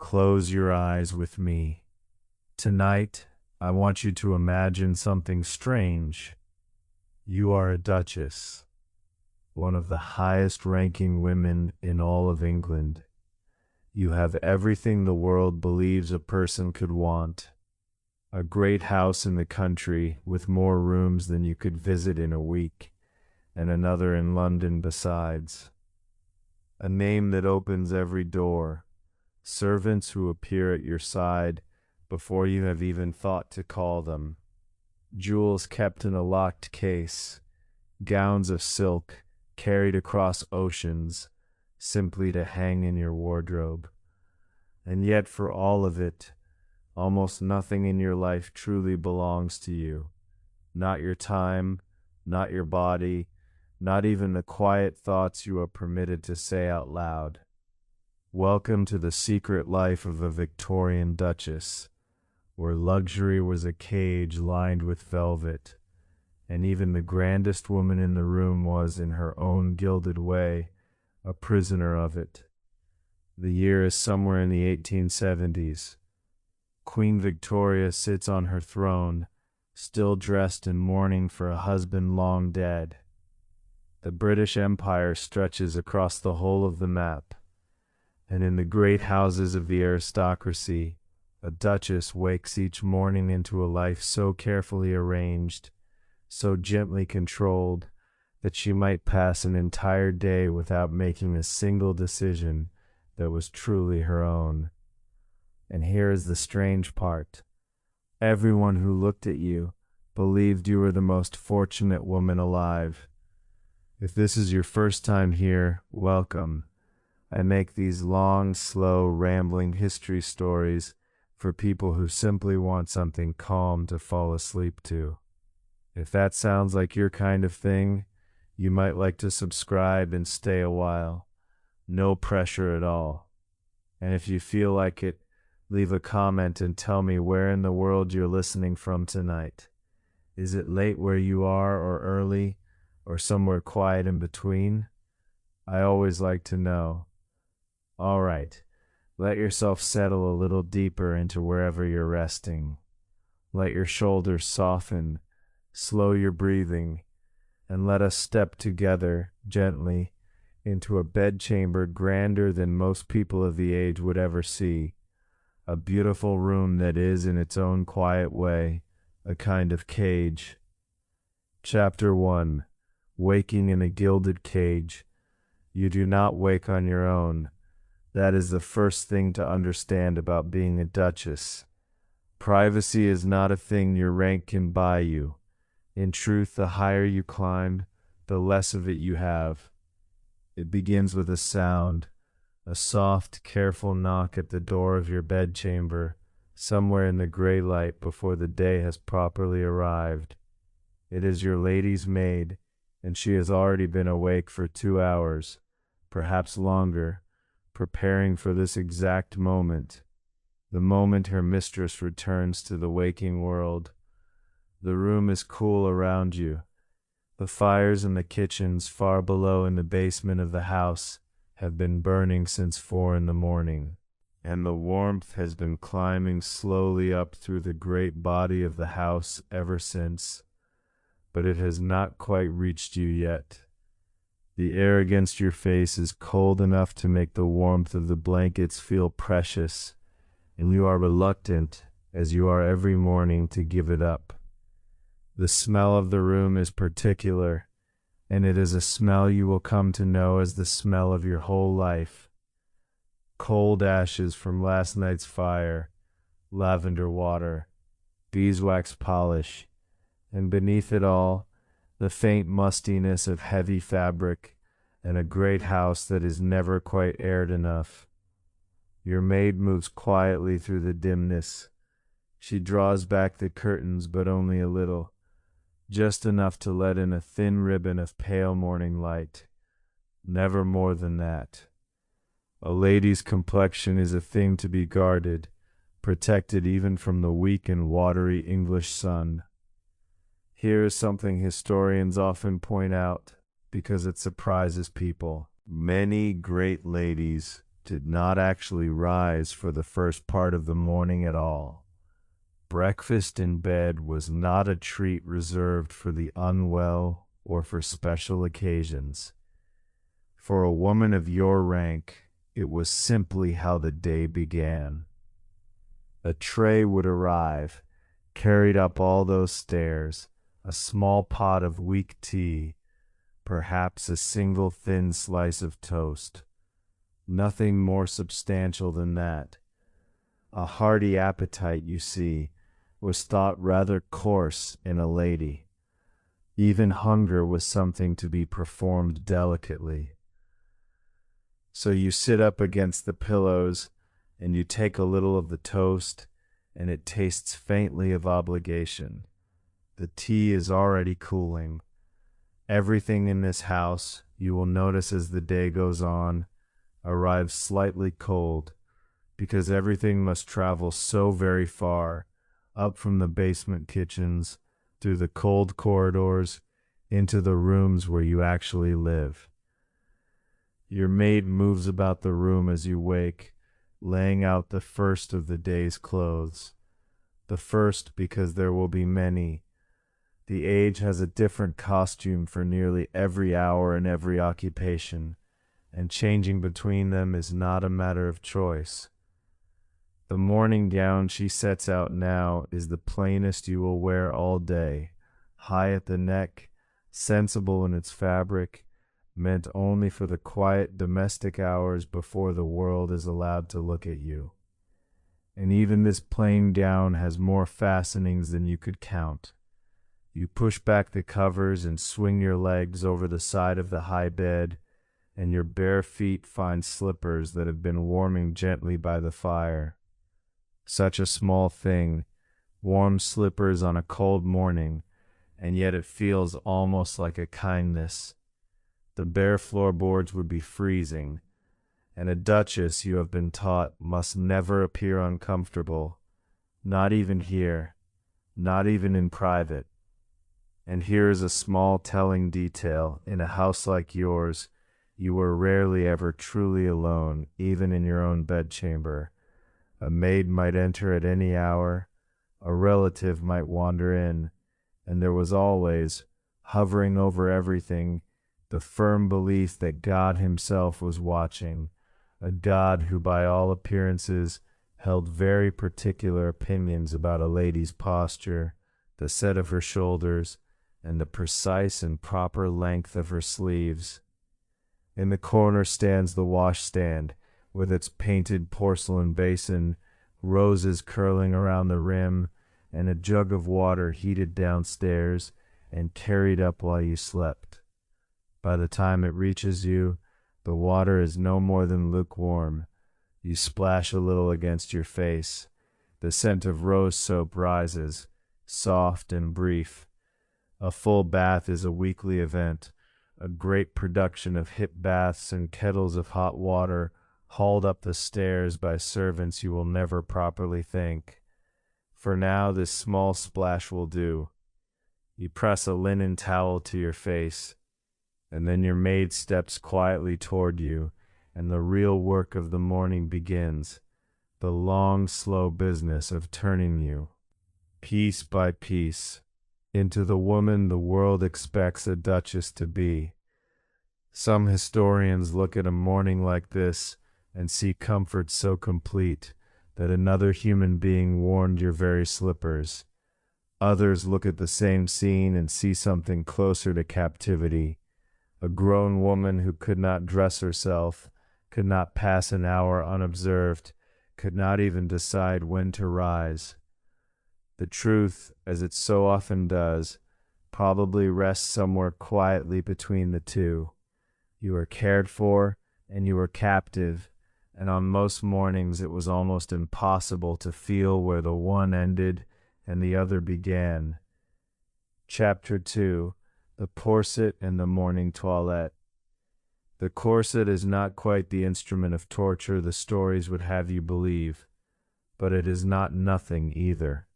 Close your eyes with me. Tonight, I want you to imagine something strange. You are a duchess, one of the highest-ranking women in all of England. You have everything the world believes a person could want. A great house in the country with more rooms than you could visit in a week, and another in London besides. A name that opens every door, servants who appear at your side before you have even thought to call them, jewels kept in a locked case, gowns of silk carried across oceans simply to hang in your wardrobe. And yet for all of it, almost nothing in your life truly belongs to you. Not your time, not your body, not even the quiet thoughts you are permitted to say out loud. Welcome to the secret life of a Victorian Duchess, where luxury was a cage lined with velvet, and even the grandest woman in the room was, in her own gilded way, a prisoner of it. The year is somewhere in the 1870s. Queen Victoria sits on her throne, still dressed in mourning for a husband long dead. The British Empire stretches across the whole of the map, and in the great houses of the aristocracy, a duchess wakes each morning into a life so carefully arranged, so gently controlled, that she might pass an entire day without making a single decision that was truly her own. And here is the strange part. Everyone who looked at you believed you were the most fortunate woman alive. If this is your first time here, welcome. I make these long, slow, rambling history stories for people who simply want something calm to fall asleep to. If that sounds like your kind of thing, you might like to subscribe and stay a while. No pressure at all. And if you feel like it, leave a comment and tell me where in the world you're listening from tonight. Is it late where you are, or early, or somewhere quiet in between? I always like to know. All right, let yourself settle a little deeper into wherever you're resting. Let your shoulders soften, slow your breathing, and let us step together gently into a bedchamber grander than most people of the age would ever see. A beautiful room that is, in its own quiet way, a kind of cage. Chapter 1. Waking in a Gilded Cage. You do not wake on your own. That is the first thing to understand about being a duchess. Privacy is not a thing your rank can buy you. In truth, the higher you climb, the less of it you have. It begins with a sound, a soft, careful knock at the door of your bedchamber, somewhere in the gray light before the day has properly arrived. It is your lady's maid, and she has already been awake for 2 hours, perhaps longer, preparing for this exact moment, the moment her mistress returns to the waking world. The room is cool around you. The fires in the kitchens far below in the basement of the house have been burning since 4 in the morning, and the warmth has been climbing slowly up through the great body of the house ever since, but it has not quite reached you yet. The air against your face is cold enough to make the warmth of the blankets feel precious, and you are reluctant, as you are every morning, to give it up. The smell of the room is particular, and it is a smell you will come to know as the smell of your whole life. Cold ashes from last night's fire, lavender water, beeswax polish, and beneath it all, the faint mustiness of heavy fabric, and a great house that is never quite aired enough. Your maid moves quietly through the dimness. She draws back the curtains, but only a little, just enough to let in a thin ribbon of pale morning light. Never more than that. A lady's complexion is a thing to be guarded, protected even from the weak and watery English sun. Here is something historians often point out because it surprises people. Many great ladies did not actually rise for the first part of the morning at all. Breakfast in bed was not a treat reserved for the unwell or for special occasions. For a woman of your rank, it was simply how the day began. A tray would arrive, carried up all those stairs, a small pot of weak tea, perhaps a single thin slice of toast. Nothing more substantial than that. A hearty appetite, you see, was thought rather coarse in a lady. Even hunger was something to be performed delicately. So you sit up against the pillows, and you take a little of the toast, and it tastes faintly of obligation. The tea is already cooling. Everything in this house, you will notice as the day goes on, arrives slightly cold, because everything must travel so very far, up from the basement kitchens, through the cold corridors, into the rooms where you actually live. Your maid moves about the room as you wake, laying out the first of the day's clothes. The first because there will be many. The age has a different costume for nearly every hour and every occupation, and changing between them is not a matter of choice. The morning gown she sets out now is the plainest you will wear all day, high at the neck, sensible in its fabric, meant only for the quiet domestic hours before the world is allowed to look at you. And even this plain gown has more fastenings than you could count. You push back the covers and swing your legs over the side of the high bed, and your bare feet find slippers that have been warming gently by the fire. Such a small thing, warm slippers on a cold morning, and yet it feels almost like a kindness. The bare floorboards would be freezing, and a duchess, you have been taught, must never appear uncomfortable, not even here, not even in private. And here is a small telling detail. In a house like yours, you were rarely ever truly alone, even in your own bedchamber. A maid might enter at any hour, a relative might wander in, and there was always, hovering over everything, the firm belief that God himself was watching, a God who by all appearances held very particular opinions about a lady's posture, the set of her shoulders, and the precise and proper length of her sleeves. In the corner stands the washstand, with its painted porcelain basin, roses curling around the rim, and a jug of water heated downstairs and carried up while you slept. By the time it reaches you, the water is no more than lukewarm. You splash a little against your face. The scent of rose soap rises, soft and brief. A full bath is a weekly event, a great production of hip baths and kettles of hot water hauled up the stairs by servants you will never properly thank. For now this small splash will do. You press a linen towel to your face, and then your maid steps quietly toward you, and the real work of the morning begins, the long, slow business of turning you, piece by piece, into the woman the world expects a duchess to be. Some historians look at a morning like this and see comfort so complete that another human being warmed your very slippers. Others look at the same scene and see something closer to captivity, a grown woman who could not dress herself, could not pass an hour unobserved, could not even decide when to rise. The truth, as it so often does, probably rests somewhere quietly between the two. You are cared for, and you are captive, and on most mornings it was almost impossible to feel where the one ended and the other began. Chapter 2. The Corset and the Morning Toilette. The corset is not quite the instrument of torture the stories would have you believe, but it is not nothing either.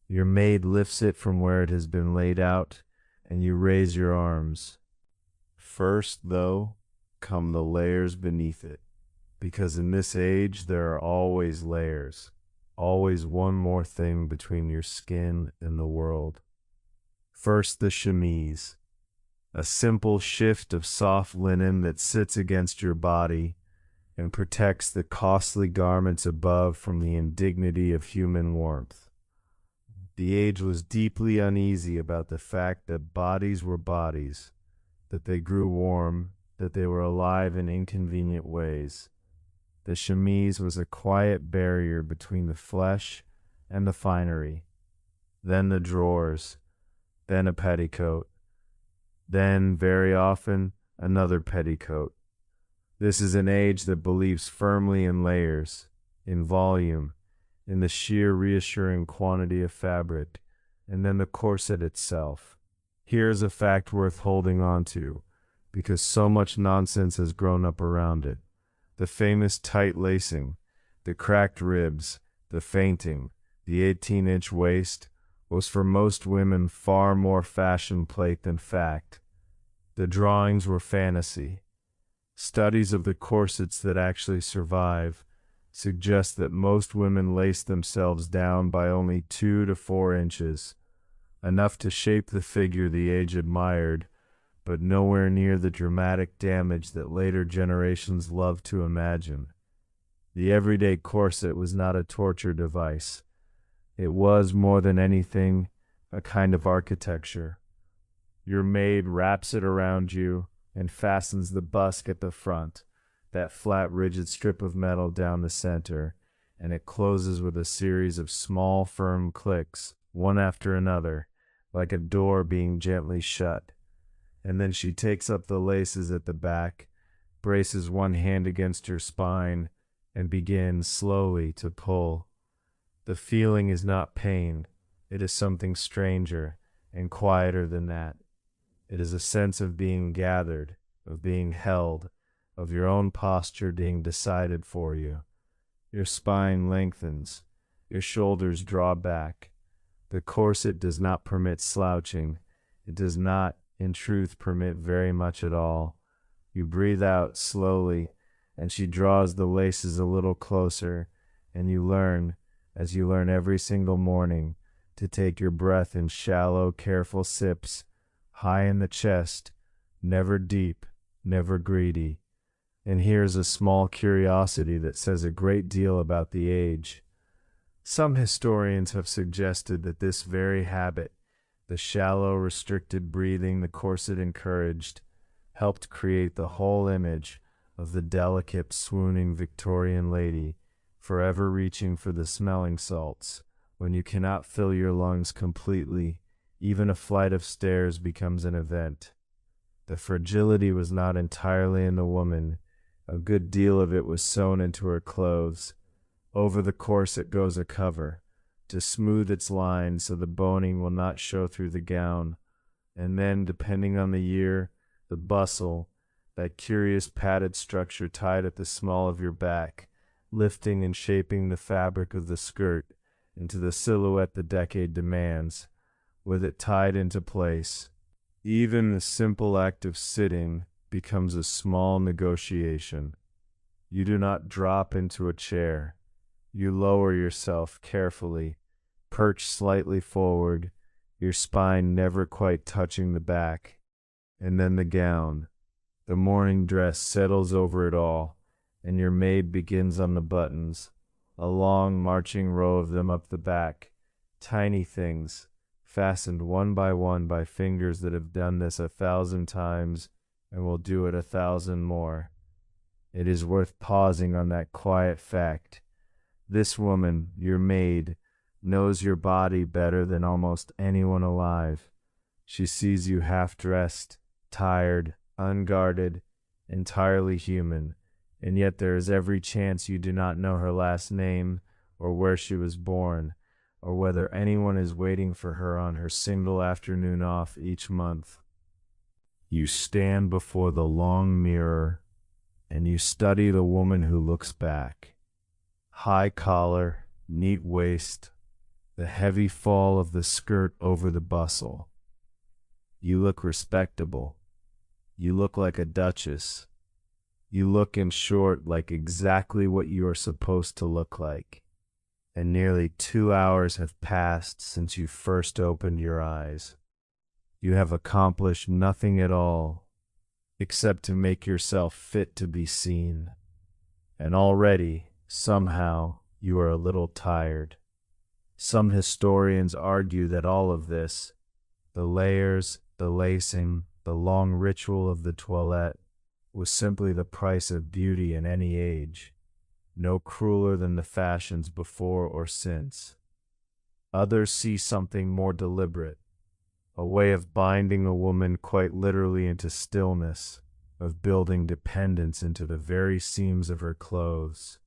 Your maid lifts it from where it has been laid out, and you raise your arms. First, though, come the layers beneath it. because in this age there are always layers, always one more thing between your skin and the world. First, the chemise, a simple shift of soft linen that sits against your body and protects the costly garments above from the indignity of human warmth. The age was deeply uneasy about the fact that bodies were bodies, that they grew warm, that they were alive in inconvenient ways. The chemise was a quiet barrier between the flesh and the finery. Then the drawers, then a petticoat, then, very often, another petticoat. This is an age that believes firmly in layers, in volume, in the sheer reassuring quantity of fabric, and then the corset itself. Here is a fact worth holding on to, because so much nonsense has grown up around it. The famous tight lacing, the cracked ribs, the fainting, the 18-inch waist, was for most women far more fashion plate than fact. The drawings were fantasy. Studies of the corsets that actually survive suggest that most women lace themselves down by only 2 to 4 inches, enough to shape the figure the age admired, but nowhere near the dramatic damage that later generations loved to imagine. The everyday corset was not a torture device. It was, more than anything, a kind of architecture. Your maid wraps it around you and fastens the busk at the front, that flat, rigid strip of metal down the center, and it closes with a series of small, firm clicks, one after another, like a door being gently shut. And then she takes up the laces at the back, braces one hand against her spine, and begins slowly to pull. The feeling is not pain. It is something stranger and quieter than that. It is a sense of being gathered, of being held, of your own posture being decided for you. Your spine lengthens. Your shoulders draw back. The corset does not permit slouching. It does not, in truth, permit very much at all. You breathe out slowly, and she draws the laces a little closer, and you learn, as you learn every single morning, to take your breath in shallow, careful sips, high in the chest, never deep, never greedy. And here's a small curiosity that says a great deal about the age. Some historians have suggested that this very habit, the shallow, restricted breathing the corset encouraged, helped create the whole image of the delicate, swooning Victorian lady, forever reaching for the smelling salts. When you cannot fill your lungs completely, even a flight of stairs becomes an event. The fragility was not entirely in the woman. A good deal of it was sewn into her clothes. Over the corset goes a cover, to smooth its lines so the boning will not show through the gown. And then, depending on the year, the bustle, that curious padded structure tied at the small of your back, lifting and shaping the fabric of the skirt into the silhouette the decade demands, with it tied into place. Even the simple act of sitting becomes a small negotiation. You do not drop into a chair. You lower yourself carefully, perch slightly forward, your spine never quite touching the back. And then the gown, the morning dress settles over it all, and your maid begins on the buttons, a long marching row of them up the back, tiny things, fastened one by fingers that have done this 1,000 times and will do it 1,000 more. It is worth pausing on that quiet fact. This woman, your maid, knows your body better than almost anyone alive. She sees you half-dressed, tired, unguarded, entirely human, and yet there is every chance you do not know her last name or where she was born, or whether anyone is waiting for her on her single afternoon off each month. You stand before the long mirror, and you study the woman who looks back. High collar, neat waist, the heavy fall of the skirt over the bustle. You look respectable. You look like a duchess. You look, in short, like exactly what you are supposed to look like. And nearly 2 hours have passed since you first opened your eyes. You have accomplished nothing at all, except to make yourself fit to be seen. And already, somehow, you are a little tired. Some historians argue that all of this, the layers, the lacing, the long ritual of the toilette, was simply the price of beauty in any age, no crueler than the fashions before or since. Others see something more deliberate, a way of binding a woman quite literally into stillness, of building dependence into the very seams of her clothes,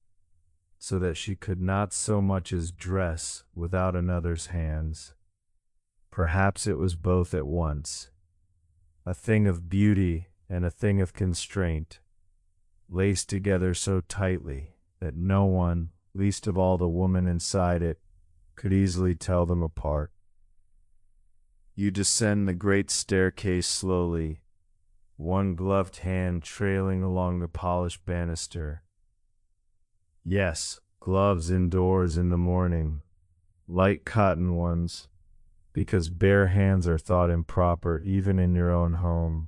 so that she could not so much as dress without another's hands. Perhaps it was both at once, a thing of beauty and a thing of constraint, laced together so tightly that no one, least of all the woman inside it, could easily tell them apart. You descend the great staircase slowly, one gloved hand trailing along the polished banister. Yes, gloves indoors in the morning, light cotton ones, because bare hands are thought improper even in your own home.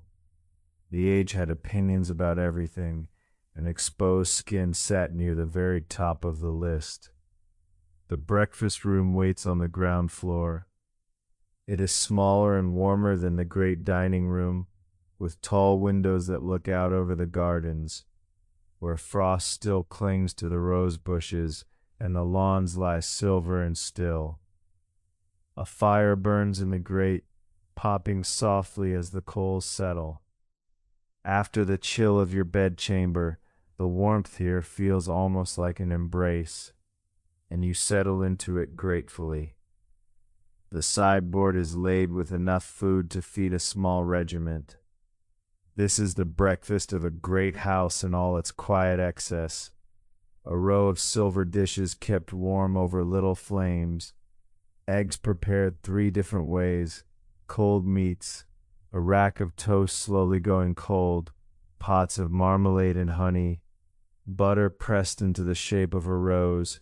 The age had opinions about everything, and exposed skin sat near the very top of the list. The breakfast room waits on the ground floor. It is smaller and warmer than the great dining room, with tall windows that look out over the gardens, where frost still clings to the rose bushes and the lawns lie silver and still. A fire burns in the grate, popping softly as the coals settle. After the chill of your bedchamber, the warmth here feels almost like an embrace, and you settle into it gratefully. The sideboard is laid with enough food to feed a small regiment. This is the breakfast of a great house in all its quiet excess. A row of silver dishes kept warm over little flames, eggs prepared 3 different ways, cold meats, a rack of toast slowly going cold, pots of marmalade and honey, butter pressed into the shape of a rose,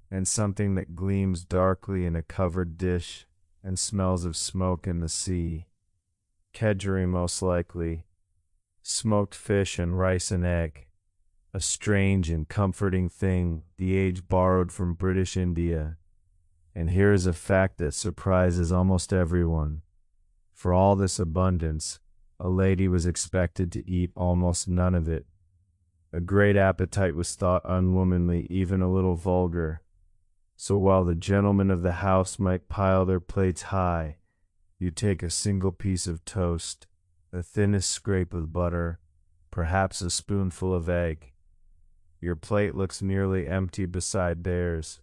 and something that gleams darkly in a covered dish and smells of smoke in the sea. Kedgeree most likely, smoked fish and rice and egg, a strange and comforting thing the age borrowed from British India. And here is a fact that surprises almost everyone. For all this abundance, a lady was expected to eat almost none of it. A great appetite was thought unwomanly, even a little vulgar. So while the gentlemen of the house might pile their plates high, you take a single piece of toast, the thinnest scrape of butter, perhaps a spoonful of egg. Your plate looks nearly empty beside theirs.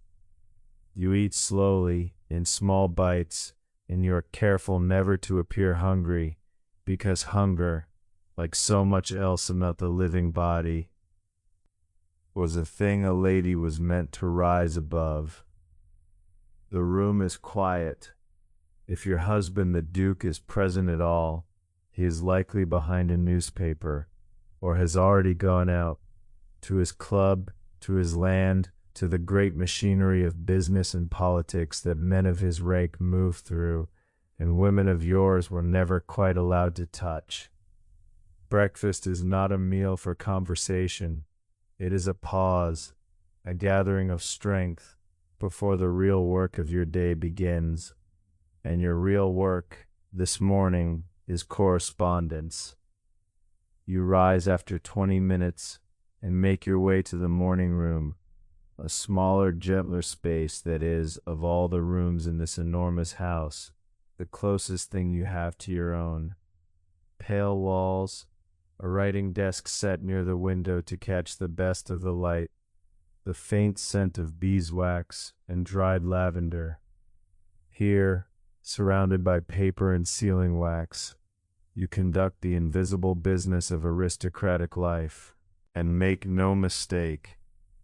You eat slowly, in small bites, and you are careful never to appear hungry, because hunger, like so much else about the living body, was a thing a lady was meant to rise above. The room is quiet. If your husband, the Duke, is present at all, he is likely behind a newspaper, or has already gone out, to his club, to his land, to the great machinery of business and politics that men of his rank move through, and women of yours were never quite allowed to touch. Breakfast is not a meal for conversation. It is a pause, a gathering of strength, before the real work of your day begins. And your real work, this morning, is correspondence. You rise after 20 minutes and make your way to the morning room, a smaller, gentler space that is, of all the rooms in this enormous house, the closest thing you have to your own. Pale walls, a writing desk set near the window to catch the best of the light, the faint scent of beeswax and dried lavender. Here, surrounded by paper and sealing wax, you conduct the invisible business of aristocratic life. And make no mistake,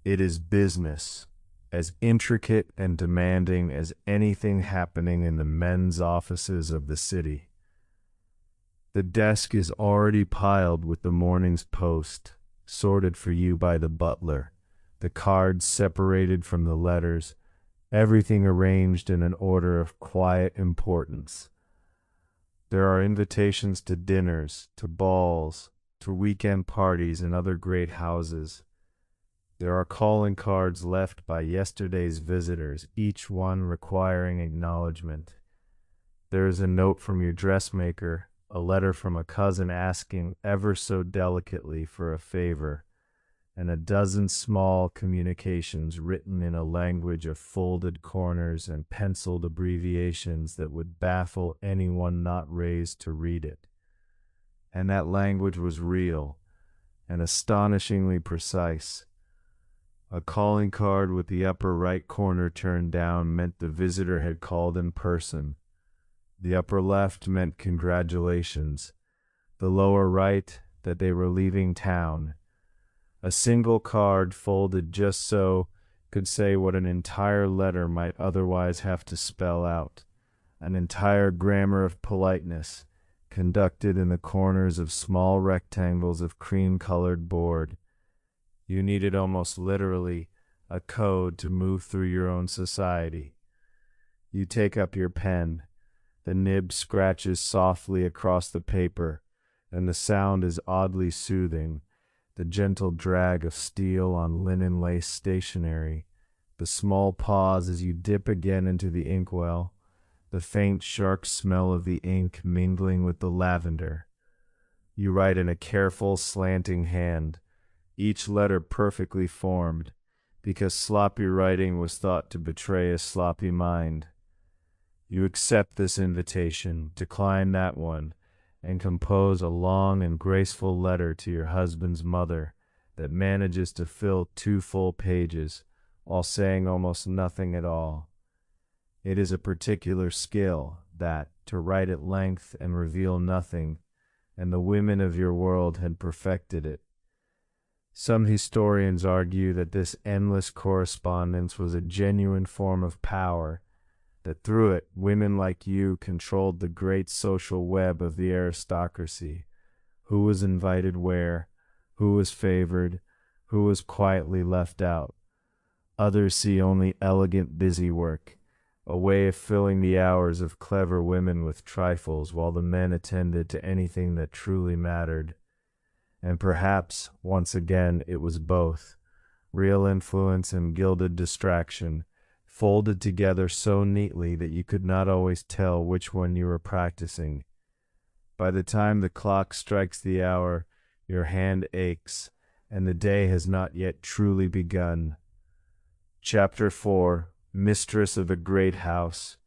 it is business, as intricate and demanding as anything happening in the men's offices of the city. The desk is already piled with the morning's post, sorted for you by the butler, the cards separated from the letters, everything arranged in an order of quiet importance. There are invitations to dinners, to balls, to weekend parties and other great houses. There are calling cards left by yesterday's visitors, each one requiring acknowledgement. There is a note from your dressmaker, a letter from a cousin asking ever so delicately for a favor, and a dozen small communications written in a language of folded corners and penciled abbreviations that would baffle anyone not raised to read it. And that language was real and astonishingly precise. A calling card with the upper right corner turned down meant the visitor had called in person. The upper left meant congratulations. The lower right, that they were leaving town. A single card folded just so could say what an entire letter might otherwise have to spell out. An entire grammar of politeness, conducted in the corners of small rectangles of cream-colored board. You needed almost literally a code to move through your own society. You take up your pen. The nib scratches softly across the paper, and the sound is oddly soothing. The gentle drag of steel on linen-lace stationery, the small pause as you dip again into the inkwell, the faint shark smell of the ink mingling with the lavender. You write in a careful, slanting hand, each letter perfectly formed, because sloppy writing was thought to betray a sloppy mind. You accept this invitation, decline that one, and compose a long and graceful letter to your husband's mother that manages to fill 2 full pages, while saying almost nothing at all. It is a particular skill, that, to write at length and reveal nothing, and the women of your world had perfected it. Some historians argue that this endless correspondence was a genuine form of power, that through it women like you controlled the great social web of the aristocracy, who was invited where, who was favored, who was quietly left out. Others see only elegant busy work, a way of filling the hours of clever women with trifles while the men attended to anything that truly mattered. And perhaps, once again, it was both, real influence and gilded distraction, folded together so neatly that you could not always tell which one you were practicing. By the time the clock strikes the hour, your hand aches, and the day has not yet truly begun. Chapter 4. Mistress of a Great House.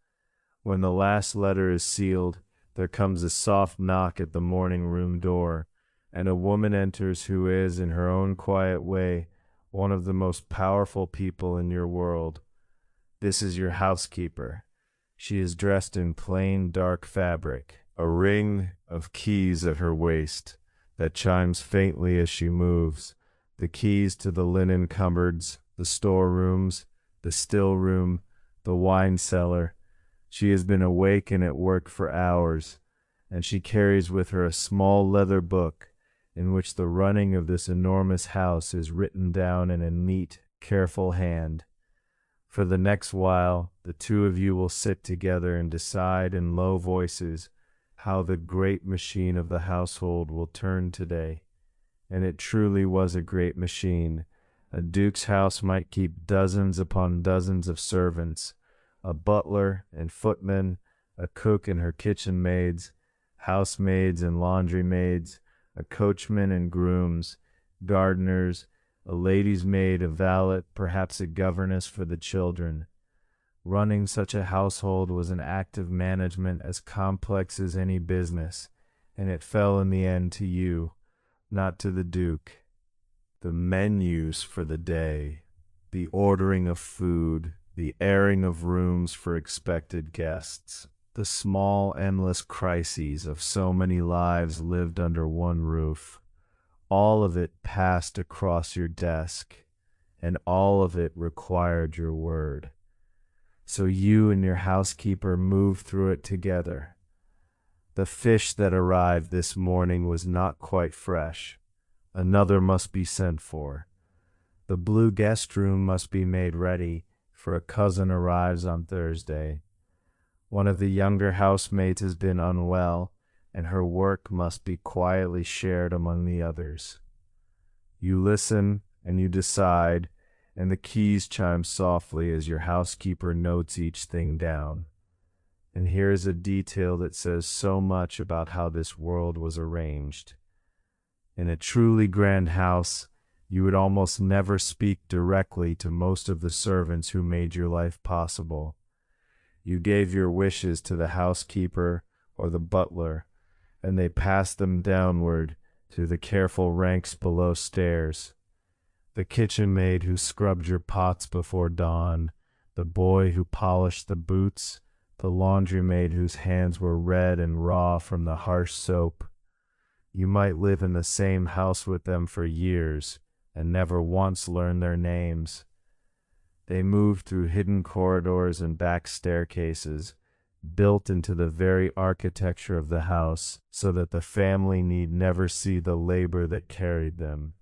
When the last letter is sealed, there comes a soft knock at the morning-room door, and a woman enters who is, in her own quiet way, one of the most powerful people in your world. This is your housekeeper. She is dressed in plain dark fabric, a ring of keys at her waist that chimes faintly as she moves, the keys to the linen cupboards, the storerooms, the still room, the wine cellar. She has been awake and at work for hours, and she carries with her a small leather book in which the running of this enormous house is written down in a neat, careful hand. For the next while, the two of you will sit together and decide in low voices how the great machine of the household will turn today. And it truly was a great machine. A duke's house might keep dozens upon dozens of servants, a butler and footman, a cook and her kitchen maids, housemaids and laundry maids, a coachman and grooms, gardeners, a lady's maid, a valet, perhaps a governess for the children. Running such a household was an act of management as complex as any business, and it fell in the end to you, not to the duke. The menus for the day, the ordering of food, the airing of rooms for expected guests, the small, endless crises of so many lives lived under one roof, all of it passed across your desk, and all of it required your word. So you and your housekeeper moved through it together. The fish that arrived this morning was not quite fresh. Another must be sent for. The blue guest room must be made ready, for a cousin arrives on Thursday. One of the younger housemates has been unwell, and her work must be quietly shared among the others. You listen and you decide, and the keys chime softly as your housekeeper notes each thing down. And here is a detail that says so much about how this world was arranged. In a truly grand house, you would almost never speak directly to most of the servants who made your life possible. You gave your wishes to the housekeeper or the butler, and they passed them downward to the careful ranks below stairs. The kitchen maid who scrubbed your pots before dawn, the boy who polished the boots, the laundry maid whose hands were red and raw from the harsh soap. You might live in the same house with them for years and never once learn their names. They moved through hidden corridors and back staircases, built into the very architecture of the house, so that the family need never see the labor that carried them.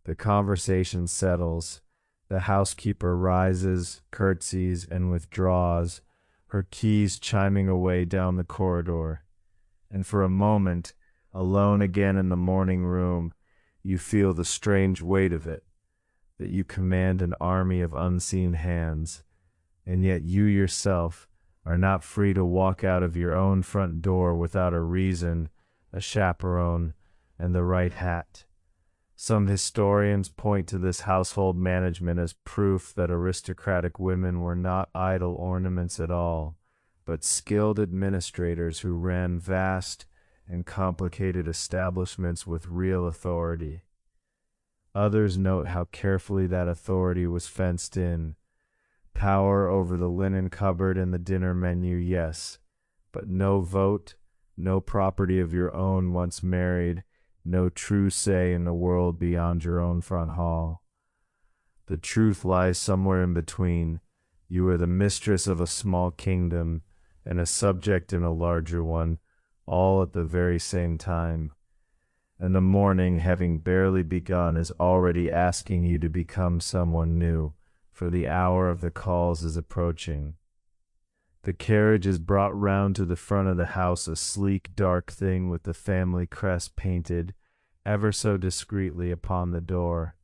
The conversation settles. The housekeeper rises, curtsies, and withdraws, her keys chiming away down the corridor. And for a moment, alone again in the morning room, you feel the strange weight of it, that you command an army of unseen hands, and yet you yourself are not free to walk out of your own front door without a reason, a chaperone, and the right hat. Some historians point to this household management as proof that aristocratic women were not idle ornaments at all, but skilled administrators who ran vast and complicated establishments with real authority. Others note how carefully that authority was fenced in. Power over the linen cupboard and the dinner menu, yes, but no vote, no property of your own once married, no true say in the world beyond your own front hall. The truth lies somewhere in between. You are the mistress of a small kingdom and a subject in a larger one, all at the very same time. And the morning, having barely begun, is already asking you to become someone new, for the hour of the calls is approaching. The carriage is brought round to the front of the house, a sleek, dark thing with the family crest painted ever so discreetly upon the door.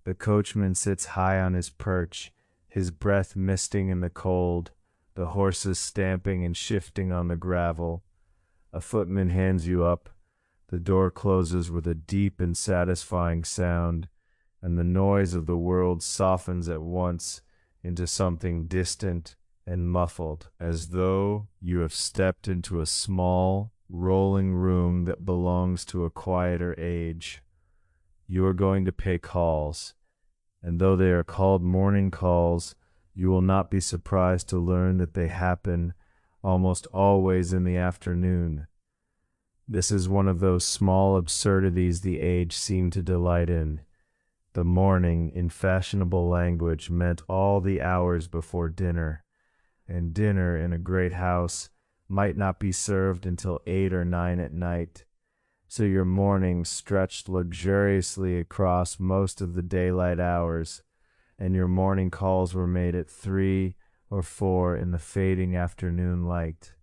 The coachman sits high on his perch, his breath misting in the cold, the horses stamping and shifting on the gravel. A footman hands you up. The door closes with a deep and satisfying sound, and the noise of the world softens at once into something distant and muffled, as though you have stepped into a small, rolling room that belongs to a quieter age. You are going to pay calls, and though they are called morning calls, you will not be surprised to learn that they happen almost always in the afternoon. This is one of those small absurdities the age seemed to delight in. The morning, in fashionable language, meant all the hours before dinner, and dinner in a great house might not be served until 8 or 9 at night, so your morning stretched luxuriously across most of the daylight hours, and your morning calls were made at 3 or 4 in the fading afternoon light.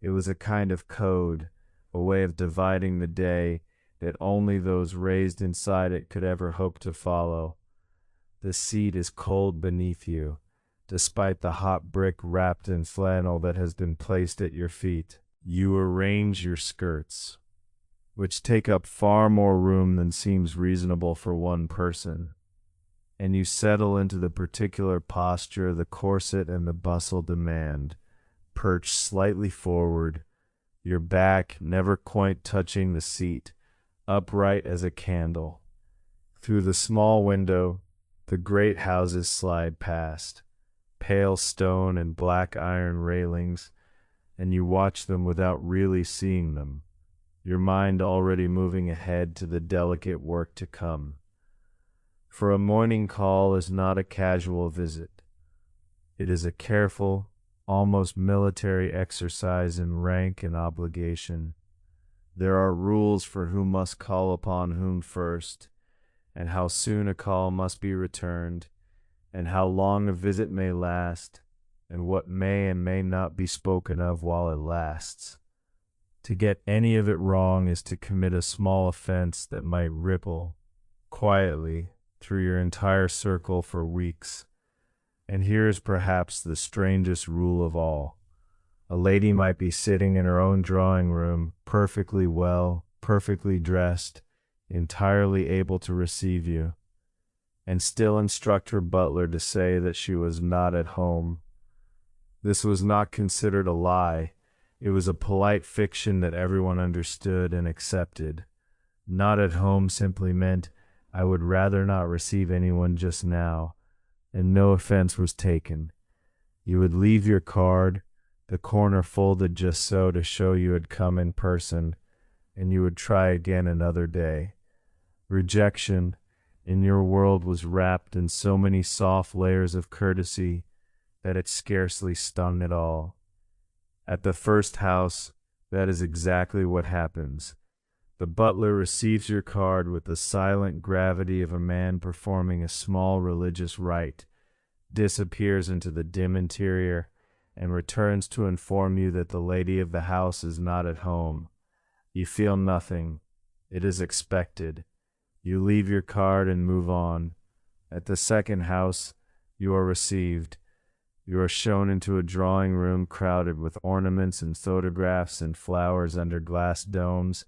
It was a kind of code, a way of dividing the day that only those raised inside it could ever hope to follow. The seat is cold beneath you, despite the hot brick wrapped in flannel that has been placed at your feet. You arrange your skirts, which take up far more room than seems reasonable for one person, and you settle into the particular posture the corset and the bustle demand, perched slightly forward, your back never quite touching the seat, upright as a candle. Through the small window, the great houses slide past, pale stone and black iron railings, and you watch them without really seeing them, your mind already moving ahead to the delicate work to come. For a morning call is not a casual visit. It is a careful, almost military exercise in rank and obligation. There are rules for who must call upon whom first, and how soon a call must be returned, and how long a visit may last, and what may and may not be spoken of while it lasts. To get any of it wrong is to commit a small offense that might ripple quietly through your entire circle for weeks. And here is perhaps the strangest rule of all. A lady might be sitting in her own drawing room, perfectly well, perfectly dressed, entirely able to receive you, and still instruct her butler to say that she was not at home. This was not considered a lie. It was a polite fiction that everyone understood and accepted. Not at home simply meant, I would rather not receive anyone just now, and no offense was taken. You would leave your card, the corner folded just so to show you had come in person, and you would try again another day. Rejection, in your world, was wrapped in so many soft layers of courtesy that it scarcely stung at all. At the first house, that is exactly what happens. The butler receives your card with the silent gravity of a man performing a small religious rite, disappears into the dim interior, and returns to inform you that the lady of the house is not at home. You feel nothing. It is expected. You leave your card and move on. At the second house, you are received. You are shown into a drawing room crowded with ornaments and photographs and flowers under glass domes,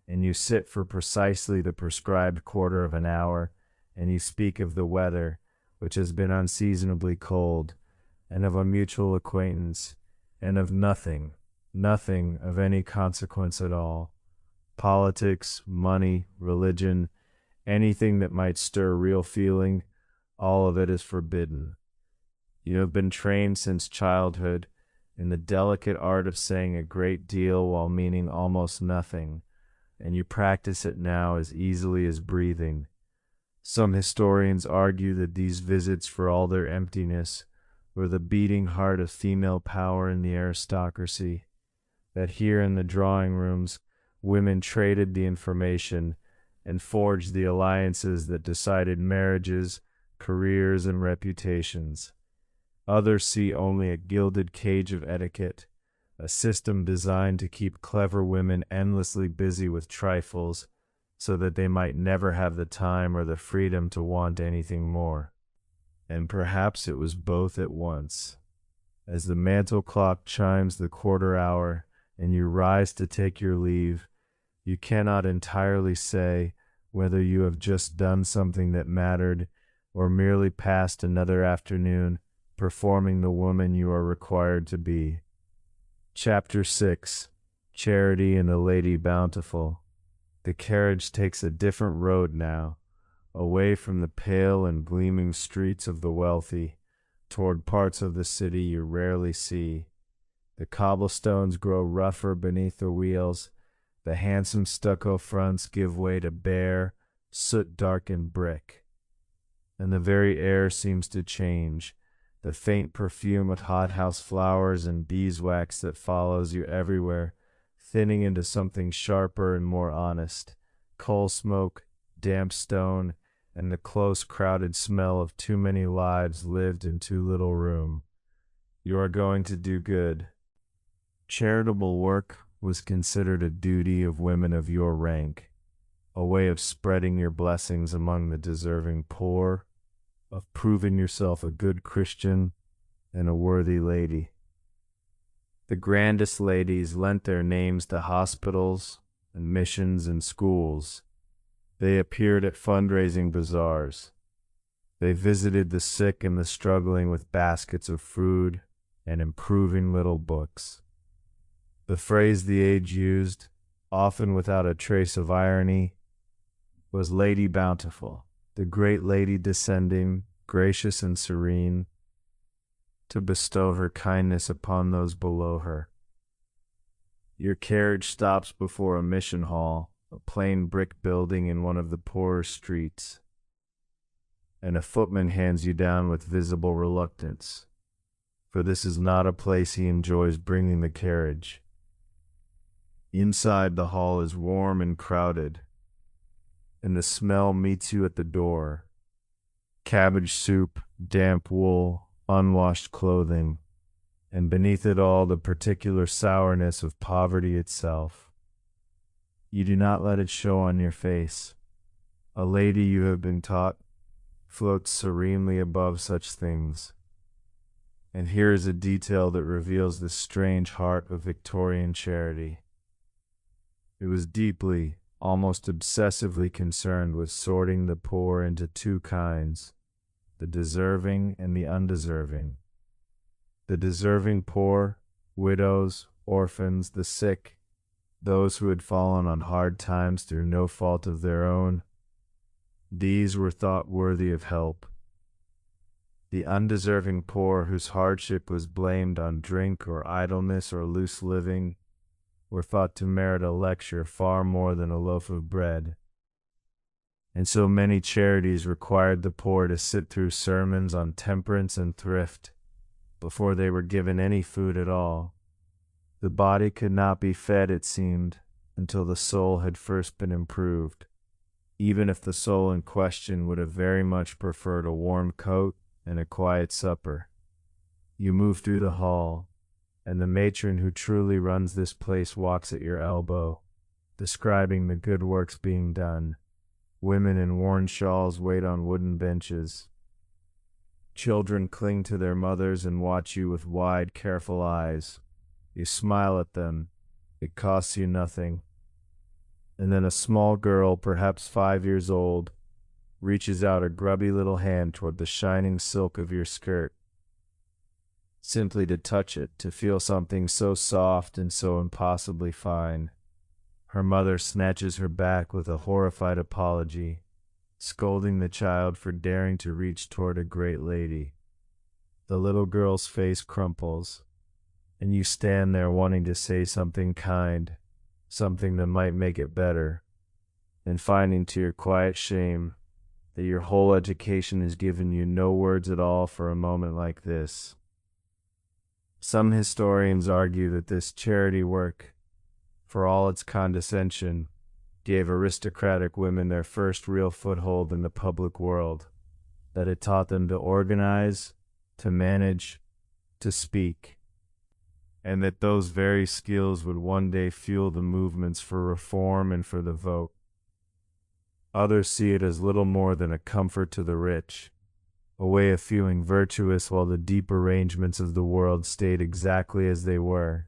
and you sit for precisely the prescribed quarter of an hour, and you speak of the weather, which has been unseasonably cold, and of a mutual acquaintance, and of nothing of any consequence at all. Politics, money, religion, anything that might stir real feeling, all of it is forbidden. You have been trained since childhood in the delicate art of saying a great deal while meaning almost nothing, and you practice it now as easily as breathing. Some historians argue that these visits, for all their emptiness, were the beating heart of female power in the aristocracy, that here in the drawing rooms women traded the information and forged the alliances that decided marriages, careers, and reputations. Others see only a gilded cage of etiquette, a system designed to keep clever women endlessly busy with trifles, so that they might never have the time or the freedom to want anything more. And perhaps it was both at once. As the mantel clock chimes the quarter hour and you rise to take your leave, you cannot entirely say whether you have just done something that mattered or merely passed another afternoon performing the woman you are required to be. Chapter 6. Charity and the Lady Bountiful. The carriage takes a different road now, away from the pale and gleaming streets of the wealthy, toward parts of the city you rarely see. The cobblestones grow rougher beneath the wheels, the handsome stucco fronts give way to bare, soot-darkened brick. And the very air seems to change, the faint perfume of hothouse flowers and beeswax that follows you everywhere, thinning into something sharper and more honest, coal smoke, damp stone, and the close crowded smell of too many lives lived in too little room. You are going to do good. Charitable work was considered a duty of women of your rank, a way of spreading your blessings among the deserving poor, of proving yourself a good Christian and a worthy lady. The grandest ladies lent their names to hospitals and missions and schools. They appeared at fundraising bazaars. They visited the sick and the struggling with baskets of food and improving little books. The phrase the age used, often without a trace of irony, was Lady Bountiful, the great lady descending, gracious and serene, to bestow her kindness upon those below her. Your carriage stops before a mission hall, a plain brick building in one of the poorer streets, and a footman hands you down with visible reluctance, for this is not a place he enjoys bringing the carriage. Inside, the hall is warm and crowded, and the smell meets you at the door. Cabbage soup, damp wool, unwashed clothing, and beneath it all the particular sourness of poverty itself. You do not let it show on your face. A lady, you have been taught, floats serenely above such things. And here is a detail that reveals the strange heart of Victorian charity. It was deeply, almost obsessively concerned with sorting the poor into two kinds, the deserving and the undeserving. The deserving poor, widows, orphans, the sick, those who had fallen on hard times through no fault of their own, these were thought worthy of help. The undeserving poor, whose hardship was blamed on drink or idleness or loose living, were thought to merit a lecture far more than a loaf of bread. And so many charities required the poor to sit through sermons on temperance and thrift before they were given any food at all. The body could not be fed, it seemed, until the soul had first been improved, even if the soul in question would have very much preferred a warm coat and a quiet supper. You move through the hall, and the matron who truly runs this place walks at your elbow, describing the good works being done. Women in worn shawls wait on wooden benches. Children cling to their mothers and watch you with wide, careful eyes. You smile at them. It costs you nothing. And then a small girl, perhaps 5 years old, reaches out a grubby little hand toward the shining silk of your skirt, simply to touch it, to feel something so soft and so impossibly fine. Her mother snatches her back with a horrified apology, scolding the child for daring to reach toward a great lady. The little girl's face crumples, and you stand there wanting to say something kind, something that might make it better, and finding to your quiet shame that your whole education has given you no words at all for a moment like this. Some historians argue that this charity work, for all its condescension, gave aristocratic women their first real foothold in the public world, that it taught them to organize, to manage, to speak, and that those very skills would one day fuel the movements for reform and for the vote. Others see it as little more than a comfort to the rich, a way of feeling virtuous while the deep arrangements of the world stayed exactly as they were,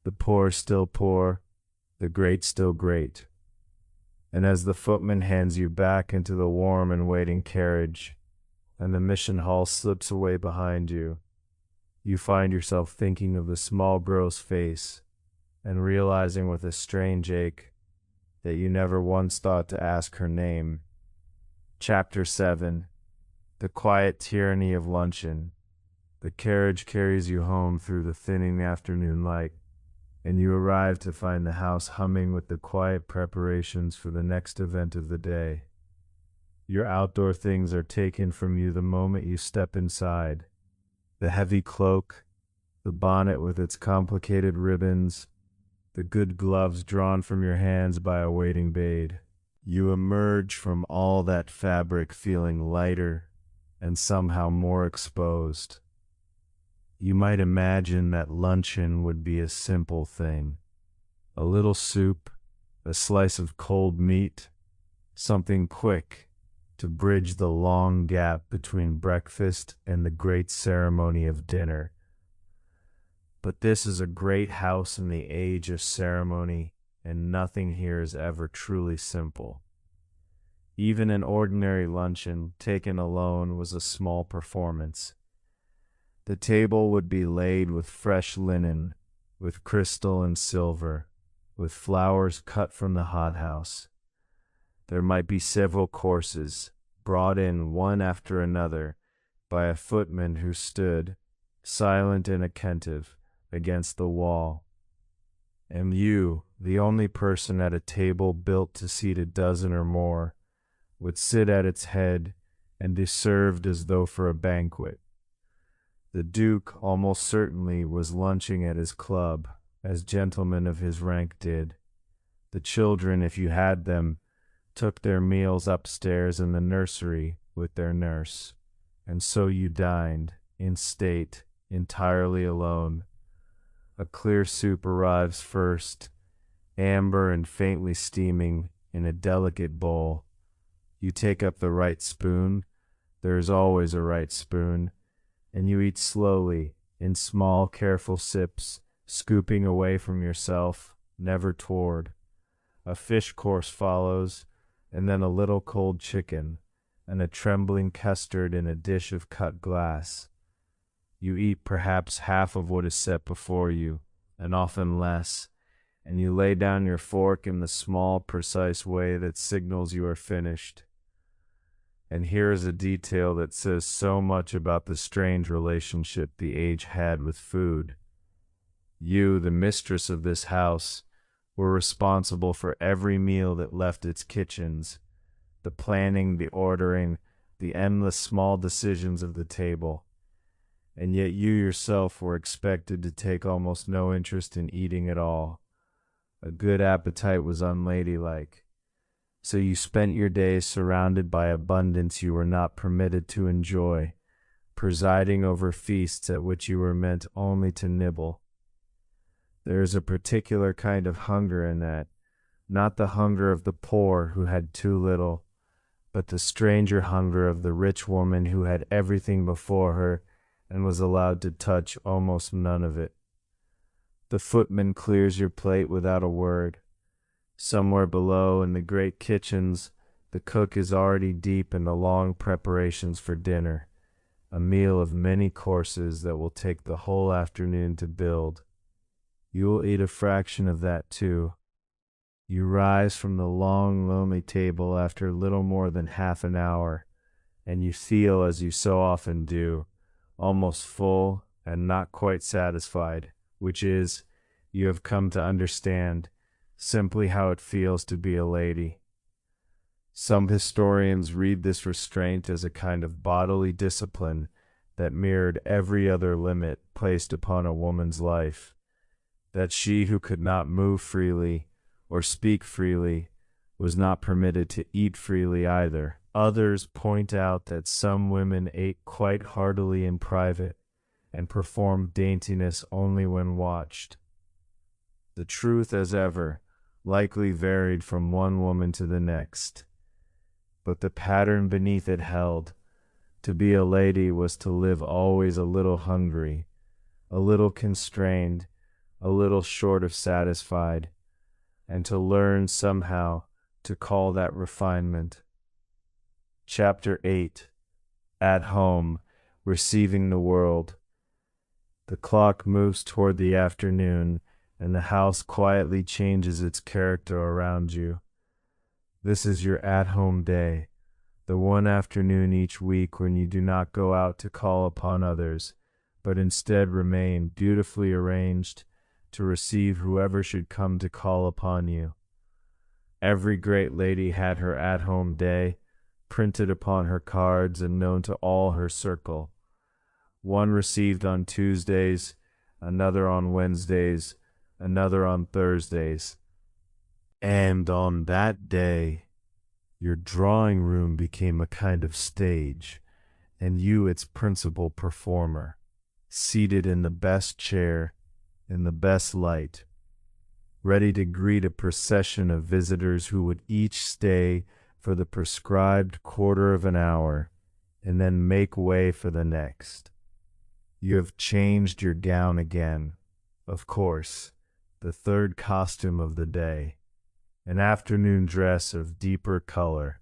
the poor still poor, the great still great. And as the footman hands you back into the warm and waiting carriage, and the mission hall slips away behind you, you find yourself thinking of the small girl's face, and realizing with a strange ache that you never once thought to ask her name. Chapter 7. The quiet tyranny of luncheon. The carriage carries you home through the thinning afternoon light, and you arrive to find the house humming with the quiet preparations for the next event of the day. Your outdoor things are taken from you the moment you step inside. The heavy cloak, the bonnet with its complicated ribbons, the good gloves drawn from your hands by a waiting maid. You emerge from all that fabric feeling lighter and somehow more exposed. You might imagine that luncheon would be a simple thing. A little soup, a slice of cold meat, something quick to bridge the long gap between breakfast and the great ceremony of dinner. But this is a great house in the age of ceremony, and nothing here is ever truly simple. Even an ordinary luncheon, taken alone, was a small performance. The table would be laid with fresh linen, with crystal and silver, with flowers cut from the hothouse. There might be several courses, brought in one after another by a footman who stood, silent and attentive, against the wall. And you, the only person at a table built to seat a dozen or more, would sit at its head and be served as though for a banquet. The Duke almost certainly was lunching at his club, as gentlemen of his rank did. The children, if you had them, took their meals upstairs in the nursery with their nurse, and so you dined, in state, entirely alone. A clear soup arrives first, amber and faintly steaming, in a delicate bowl. You take up the right spoon, there is always a right spoon, and you eat slowly, in small, careful sips, scooping away from yourself, never toward. A fish course follows, and then a little cold chicken, and a trembling custard in a dish of cut glass. You eat perhaps half of what is set before you, and often less, and you lay down your fork in the small, precise way that signals you are finished. And here is a detail that says so much about the strange relationship the age had with food. You, the mistress of this house, were responsible for every meal that left its kitchens, the planning, the ordering, the endless small decisions of the table. And yet you yourself were expected to take almost no interest in eating at all. A good appetite was unladylike. So you spent your days surrounded by abundance you were not permitted to enjoy, presiding over feasts at which you were meant only to nibble. There is a particular kind of hunger in that, not the hunger of the poor who had too little, but the stranger hunger of the rich woman who had everything before her and was allowed to touch almost none of it. The footman clears your plate without a word. Somewhere below in the great kitchens, the cook is already deep in the long preparations for dinner, a meal of many courses that will take the whole afternoon to build. You will eat a fraction of that too. You rise from the long, lonely table after little more than half an hour, and you feel, as you so often do, almost full and not quite satisfied, which is, you have come to understand, simply how it feels to be a lady. Some historians read this restraint as a kind of bodily discipline that mirrored every other limit placed upon a woman's life, that she who could not move freely or speak freely was not permitted to eat freely either. Others point out that some women ate quite heartily in private and performed daintiness only when watched. The truth, as ever, likely varied from one woman to the next, but the pattern beneath it held. To be a lady was to live always a little hungry, a little constrained, a little short of satisfied, and to learn somehow to call that refinement. Chapter 8. At Home, Receiving the World. The clock moves toward the afternoon, and the house quietly changes its character around you. This is your at-home day, the one afternoon each week when you do not go out to call upon others, but instead remain beautifully arranged to receive whoever should come to call upon you. Every great lady had her at-home day, printed upon her cards and known to all her circle. One received on Tuesdays, another on Wednesdays, another on Thursdays. And on that day, your drawing room became a kind of stage, and you its principal performer, seated in the best chair, in the best light, ready to greet a procession of visitors who would each stay for the prescribed quarter of an hour, and then make way for the next. You have changed your gown again, of course, the third costume of the day, an afternoon dress of deeper color,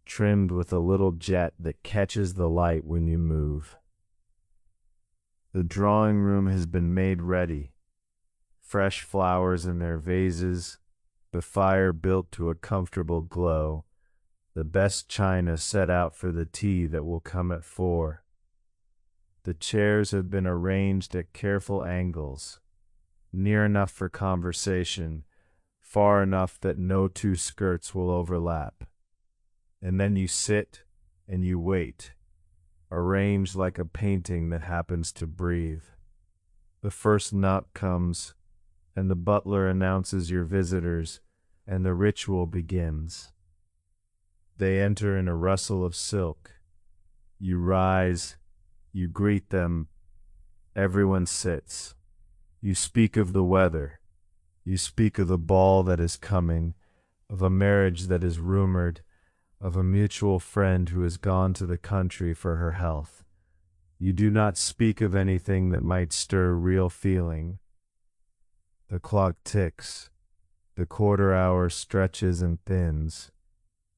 trimmed with a little jet that catches the light when you move. The drawing room has been made ready, fresh flowers in their vases, the fire built to a comfortable glow, the best china set out for the tea that will come at 4. The chairs have been arranged at careful angles, near enough for conversation, far enough that no two skirts will overlap. And then you sit and you wait, arranged like a painting that happens to breathe. The first knock comes, and the butler announces your visitors, and the ritual begins. They enter in a rustle of silk. You rise, you greet them, everyone sits. You speak of the weather, you speak of the ball that is coming, of a marriage that is rumored, of a mutual friend who has gone to the country for her health. You do not speak of anything that might stir real feeling. The clock ticks, the quarter hour stretches and thins,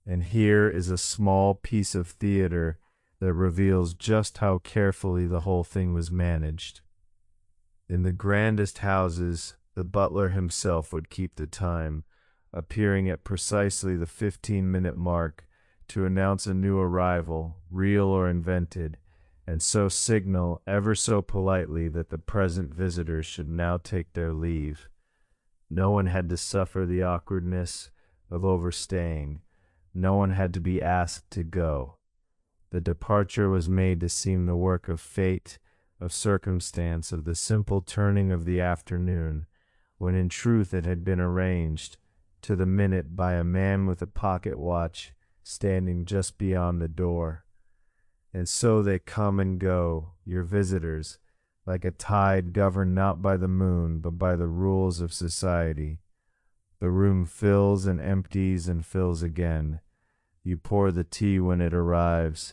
and here is a small piece of theater that reveals just how carefully the whole thing was managed. In the grandest houses, the butler himself would keep the time, appearing at precisely the 15-minute mark to announce a new arrival, real or invented, and so signal ever so politely that the present visitors should now take their leave. No one had to suffer the awkwardness of overstaying. No one had to be asked to go. The departure was made to seem the work of fate, of circumstance, of the simple turning of the afternoon, when in truth it had been arranged to the minute by a man with a pocket watch standing just beyond the door. And so they come and go, your visitors, like a tide governed not by the moon but by the rules of society. The room fills and empties and fills again. You pour the tea when it arrives,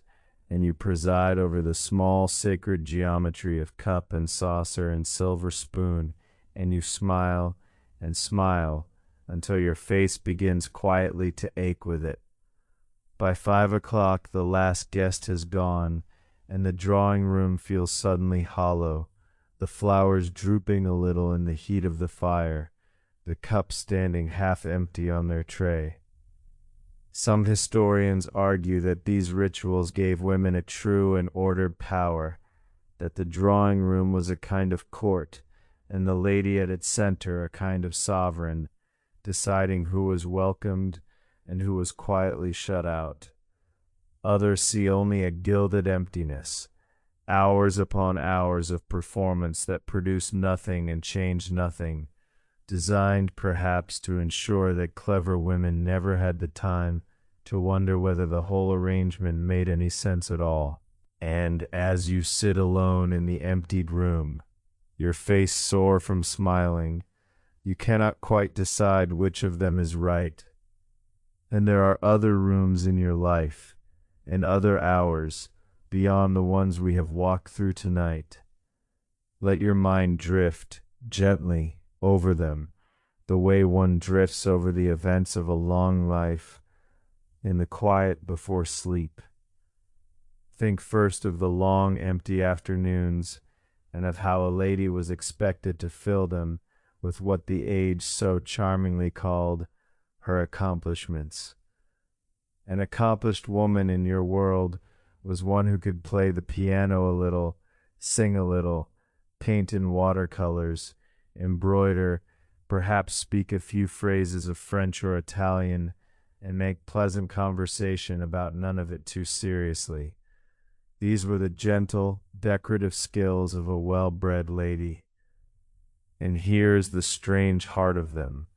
and you preside over the small sacred geometry of cup and saucer and silver spoon, and you smile and smile until your face begins quietly to ache with it. By 5 o'clock the last guest has gone, and the drawing-room feels suddenly hollow, the flowers drooping a little in the heat of the fire, the cups standing half empty on their tray. Some historians argue that these rituals gave women a true and ordered power, that the drawing-room was a kind of court, and the lady at its center a kind of sovereign, deciding who was welcomed and who was quietly shut out. Others see only a gilded emptiness, hours upon hours of performance that produced nothing and changed nothing, designed perhaps to ensure that clever women never had the time to wonder whether the whole arrangement made any sense at all. And as you sit alone in the emptied room, your face sore from smiling, you cannot quite decide which of them is right. And there are other rooms in your life, and other hours, beyond the ones we have walked through tonight. Let your mind drift, gently, over them, the way one drifts over the events of a long life, in the quiet before sleep. Think first of the long, empty afternoons, and of how a lady was expected to fill them with what the age so charmingly called her accomplishments. An accomplished woman in your world was one who could play the piano a little, sing a little, paint in watercolors, embroider, perhaps speak a few phrases of French or Italian, and make pleasant conversation about none of it too seriously. These were the gentle, decorative skills of a well-bred lady. And here's the strange heart of them.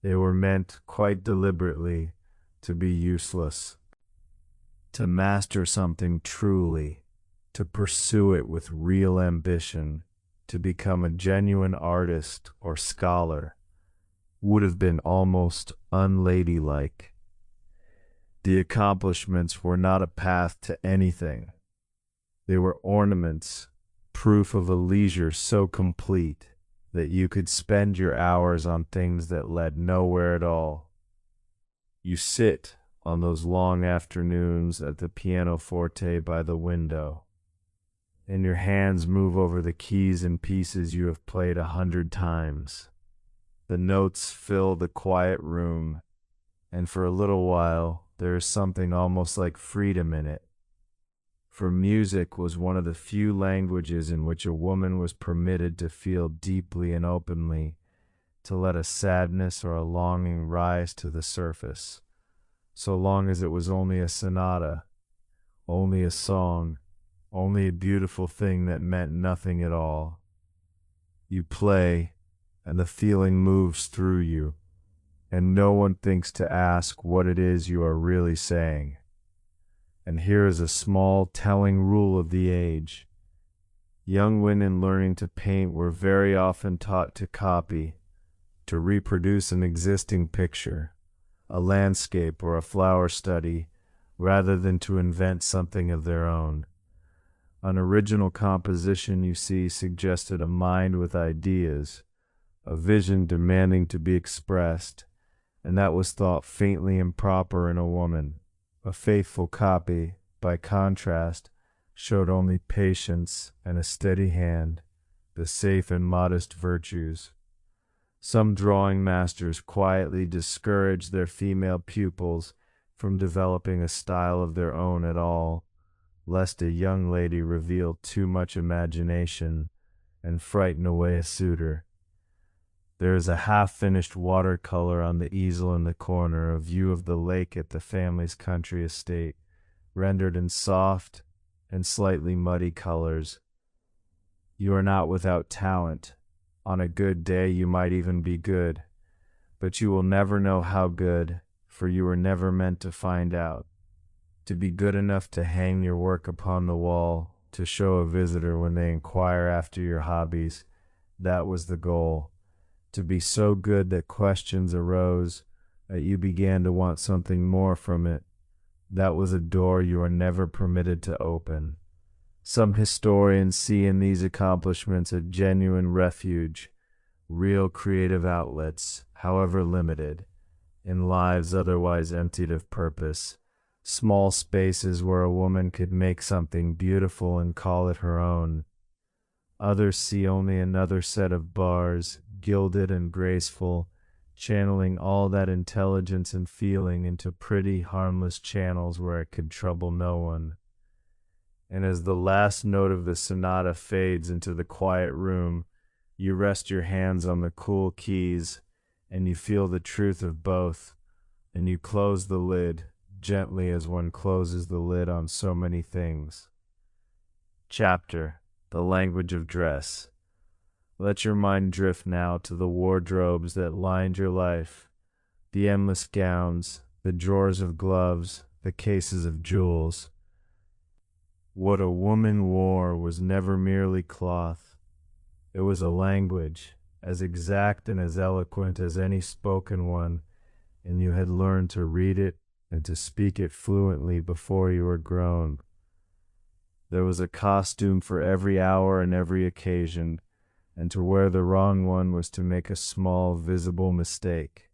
They were meant, quite deliberately, to be useless. To master something truly, to pursue it with real ambition, to become a genuine artist or scholar, would have been almost unladylike. The accomplishments were not a path to anything. They were ornaments, proof of a leisure so complete that you could spend your hours on things that led nowhere at all. You sit on those long afternoons at the pianoforte by the window, and your hands move over the keys and pieces you have played 100 times. The notes fill the quiet room, and for a little while there is something almost like freedom in it. For music was one of the few languages in which a woman was permitted to feel deeply and openly, to let a sadness or a longing rise to the surface, so long as it was only a sonata, only a song, only a beautiful thing that meant nothing at all. You play, and the feeling moves through you, and no one thinks to ask what it is you are really saying. And here is a small telling rule of the age. Young women learning to paint were very often taught to copy, to reproduce an existing picture, a landscape or a flower study, rather than to invent something of their own. An original composition, you see, suggested a mind with ideas, a vision demanding to be expressed, and that was thought faintly improper in a woman. A faithful copy, by contrast, showed only patience and a steady hand, the safe and modest virtues. Some drawing masters quietly discouraged their female pupils from developing a style of their own at all, lest a young lady reveal too much imagination and frighten away a suitor. There is a half-finished watercolor on the easel in the corner, a view of the lake at the family's country estate, rendered in soft and slightly muddy colors. You are not without talent. On a good day you might even be good, but you will never know how good, for you were never meant to find out. To be good enough to hang your work upon the wall, to show a visitor when they inquire after your hobbies, that was the goal. To be so good that questions arose, that you began to want something more from it, that was a door you are never permitted to open. Some historians see in these accomplishments a genuine refuge, real creative outlets, however limited, in lives otherwise emptied of purpose, small spaces where a woman could make something beautiful and call it her own. Others see only another set of bars, gilded and graceful, channeling all that intelligence and feeling into pretty, harmless channels where it could trouble no one. And as the last note of the sonata fades into the quiet room, you rest your hands on the cool keys, and you feel the truth of both, and you close the lid, gently as one closes the lid on so many things. Chapter: The Language of Dress. Let your mind drift now to the wardrobes that lined your life, the endless gowns, the drawers of gloves, the cases of jewels. What a woman wore was never merely cloth. It was a language, as exact and as eloquent as any spoken one, and you had learned to read it and to speak it fluently before you were grown. There was a costume for every hour and every occasion, and to wear the wrong one was to make a small, visible mistake.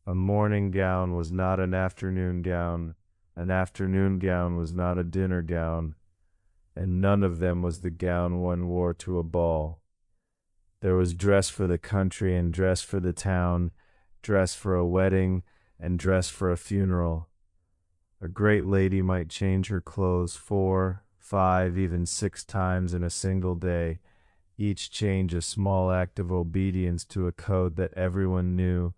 A morning gown was not an afternoon gown was not a dinner gown, and none of them was the gown one wore to a ball. There was dress for the country and dress for the town, dress for a wedding and dress for a funeral. A great lady might change her clothes 4, 5, even 6 times in a single day, each change a small act of obedience to a code that everyone knew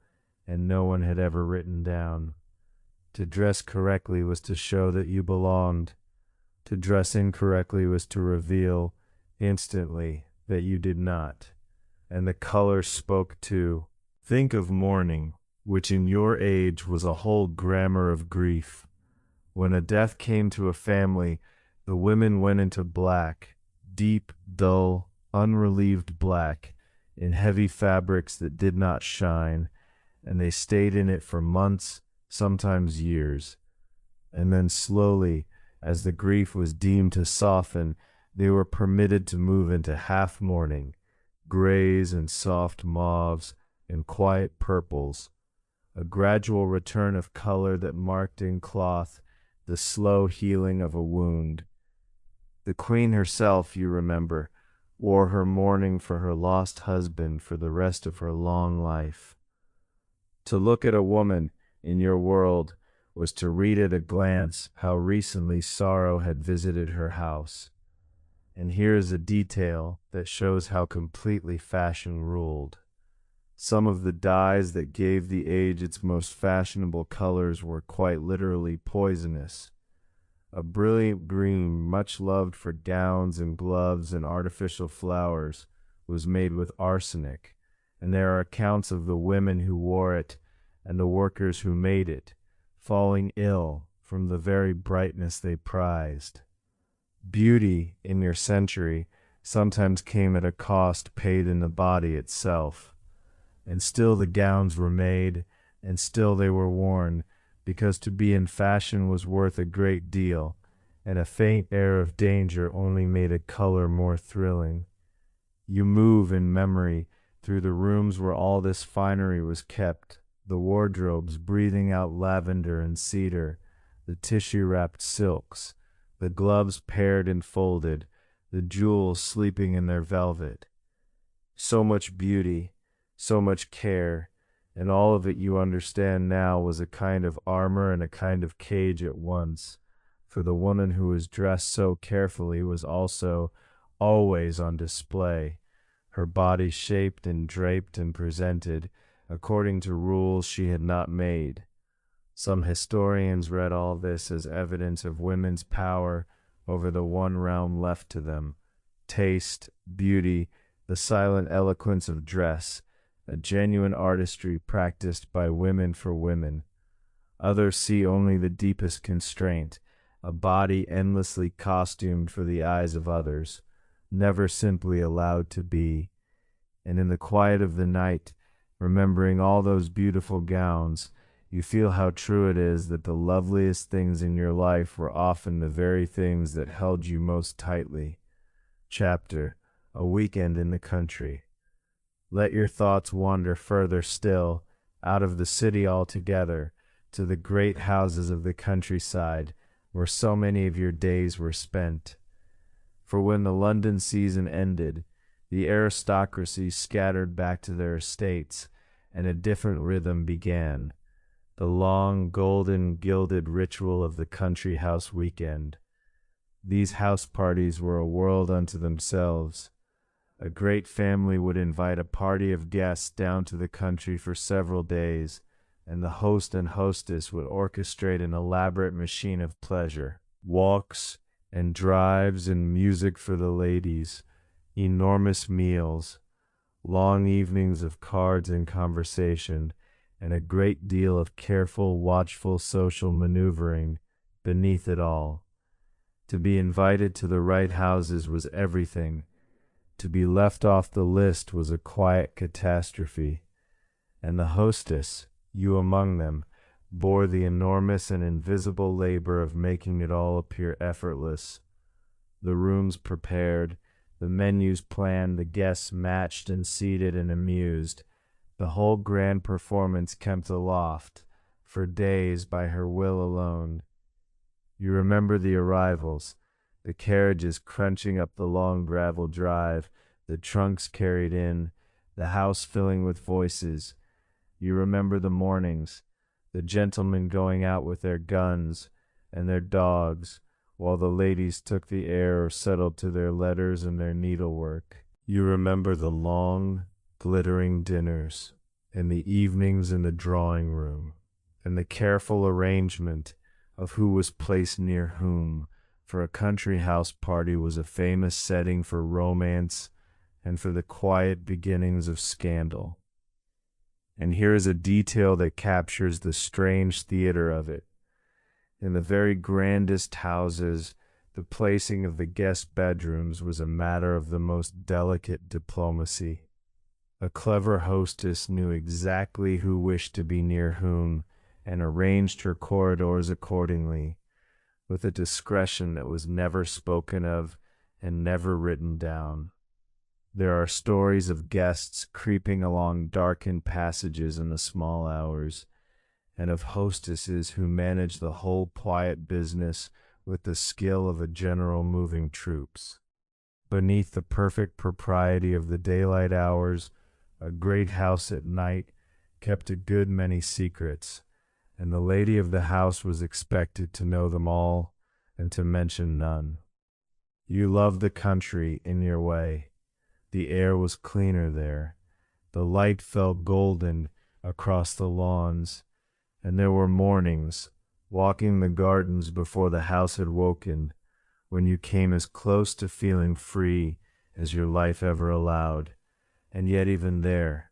and no one had ever written down. To dress correctly was to show that you belonged. To dress incorrectly was to reveal, instantly, that you did not. And the color spoke too. Think of mourning, which in your age was a whole grammar of grief. When a death came to a family, the women went into black, deep, dull, unrelieved black, in heavy fabrics that did not shine, and they stayed in it for months, sometimes years. And then slowly, as the grief was deemed to soften, they were permitted to move into half mourning, grays and soft mauves and quiet purples, a gradual return of color that marked in cloth the slow healing of a wound. The queen herself, you remember, wore her mourning for her lost husband for the rest of her long life. To look at a woman in your world was to read at a glance how recently sorrow had visited her house. And here is a detail that shows how completely fashion ruled. Some of the dyes that gave the age its most fashionable colors were quite literally poisonous. A brilliant green, much loved for gowns and gloves and artificial flowers, was made with arsenic, and there are accounts of the women who wore it and the workers who made it, falling ill from the very brightness they prized. Beauty, in your century, sometimes came at a cost paid in the body itself, and still the gowns were made, and still they were worn, because to be in fashion was worth a great deal, and a faint air of danger only made a color more thrilling. You move in memory through the rooms where all this finery was kept, the wardrobes breathing out lavender and cedar, the tissue-wrapped silks, the gloves paired and folded, the jewels sleeping in their velvet. So much beauty, so much care, and all of it you understand now was a kind of armor and a kind of cage at once, for the woman who was dressed so carefully was also always on display, her body shaped and draped and presented according to rules she had not made. Some historians read all this as evidence of women's power over the one realm left to them: taste, beauty, the silent eloquence of dress, a genuine artistry practiced by women for women. Others see only the deepest constraint, a body endlessly costumed for the eyes of others, never simply allowed to be. And in the quiet of the night, remembering all those beautiful gowns, you feel how true it is that the loveliest things in your life were often the very things that held you most tightly. Chapter: A Weekend in the Country. Let your thoughts wander further still, out of the city altogether, to the great houses of the countryside, where so many of your days were spent. For when the London season ended, the aristocracy scattered back to their estates, and a different rhythm began, the long, golden, gilded ritual of the country house weekend. These house parties were a world unto themselves. A great family would invite a party of guests down to the country for several days, and the host and hostess would orchestrate an elaborate machine of pleasure, walks and drives and music for the ladies, enormous meals, long evenings of cards and conversation, and a great deal of careful, watchful social maneuvering beneath it all. To be invited to the right houses was everything. To be left off the list was a quiet catastrophe. And the hostess, you among them, bore the enormous and invisible labor of making it all appear effortless. The rooms prepared, the menus planned, the guests matched and seated and amused, the whole grand performance kept aloft, for days by her will alone. You remember the arrivals, the carriages crunching up the long gravel drive, the trunks carried in, the house filling with voices. You remember the mornings, the gentlemen going out with their guns and their dogs, while the ladies took the air or settled to their letters and their needlework. You remember the long, glittering dinners, and the evenings in the drawing room, and the careful arrangement of who was placed near whom, for a country house party was a famous setting for romance and for the quiet beginnings of scandal. And here is a detail that captures the strange theater of it. In the very grandest houses, the placing of the guest bedrooms was a matter of the most delicate diplomacy. A clever hostess knew exactly who wished to be near whom, and arranged her corridors accordingly, with a discretion that was never spoken of and never written down. There are stories of guests creeping along darkened passages in the small hours, and of hostesses who managed the whole quiet business with the skill of a general moving troops. Beneath the perfect propriety of the daylight hours, a great house at night kept a good many secrets, and the lady of the house was expected to know them all and to mention none. You loved the country in your way. The air was cleaner there. The light fell golden across the lawns, and there were mornings, walking the gardens before the house had woken, when you came as close to feeling free as your life ever allowed, and yet even there,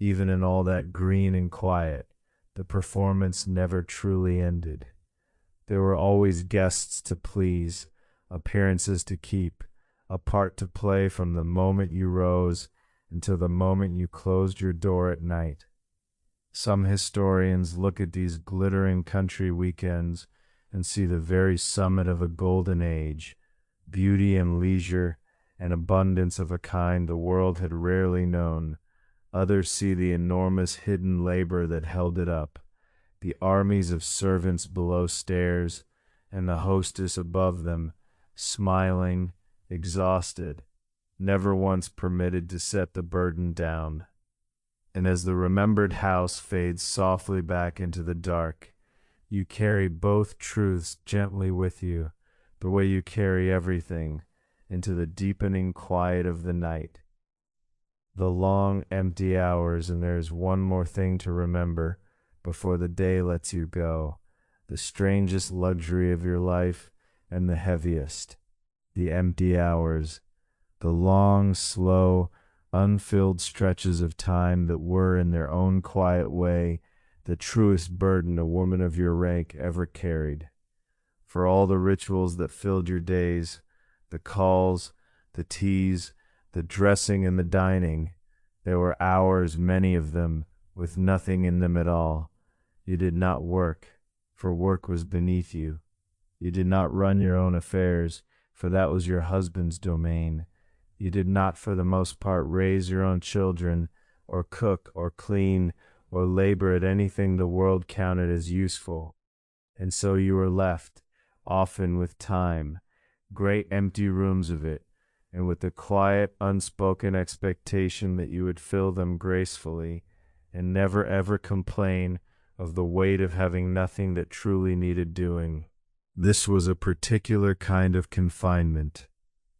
Even in all that green and quiet, the performance never truly ended. There were always guests to please, appearances to keep, a part to play from the moment you rose until the moment you closed your door at night. Some historians look at these glittering country weekends and see the very summit of a golden age, beauty and leisure and abundance of a kind the world had rarely known. Others see the enormous hidden labor that held it up, the armies of servants below stairs, and the hostess above them, smiling, exhausted, never once permitted to set the burden down. And as the remembered house fades softly back into the dark, you carry both truths gently with you, the way you carry everything, into the deepening quiet of the night. The long, empty hours, and there is one more thing to remember before the day lets you go, the strangest luxury of your life and the heaviest, the empty hours, the long, slow, unfilled stretches of time that were in their own quiet way the truest burden a woman of your rank ever carried. For all the rituals that filled your days, the calls, the teas, the dressing and the dining, there were hours, many of them, with nothing in them at all. You did not work, for work was beneath you. You did not run your own affairs, for that was your husband's domain. You did not, for the most part, raise your own children, or cook, or clean, or labor at anything the world counted as useful. And so you were left, often with time, great empty rooms of it, and with the quiet, unspoken expectation that you would fill them gracefully, and never ever complain of the weight of having nothing that truly needed doing. This was a particular kind of confinement,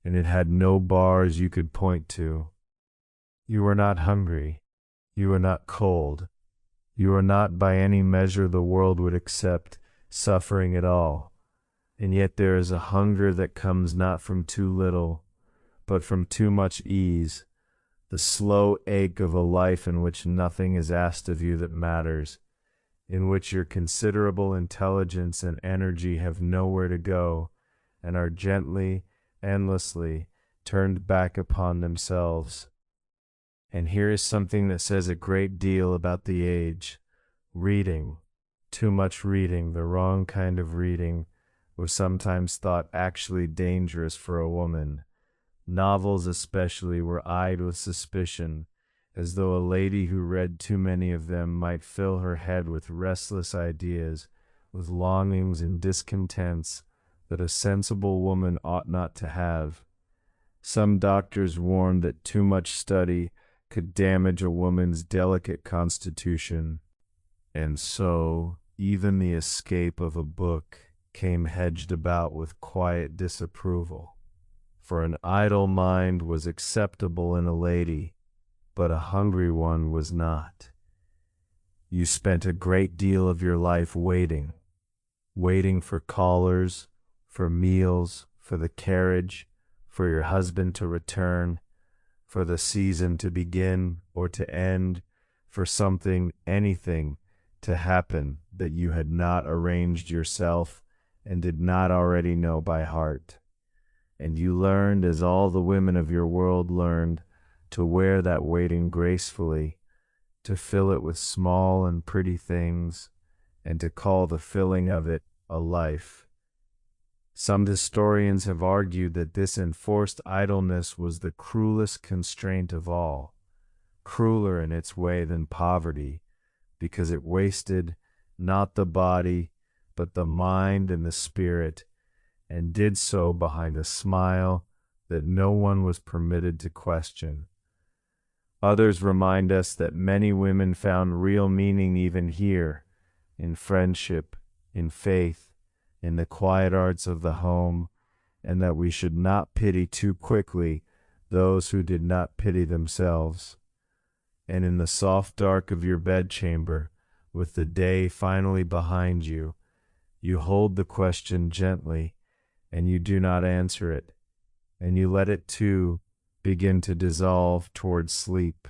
and it had no bars you could point to. You were not hungry. You were not cold. You were not, by any measure the world would accept, suffering at all. And yet there is a hunger that comes not from too little, but from too much ease, the slow ache of a life in which nothing is asked of you that matters, in which your considerable intelligence and energy have nowhere to go, and are gently, endlessly turned back upon themselves. And here is something that says a great deal about the age. Reading, too much reading, the wrong kind of reading, was sometimes thought actually dangerous for a woman. Novels especially were eyed with suspicion, as though a lady who read too many of them might fill her head with restless ideas, with longings and discontents that a sensible woman ought not to have. Some doctors warned that too much study could damage a woman's delicate constitution, and so even the escape of a book came hedged about with quiet disapproval. For an idle mind was acceptable in a lady, but a hungry one was not. You spent a great deal of your life waiting for callers, for meals, for the carriage, for your husband to return, for the season to begin or to end, for something, anything, to happen that you had not arranged yourself and did not already know by heart. And you learned, as all the women of your world learned, to wear that waiting gracefully, to fill it with small and pretty things, and to call the filling of it a life. Some historians have argued that this enforced idleness was the cruelest constraint of all, crueler in its way than poverty, because it wasted not the body, but the mind and the spirit, and did so behind a smile that no one was permitted to question. Others remind us that many women found real meaning even here, in friendship, in faith, in the quiet arts of the home, and that we should not pity too quickly those who did not pity themselves. And in the soft dark of your bedchamber, with the day finally behind you, you hold the question gently, and you do not answer it, and you let it too begin to dissolve toward sleep,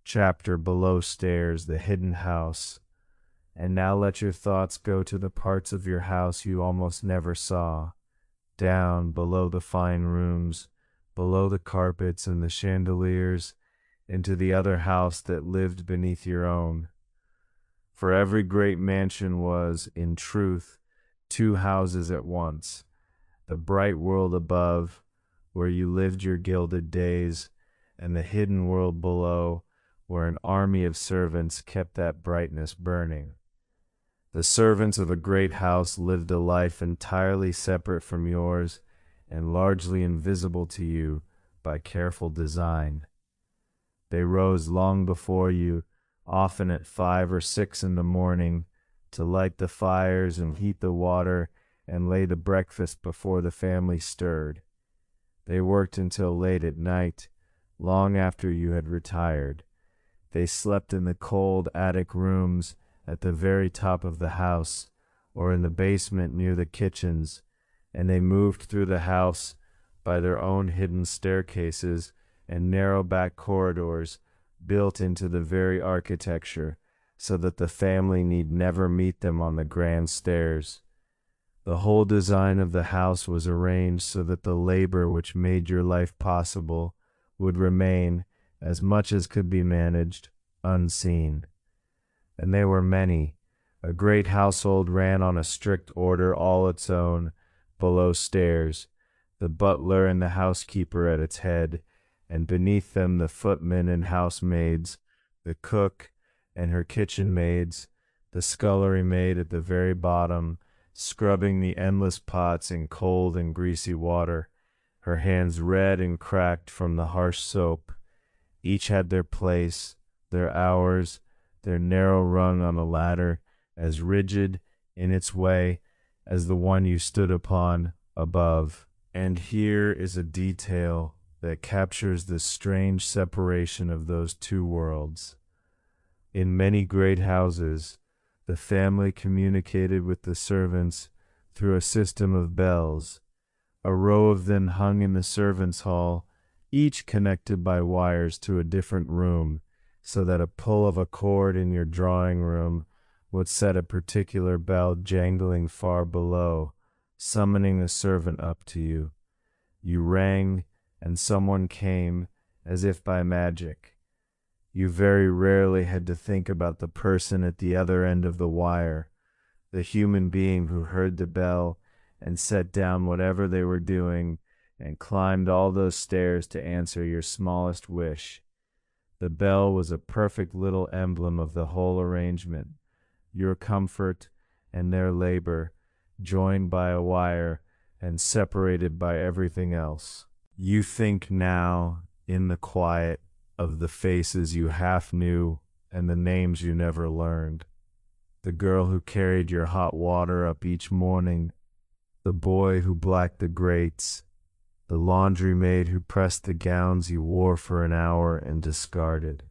Chapter Below Stairs, the Hidden House. And now let your thoughts go to the parts of your house you almost never saw, down below the fine rooms, below the carpets and the chandeliers, into the other house that lived beneath your own. For every great mansion was, in truth, two houses at once, the bright world above, where you lived your gilded days, and the hidden world below, where an army of servants kept that brightness burning. The servants of a great house lived a life entirely separate from yours and largely invisible to you by careful design. They rose long before you, often at 5 or 6 in the morning, to light the fires and heat the water and lay the breakfast before the family stirred. They worked until late at night, long after you had retired. They slept in the cold attic rooms at the very top of the house, or in the basement near the kitchens, and they moved through the house by their own hidden staircases and narrow back corridors built into the very architecture, so that the family need never meet them on the grand stairs. The whole design of the house was arranged so that the labor which made your life possible would remain, as much as could be managed, unseen. And they were many. A great household ran on a strict order all its own, below stairs, the butler and the housekeeper at its head, and beneath them the footmen and housemaids, the cook and her kitchen maids, the scullery maid at the very bottom, scrubbing the endless pots in cold and greasy water, her hands red and cracked from the harsh soap. Each had their place, their hours, their narrow rung on a ladder, as rigid in its way as the one you stood upon above. And here is a detail that captures the strange separation of those two worlds. In many great houses, the family communicated with the servants through a system of bells. A row of them hung in the servants' hall, each connected by wires to a different room, so that a pull of a cord in your drawing room would set a particular bell jangling far below, summoning a servant up to you. You rang, and someone came, as if by magic. You very rarely had to think about the person at the other end of the wire, the human being who heard the bell and set down whatever they were doing and climbed all those stairs to answer your smallest wish. The bell was a perfect little emblem of the whole arrangement, your comfort and their labor, joined by a wire and separated by everything else. You think now, in the quiet, of the faces you half knew and the names you never learned. The girl who carried your hot water up each morning, the boy who blacked the grates, the laundry maid who pressed the gowns you wore for an hour and discarded.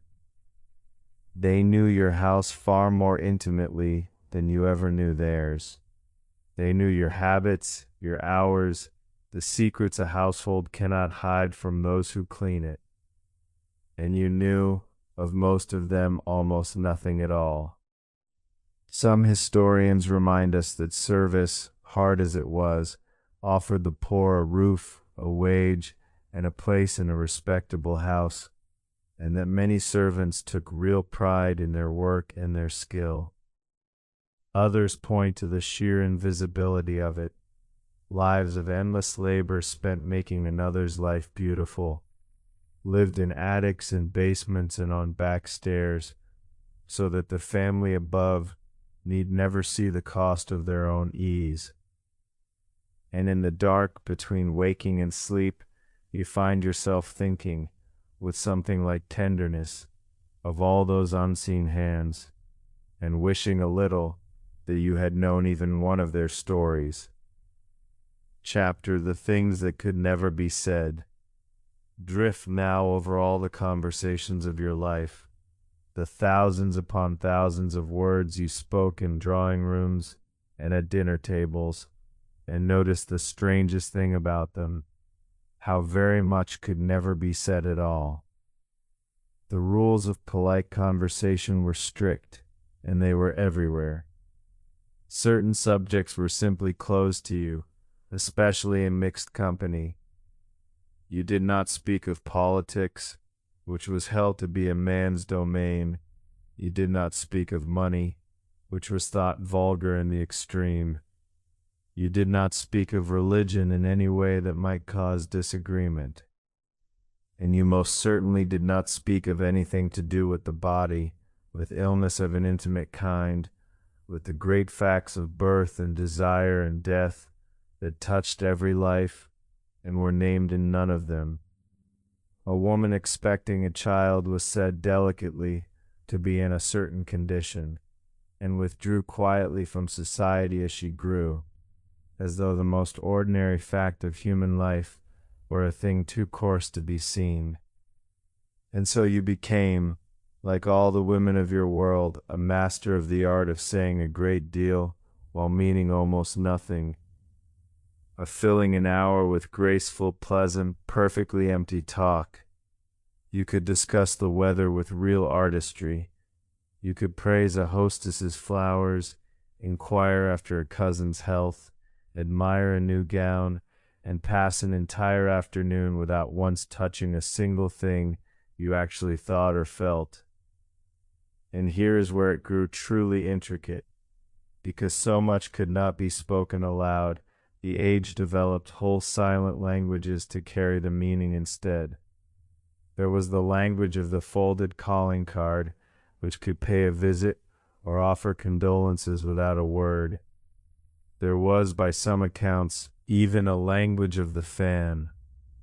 They knew your house far more intimately than you ever knew theirs. They knew your habits, your hours, the secrets a household cannot hide from those who clean it. And you knew, of most of them, almost nothing at all. Some historians remind us that service, hard as it was, offered the poor a roof, a wage, and a place in a respectable house, and that many servants took real pride in their work and their skill. Others point to the sheer invisibility of it, lives of endless labor spent making another's life beautiful, lived in attics and basements and on back stairs, so that the family above need never see the cost of their own ease. And in the dark between waking and sleep, you find yourself thinking, with something like tenderness, of all those unseen hands, and wishing a little that you had known even one of their stories. Chapter The Things That Could Never Be Said. Drift now over all the conversations of your life, the thousands upon thousands of words you spoke in drawing rooms and at dinner tables, and notice the strangest thing about them, how very much could never be said at all. The rules of polite conversation were strict, and they were everywhere. Certain subjects were simply closed to you, especially in mixed company. You did not speak of politics, which was held to be a man's domain. You did not speak of money, which was thought vulgar in the extreme. You did not speak of religion in any way that might cause disagreement. And you most certainly did not speak of anything to do with the body, with illness of an intimate kind, with the great facts of birth and desire and death that touched every life and were named in none of them. A woman expecting a child was said delicately to be in a certain condition, and withdrew quietly from society as she grew, as though the most ordinary fact of human life were a thing too coarse to be seen. And so you became, like all the women of your world, a master of the art of saying a great deal while meaning almost nothing, of filling an hour with graceful, pleasant, perfectly empty talk. You could discuss the weather with real artistry. You could praise a hostess's flowers, inquire after a cousin's health, admire a new gown, and pass an entire afternoon without once touching a single thing you actually thought or felt. And here is where it grew truly intricate. Because so much could not be spoken aloud, the age developed whole silent languages to carry the meaning instead. There was the language of the folded calling card, which could pay a visit or offer condolences without a word. There was, by some accounts, even a language of the fan,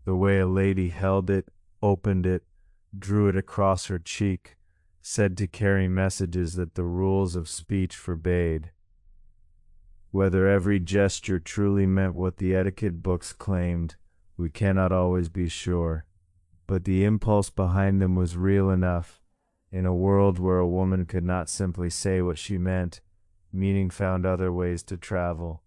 the way a lady held it, opened it, drew it across her cheek, said to carry messages that the rules of speech forbade. Whether every gesture truly meant what the etiquette books claimed, we cannot always be sure, but the impulse behind them was real enough. In a world where a woman could not simply say what she meant, meaning found other ways to travel,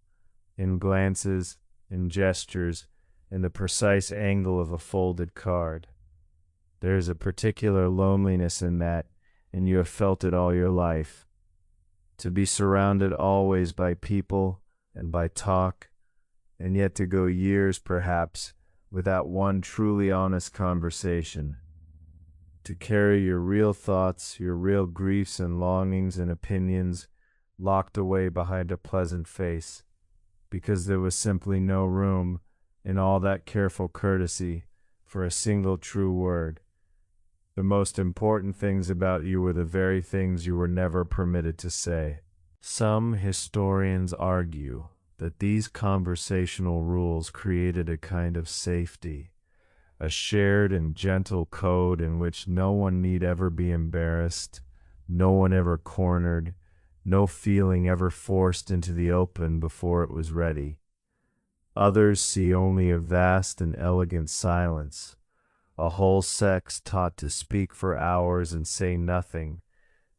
in glances, in gestures, in the precise angle of a folded card. There is a particular loneliness in that, and you have felt it all your life. To be surrounded always by people and by talk, and yet to go years, perhaps, without one truly honest conversation. To carry your real thoughts, your real griefs and longings and opinions locked away behind a pleasant face, because there was simply no room, in all that careful courtesy, for a single true word. The most important things about you were the very things you were never permitted to say. Some historians argue that these conversational rules created a kind of safety, a shared and gentle code in which no one need ever be embarrassed, no one ever cornered, no feeling ever forced into the open before it was ready. Others see only a vast and elegant silence, a whole sex taught to speak for hours and say nothing,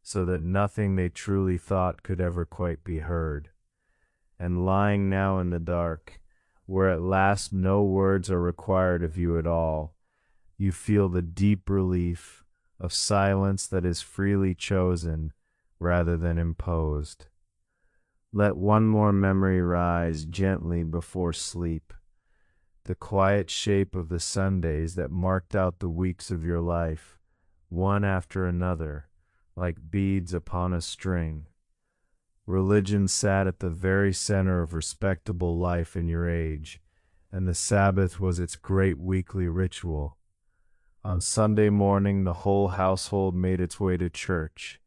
so that nothing they truly thought could ever quite be heard. And lying now in the dark, where at last no words are required of you at all, you feel the deep relief of silence that is freely chosen rather than imposed. Let one more memory rise gently before sleep, the quiet shape of the Sundays that marked out the weeks of your life, one after another, like beads upon a string. Religion sat at the very center of respectable life in your age, and the Sabbath was its great weekly ritual. On Sunday morning, the whole household made its way to church,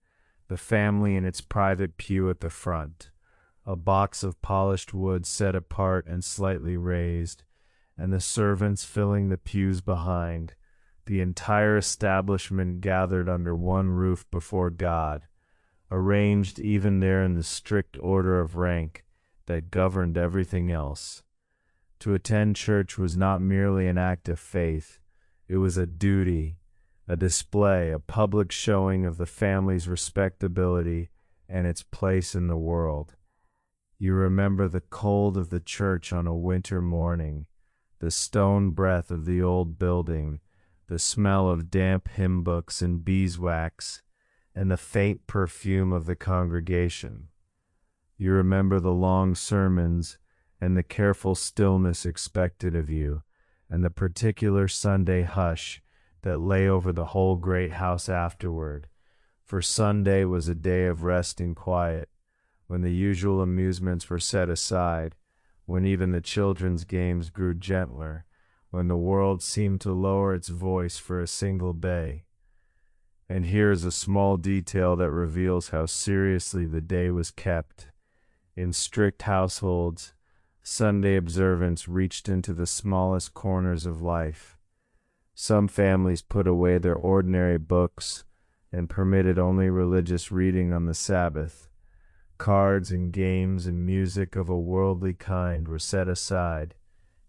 the family in its private pew at the front, a box of polished wood set apart and slightly raised, and the servants filling the pews behind, the entire establishment gathered under one roof before God, arranged even there in the strict order of rank that governed everything else. To attend church was not merely an act of faith, it was a duty, a display, a public showing of the family's respectability and its place in the world. You remember the cold of the church on a winter morning, the stone breath of the old building, the smell of damp hymn books and beeswax, and the faint perfume of the congregation. You remember the long sermons and the careful stillness expected of you, and the particular Sunday hush that lay over the whole great house afterward. For Sunday was a day of rest and quiet, when the usual amusements were set aside, when even the children's games grew gentler, when the world seemed to lower its voice for a single day. And here is a small detail that reveals how seriously the day was kept. In strict households, Sunday observance reached into the smallest corners of life. Some families put away their ordinary books and permitted only religious reading on the Sabbath. Cards and games and music of a worldly kind were set aside.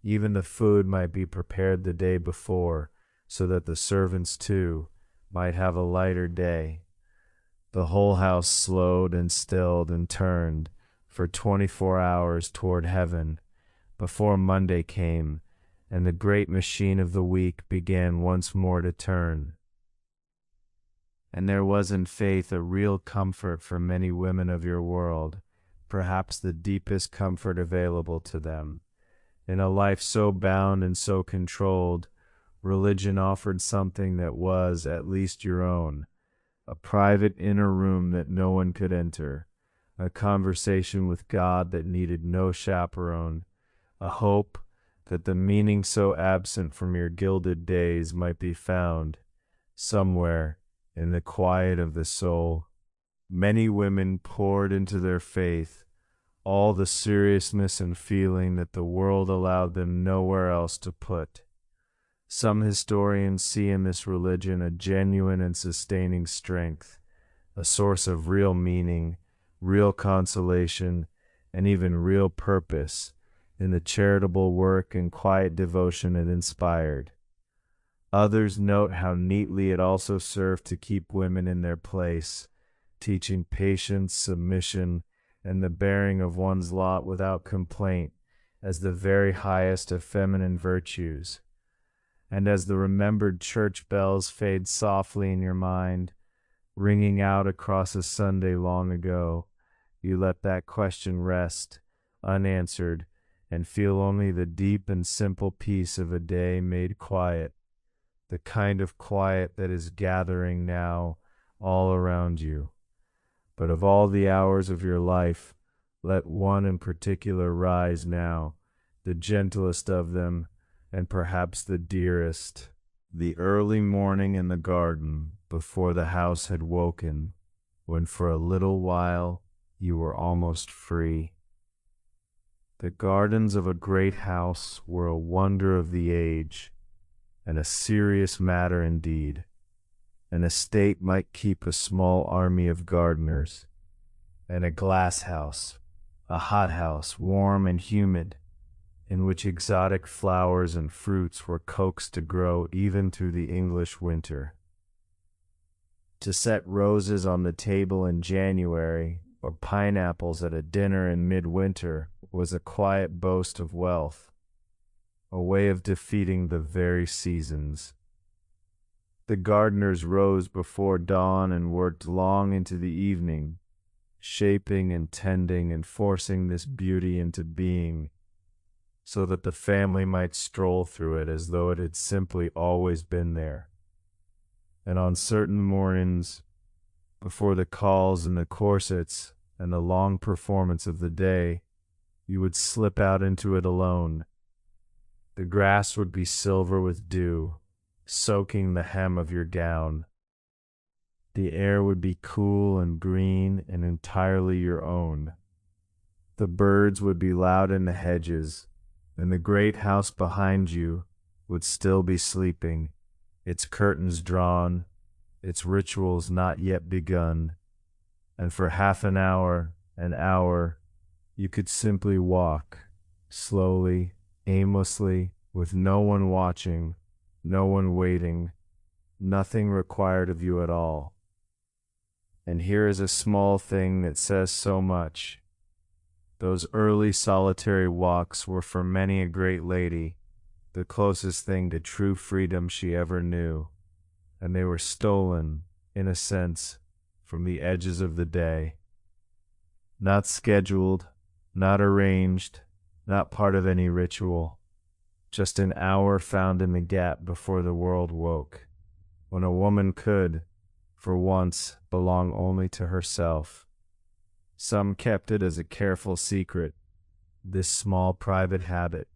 Even the food might be prepared the day before, so that the servants, too, might have a lighter day. The whole house slowed and stilled and turned for 24 hours toward heaven before Monday came, and the great machine of the week began once more to turn. And there was in faith a real comfort for many women of your world, perhaps the deepest comfort available to them. In a life so bound and so controlled, religion offered something that was, at least, your own, a private inner room that no one could enter, a conversation with God that needed no chaperone, a hope that the meaning so absent from your gilded days might be found somewhere in the quiet of the soul. Many women poured into their faith all the seriousness and feeling that the world allowed them nowhere else to put. Some historians see in this religion a genuine and sustaining strength, a source of real meaning, real consolation, and even real purpose in the charitable work and quiet devotion it inspired. Others note how neatly it also served to keep women in their place, teaching patience, submission, and the bearing of one's lot without complaint as the very highest of feminine virtues. And as the remembered church bells fade softly in your mind, ringing out across a Sunday long ago, you let that question rest, unanswered, and feel only the deep and simple peace of a day made quiet, the kind of quiet that is gathering now all around you. But of all the hours of your life, let one in particular rise now, the gentlest of them, and perhaps the dearest, the early morning in the garden before the house had woken, when for a little while you were almost free. The gardens of a great house were a wonder of the age, and a serious matter indeed. An estate might keep a small army of gardeners, and a glass house, a hothouse, warm and humid, in which exotic flowers and fruits were coaxed to grow even through the English winter. To set roses on the table in January, or pineapples at a dinner in midwinter, was a quiet boast of wealth, a way of defeating the very seasons. The gardeners rose before dawn and worked long into the evening, shaping and tending and forcing this beauty into being, so that the family might stroll through it as though it had simply always been there. And on certain mornings, before the calls and the corsets and the long performance of the day, you would slip out into it alone. The grass would be silver with dew, soaking the hem of your gown. The air would be cool and green and entirely your own. The birds would be loud in the hedges, and the great house behind you would still be sleeping, its curtains drawn, its rituals not yet begun, and for half an hour, you could simply walk, slowly, aimlessly, with no one watching, no one waiting, nothing required of you at all. And here is a small thing that says so much. Those early solitary walks were for many a great lady, the closest thing to true freedom she ever knew, and they were stolen, in a sense, from the edges of the day. Not scheduled, not arranged, not part of any ritual, just an hour found in the gap before the world woke, when a woman could, for once, belong only to herself. Some kept it as a careful secret, this small private habit,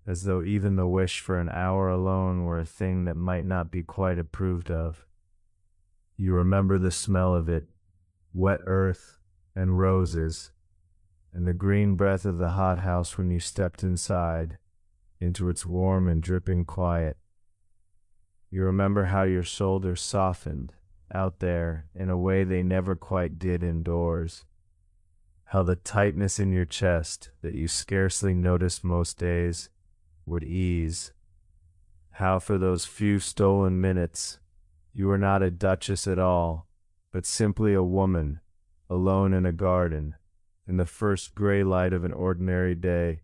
as though even the wish for an hour alone were a thing that might not be quite approved of. You remember the smell of it, wet earth and roses, and the green breath of the hothouse when you stepped inside, into its warm and dripping quiet. You remember how your shoulders softened, out there, in a way they never quite did indoors. How the tightness in your chest, that you scarcely noticed most days, would ease. How for those few stolen minutes, you were not a duchess at all, but simply a woman, alone in a garden, in the first gray light of an ordinary day.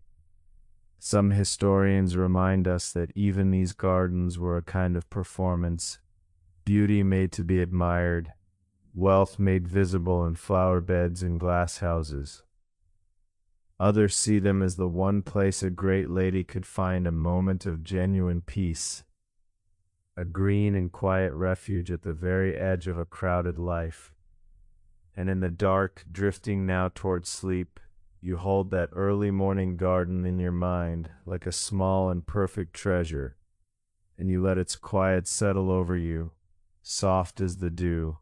Some historians remind us that even these gardens were a kind of performance, beauty made to be admired, wealth made visible in flower beds and glass houses. Others see them as the one place a great lady could find a moment of genuine peace, a green and quiet refuge at the very edge of a crowded life. And in the dark, drifting now toward sleep, you hold that early morning garden in your mind like a small and perfect treasure, and you let its quiet settle over you, soft as the dew.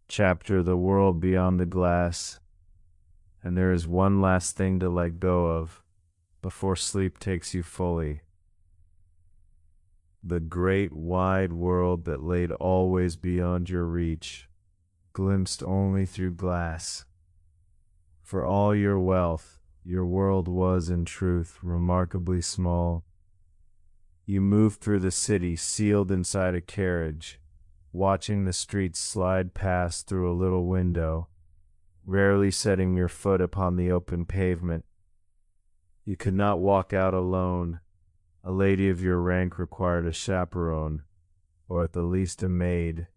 Chapter The World Beyond the Glass, and there is one last thing to let go of before sleep takes you fully. The great wide world that laid always beyond your reach, glimpsed only through glass. For all your wealth, your world was, in truth, remarkably small. You moved through the city sealed inside a carriage, watching the streets slide past through a little window, rarely setting your foot upon the open pavement. You could not walk out alone. A lady of your rank required a chaperone, or at the least a maid,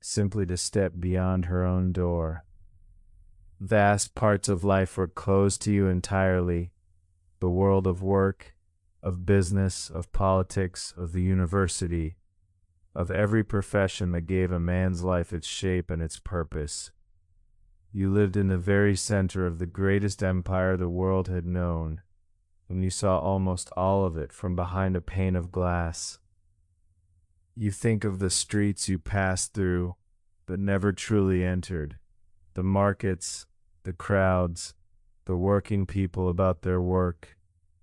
simply to step beyond her own door. Vast parts of life were closed to you entirely, the world of work, of business, of politics, of the university, of every profession that gave a man's life its shape and its purpose. You lived in the very center of the greatest empire the world had known, and you saw almost all of it from behind a pane of glass. You think of the streets you passed through, but never truly entered, the markets, the crowds, the working people about their work,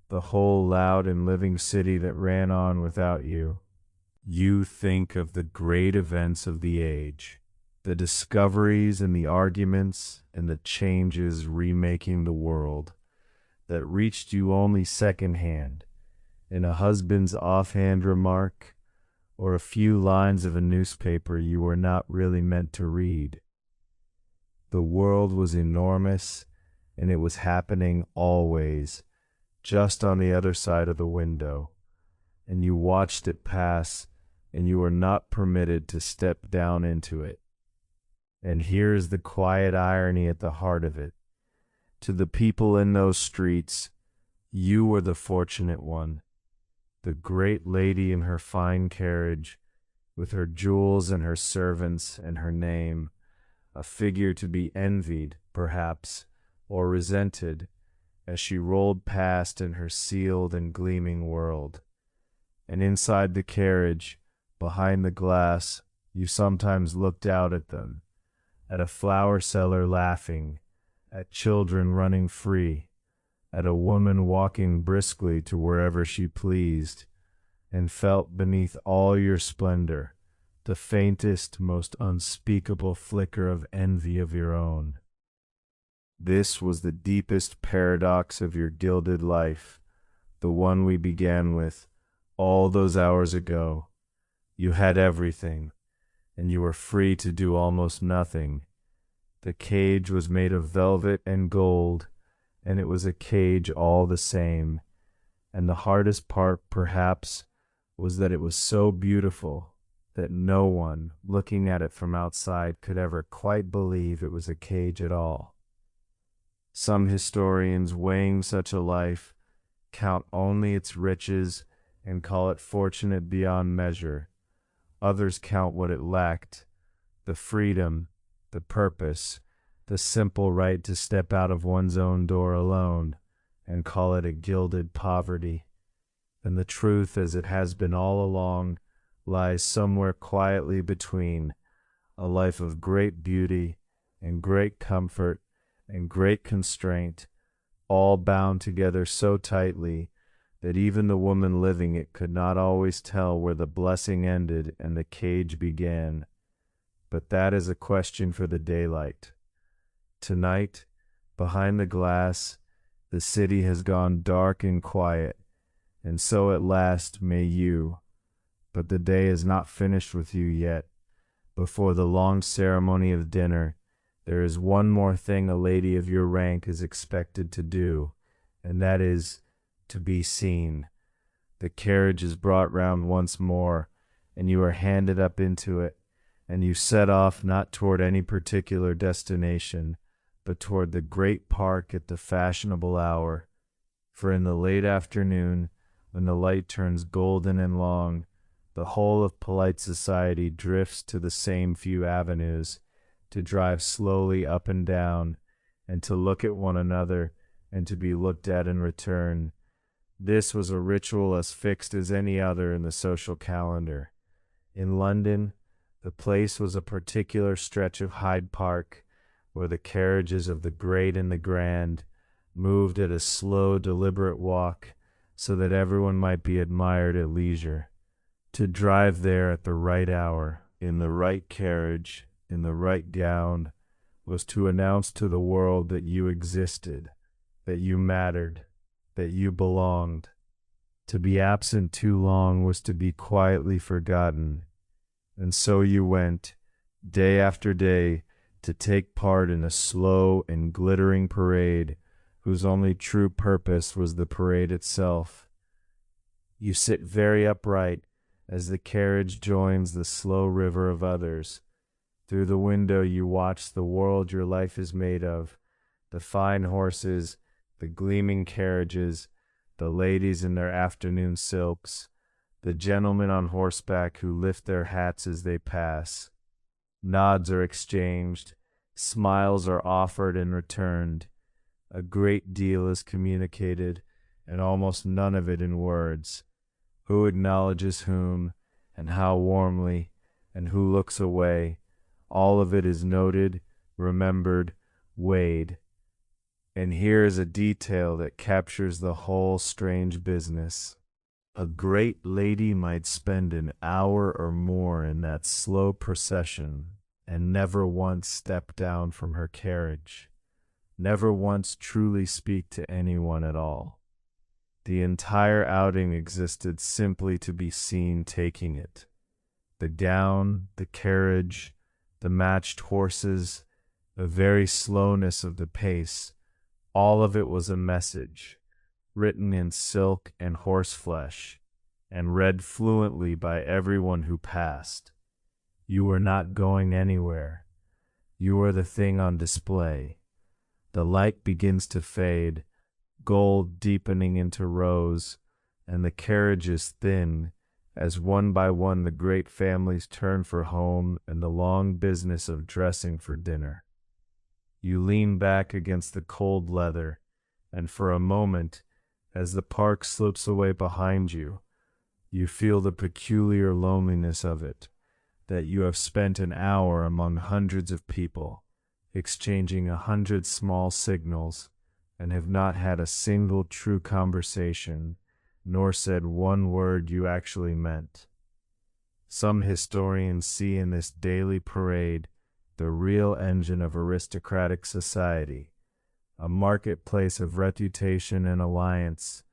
the whole loud and living city that ran on without you. You think of the great events of the age, the discoveries and the arguments and the changes remaking the world, that reached you only secondhand, in a husband's offhand remark, or a few lines of a newspaper you were not really meant to read. The world was enormous, and it was happening always, just on the other side of the window, and you watched it pass, and you were not permitted to step down into it. And here is the quiet irony at the heart of it. To the people in those streets, you were the fortunate one, the great lady in her fine carriage, with her jewels and her servants and her name, a figure to be envied, perhaps, or resented, as she rolled past in her sealed and gleaming world. And inside the carriage, behind the glass, you sometimes looked out at them, at a flower seller laughing, at children running free, at a woman walking briskly to wherever she pleased, and felt beneath all your splendor the faintest, most unspeakable flicker of envy of your own. This was the deepest paradox of your gilded life, the one we began with all those hours ago. You had everything, and you were free to do almost nothing. The cage was made of velvet and gold, and it was a cage all the same, And the hardest part, perhaps, was that it was so beautiful that no one, looking at it from outside, could ever quite believe it was a cage at all. Some historians, weighing such a life, count only its riches and call it fortunate beyond measure. Others count what it lacked: the freedom, the purpose, the simple right to step out of one's own door alone, and call it a gilded poverty. And the truth, as it has been all along, lies somewhere quietly between: a life of great beauty and great comfort and great constraint, all bound together so tightly that even the woman living it could not always tell where the blessing ended and the cage began. But that is a question for the daylight. Tonight, behind the glass, the city has gone dark and quiet, and so at last may you. But the day is not finished with you yet. Before the long ceremony of dinner, there is one more thing a lady of your rank is expected to do, and that is to be seen. The carriage is brought round once more, and you are handed up into it, and you set off not toward any particular destination, but toward the great park at the fashionable hour. For in the late afternoon, when the light turns golden and long, the whole of polite society drifts to the same few avenues, to drive slowly up and down, and to look at one another, and to be looked at in return. This was a ritual as fixed as any other in the social calendar. In London, the place was a particular stretch of Hyde Park, where the carriages of the great and the grand moved at a slow, deliberate walk, so that everyone might be admired at leisure. To drive there at the right hour, in the right carriage, in the right gown, was to announce to the world that you existed, that you mattered, that you belonged. To be absent too long was to be quietly forgotten. And so you went, day after day, to take part in a slow and glittering parade, whose only true purpose was the parade itself. You sit very upright as the carriage joins the slow river of others. Through the window you watch the world your life is made of, the fine horses, the gleaming carriages, the ladies in their afternoon silks, the gentlemen on horseback who lift their hats as they pass. Nods are exchanged, smiles are offered and returned. A great deal is communicated, and almost none of it in words. Who acknowledges whom, and how warmly, and who looks away, all of it is noted, remembered, weighed. And here is a detail that captures the whole strange business. A great lady might spend an hour or more in that slow procession, and never once step down from her carriage, never once truly speak to anyone at all. The entire outing existed simply to be seen taking it. The gown, the carriage, the matched horses, the very slowness of the pace, all of it was a message, written in silk and horseflesh, and read fluently by everyone who passed. You were not going anywhere. You were the thing on display. The light begins to fade, gold deepening into rose, and the carriages thin, as one by one the great families turn for home and the long business of dressing for dinner. You lean back against the cold leather, and for a moment, as the park slips away behind you, you feel the peculiar loneliness of it, that you have spent an hour among hundreds of people, exchanging 100 small signals, and have not had a single true conversation, nor said one word you actually meant. Some historians see in this daily parade the real engine of aristocratic society, a marketplace of reputation and alliance,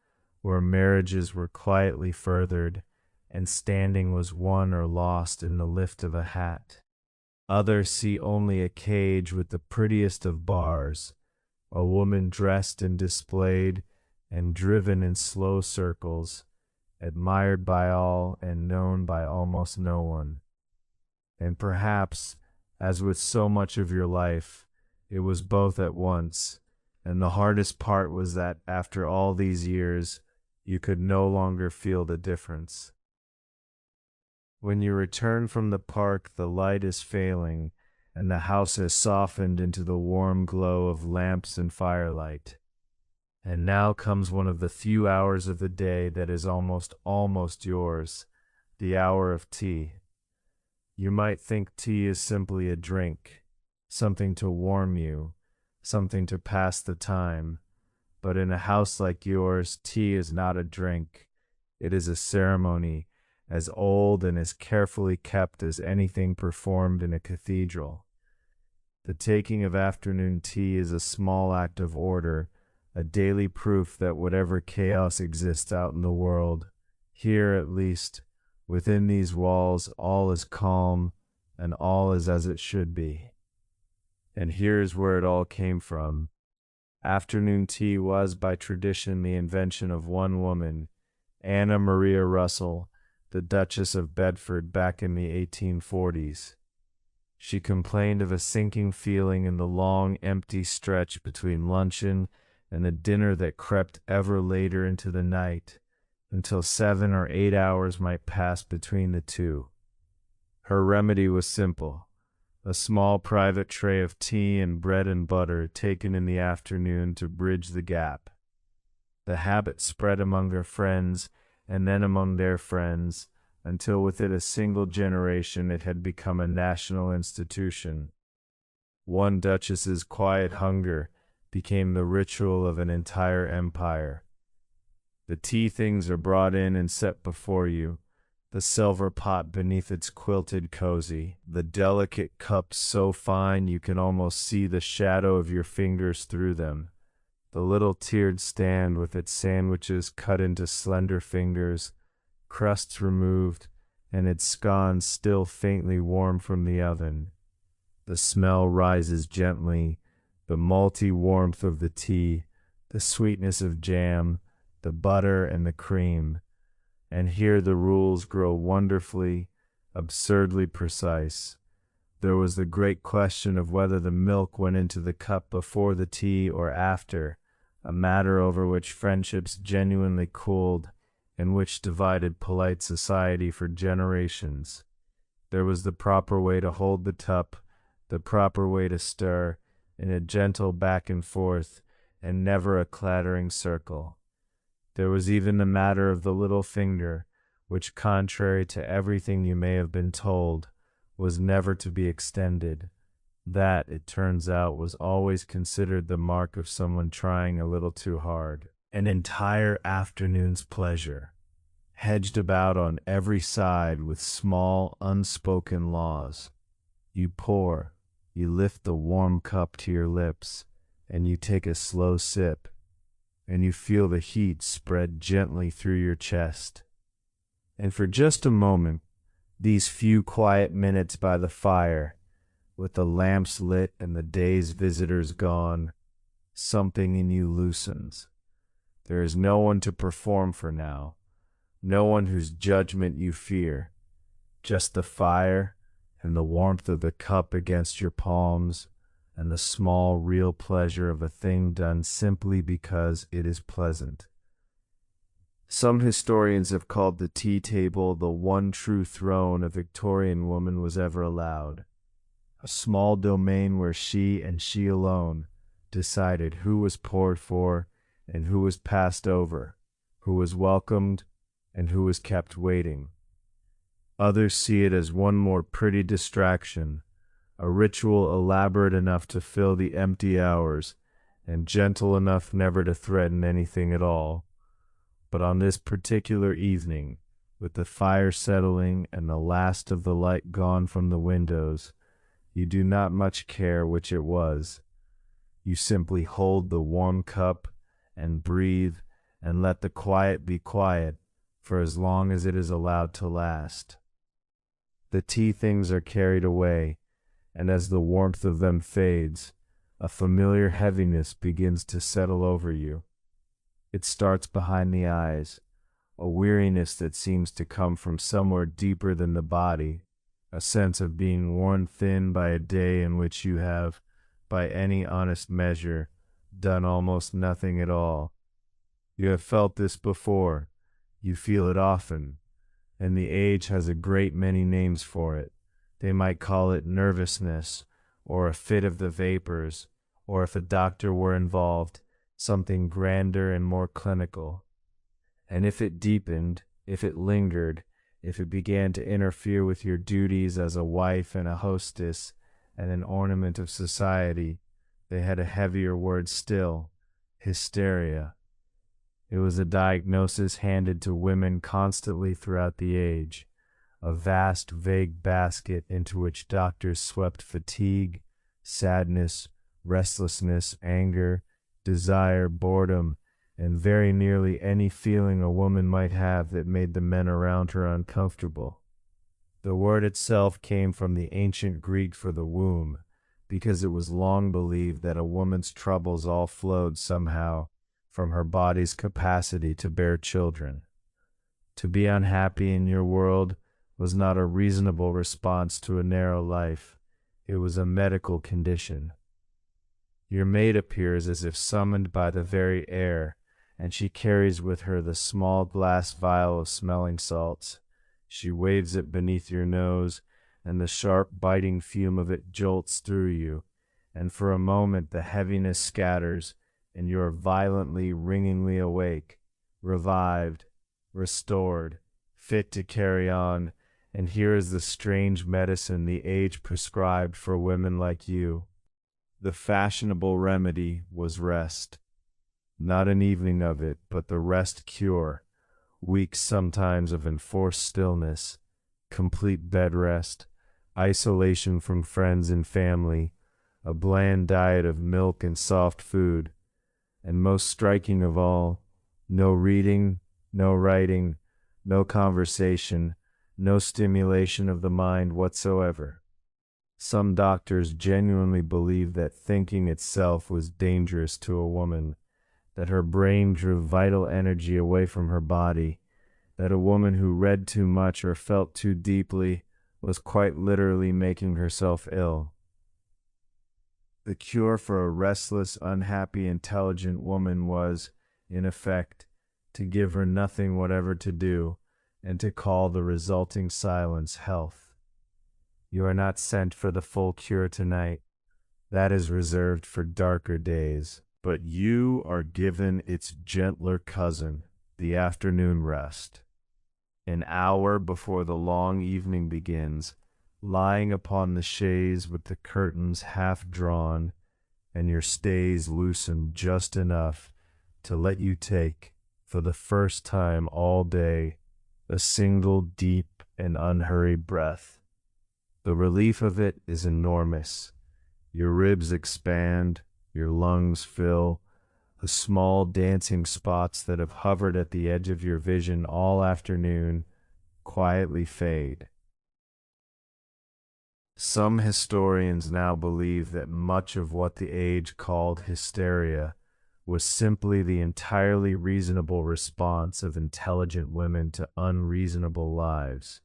where marriages were quietly furthered, and standing was won or lost in the lift of a hat. Others see only a cage with the prettiest of bars, a woman dressed and displayed, and driven in slow circles, admired by all and known by almost no one. And perhaps, as with so much of your life, it was both at once, and the hardest part was that after all these years, you could no longer feel the difference. When you return from the park, the light is failing, and the house has softened into the warm glow of lamps and firelight. And now comes one of the few hours of the day that is almost yours, the hour of tea. You might think tea is simply a drink, something to warm you, something to pass the time. But in a house like yours, tea is not a drink. It is a ceremony, as old and as carefully kept as anything performed in a cathedral. The taking of afternoon tea is a small act of order, a daily proof that whatever chaos exists out in the world, here at least, within these walls, all is calm and all is as it should be. And here is where it all came from. Afternoon tea was by tradition the invention of one woman, Anna Maria Russell, the Duchess of Bedford, back in the 1840s. She complained of a sinking feeling in the long, empty stretch between luncheon and the dinner that crept ever later into the night, until 7 or 8 hours might pass between the two. Her remedy was simple: a small private tray of tea and bread and butter taken in the afternoon to bridge the gap. The habit spread among her friends and then among their friends, until within a single generation it had become a national institution. One duchess's quiet hunger became the ritual of an entire empire. The tea things are brought in and set before you, the silver pot beneath its quilted cozy, the delicate cups so fine you can almost see the shadow of your fingers through them, the little tiered stand with its sandwiches cut into slender fingers, crusts removed, and its scones still faintly warm from the oven. The smell rises gently, the malty warmth of the tea, the sweetness of jam, the butter and the cream. And here the rules grow wonderfully, absurdly precise. There was the great question of whether the milk went into the cup before the tea or after, a matter over which friendships genuinely cooled and which divided polite society for generations. There was the proper way to hold the cup, the proper way to stir, in a gentle back and forth, and never a clattering circle. There was even the matter of the little finger, which, contrary to everything you may have been told, was never to be extended. That, it turns out, was always considered the mark of someone trying a little too hard. An entire afternoon's pleasure, hedged about on every side with small, unspoken laws. You pour, you lift the warm cup to your lips, and you take a slow sip, and you feel the heat spread gently through your chest. And for just a moment, these few quiet minutes by the fire, with the lamps lit and the day's visitors gone, something in you loosens. There is no one to perform for now, no one whose judgment you fear, just the fire and the warmth of the cup against your palms, and the small real pleasure of a thing done simply because it is pleasant. Some historians have called the tea table the one true throne a Victorian woman was ever allowed, a small domain where she and she alone decided who was poured for and who was passed over, who was welcomed and who was kept waiting. Others see it as one more pretty distraction, a ritual elaborate enough to fill the empty hours and gentle enough never to threaten anything at all. But on this particular evening, with the fire settling and the last of the light gone from the windows, you do not much care which it was. You simply hold the warm cup and breathe and let the quiet be quiet for as long as it is allowed to last. The tea things are carried away, and as the warmth of them fades, a familiar heaviness begins to settle over you. It starts behind the eyes, a weariness that seems to come from somewhere deeper than the body, a sense of being worn thin by a day in which you have, by any honest measure, done almost nothing at all. You have felt this before, you feel it often, and the age has a great many names for it. They might call it nervousness, or a fit of the vapors, or if a doctor were involved, something grander and more clinical. And if it deepened, if it lingered, if it began to interfere with your duties as a wife and a hostess and an ornament of society, they had a heavier word still: hysteria. It was a diagnosis handed to women constantly throughout the age, a vast, vague basket into which doctors swept fatigue, sadness, restlessness, anger, desire, boredom, and very nearly any feeling a woman might have that made the men around her uncomfortable. The word itself came from the ancient Greek for the womb, because it was long believed that a woman's troubles all flowed somehow from her body's capacity to bear children. To be unhappy in your world was not a reasonable response to a narrow life. It was a medical condition. Your maid appears as if summoned by the very air, and she carries with her the small glass vial of smelling salts. She waves it beneath your nose, and the sharp biting fume of it jolts through you, and for a moment the heaviness scatters, and you are violently, ringingly awake, revived, restored, fit to carry on, and here is the strange medicine the age prescribed for women like you. The fashionable remedy was rest. Not an evening of it, but the rest cure, weeks sometimes of enforced stillness, complete bed rest, isolation from friends and family, a bland diet of milk and soft food, and most striking of all, no reading, no writing, no conversation, no stimulation of the mind whatsoever. Some doctors genuinely believed that thinking itself was dangerous to a woman, that her brain drew vital energy away from her body, that a woman who read too much or felt too deeply was quite literally making herself ill. The cure for a restless, unhappy, intelligent woman was, in effect, to give her nothing whatever to do, and to call the resulting silence health. You are not sent for the full cure tonight. That is reserved for darker days. But you are given its gentler cousin, the afternoon rest. An hour before the long evening begins, lying upon the chaise with the curtains half drawn, and your stays loosened just enough to let you take, for the first time all day, a single deep and unhurried breath. The relief of it is enormous. Your ribs expand, your lungs fill, the small dancing spots that have hovered at the edge of your vision all afternoon quietly fade. Some historians now believe that much of what the age called hysteria was simply the entirely reasonable response of intelligent women to unreasonable lives,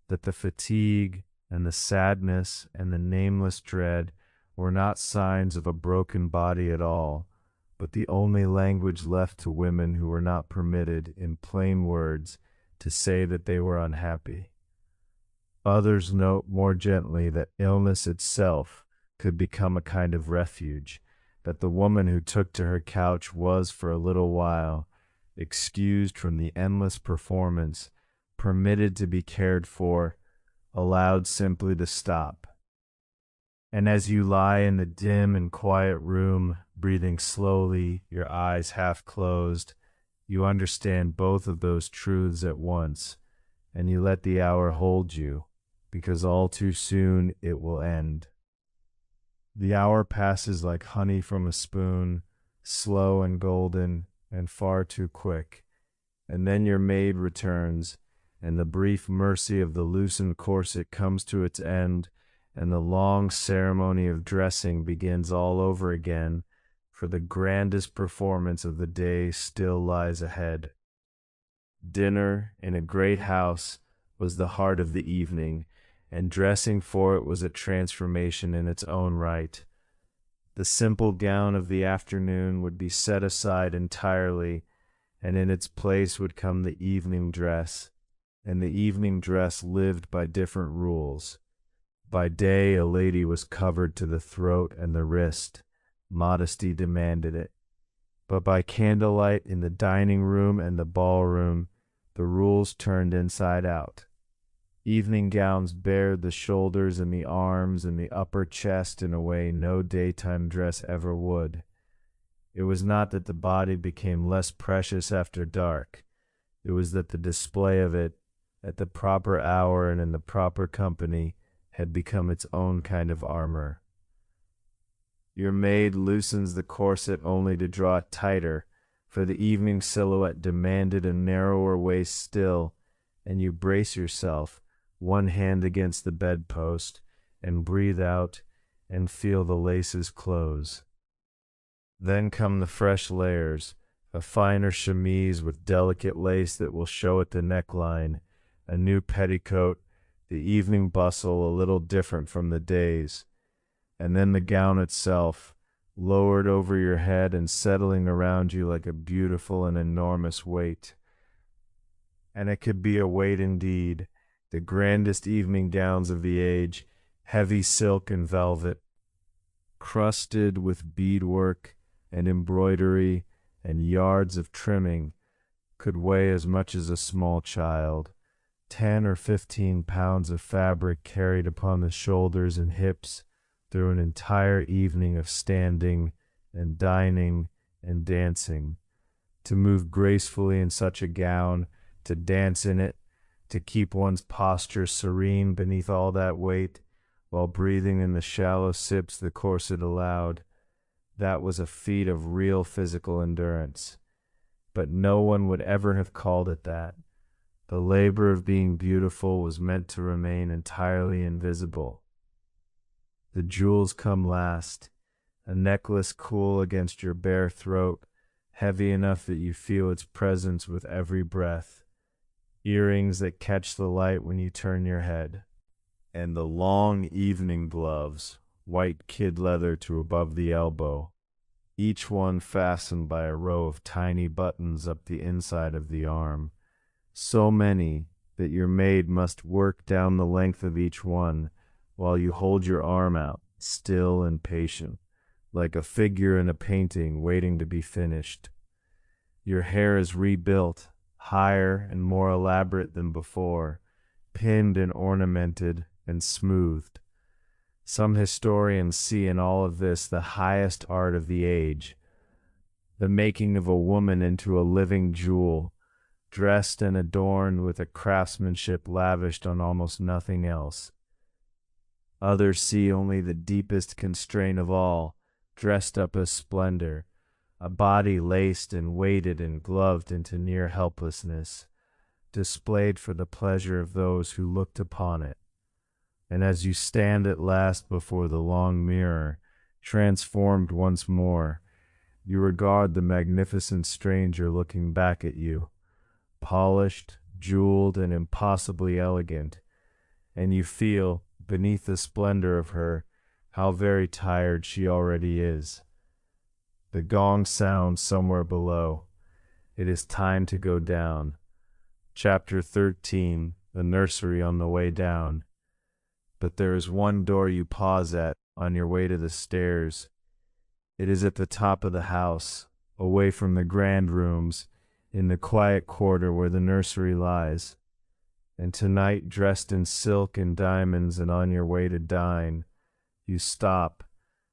that the fatigue and the sadness and the nameless dread were not signs of a broken body at all, but the only language left to women who were not permitted, in plain words, to say that they were unhappy. Others note more gently that illness itself could become a kind of refuge, that the woman who took to her couch was, for a little while, excused from the endless performance, permitted to be cared for, allowed simply to stop. And as you lie in the dim and quiet room, breathing slowly, your eyes half closed, you understand both of those truths at once, and you let the hour hold you, because all too soon it will end. The hour passes like honey from a spoon, slow and golden, and far too quick, and then your maid returns, and the brief mercy of the loosened corset comes to its end, and the long ceremony of dressing begins all over again, for the grandest performance of the day still lies ahead. Dinner in a great house was the heart of the evening, and dressing for it was a transformation in its own right. The simple gown of the afternoon would be set aside entirely, and in its place would come the evening dress, and the evening dress lived by different rules. By day a lady was covered to the throat and the wrist. Modesty demanded it. But by candlelight in the dining room and the ballroom, the rules turned inside out. Evening gowns bared the shoulders and the arms and the upper chest in a way no daytime dress ever would. It was not that the body became less precious after dark. It was that the display of it, at the proper hour and in the proper company, had become its own kind of armor. Your maid loosens the corset only to draw it tighter, for the evening silhouette demanded a narrower waist still, and you brace yourself, one hand against the bedpost, and breathe out and feel the laces close. Then come the fresh layers, a finer chemise with delicate lace that will show at the neckline, a new petticoat, the evening bustle a little different from the day's, and then the gown itself, lowered over your head and settling around you like a beautiful and enormous weight. And it could be a weight indeed, the grandest evening gowns of the age, heavy silk and velvet, crusted with beadwork and embroidery and yards of trimming, could weigh as much as a small child. 10 or 15 pounds of fabric carried upon the shoulders and hips through an entire evening of standing and dining and dancing. To move gracefully in such a gown, to dance in it, to keep one's posture serene beneath all that weight, while breathing in the shallow sips the corset allowed, that was a feat of real physical endurance. But no one would ever have called it that. The labor of being beautiful was meant to remain entirely invisible. The jewels come last, a necklace cool against your bare throat, heavy enough that you feel its presence with every breath, earrings that catch the light when you turn your head, and the long evening gloves, white kid leather to above the elbow, each one fastened by a row of tiny buttons up the inside of the arm, so many that your maid must work down the length of each one while you hold your arm out, still and patient, like a figure in a painting waiting to be finished. Your hair is rebuilt, higher and more elaborate than before, pinned and ornamented and smoothed. Some historians see in all of this the highest art of the age, the making of a woman into a living jewel, dressed and adorned with a craftsmanship lavished on almost nothing else. Others see only the deepest constraint of all, dressed up as splendor, a body laced and weighted and gloved into near helplessness, displayed for the pleasure of those who looked upon it. And as you stand at last before the long mirror, transformed once more, you regard the magnificent stranger looking back at you, polished, jeweled, and impossibly elegant, and you feel, beneath the splendor of her, how very tired she already is. The gong sounds somewhere below. It is time to go down. Chapter 13, the nursery on the way down. But there is one door you pause at on your way to the stairs. It is at the top of the house, away from the grand rooms, in the quiet quarter where the nursery lies. And tonight, dressed in silk and diamonds and on your way to dine, you stop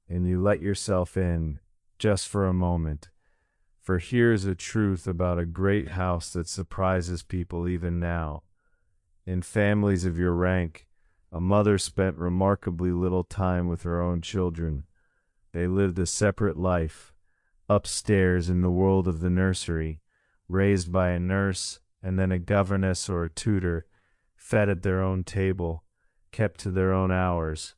and you let yourself in, just for a moment. For here's a truth about a great house that surprises people even now. In families of your rank, a mother spent remarkably little time with her own children. They lived a separate life, upstairs in the world of the nursery, raised by a nurse and then a governess or a tutor, fed at their own table, kept to their own hours.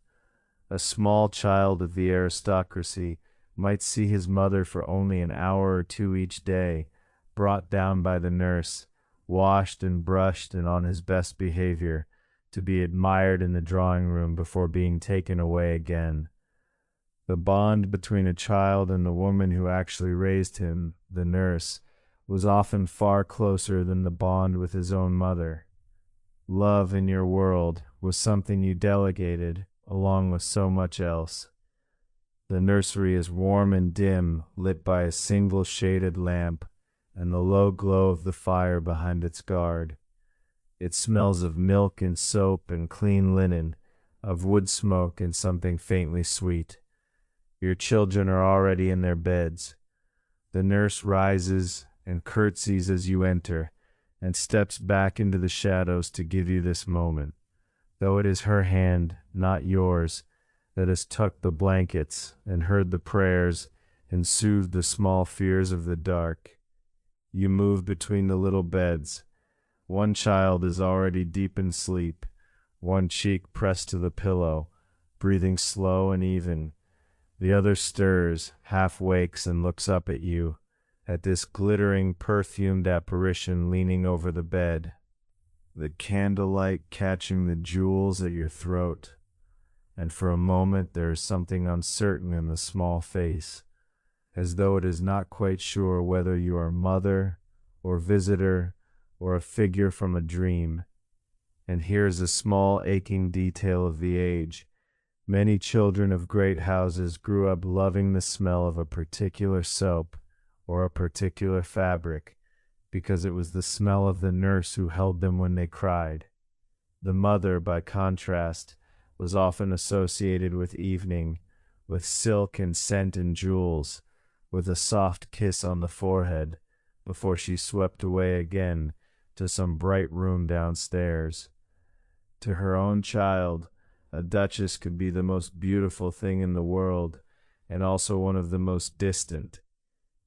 A small child of the aristocracy, might see his mother for only an hour or two each day, brought down by the nurse, washed and brushed and on his best behavior, to be admired in the drawing room before being taken away again. The bond between a child and the woman who actually raised him, the nurse, was often far closer than the bond with his own mother. Love in your world was something you delegated, along with so much else. The nursery is warm and dim, lit by a single shaded lamp and the low glow of the fire behind its guard. It smells of milk and soap and clean linen, of wood smoke and something faintly sweet. Your children are already in their beds. The nurse rises and curtsies as you enter, and steps back into the shadows to give you this moment, though it is her hand, not yours, that has tucked the blankets and heard the prayers and soothed the small fears of the dark. You move between the little beds. One child is already deep in sleep, one cheek pressed to the pillow, breathing slow and even. The other stirs, half wakes, and looks up at you, at this glittering, perfumed apparition leaning over the bed, the candlelight catching the jewels at your throat. And for a moment there is something uncertain in the small face, as though it is not quite sure whether you are mother or visitor or a figure from a dream. And here is a small aching detail of the age. Many children of great houses grew up loving the smell of a particular soap or a particular fabric, because it was the smell of the nurse who held them when they cried. The mother, by contrast, was often associated with evening, with silk and scent and jewels, with a soft kiss on the forehead, before she swept away again to some bright room downstairs. To her own child, a duchess could be the most beautiful thing in the world, and also one of the most distant,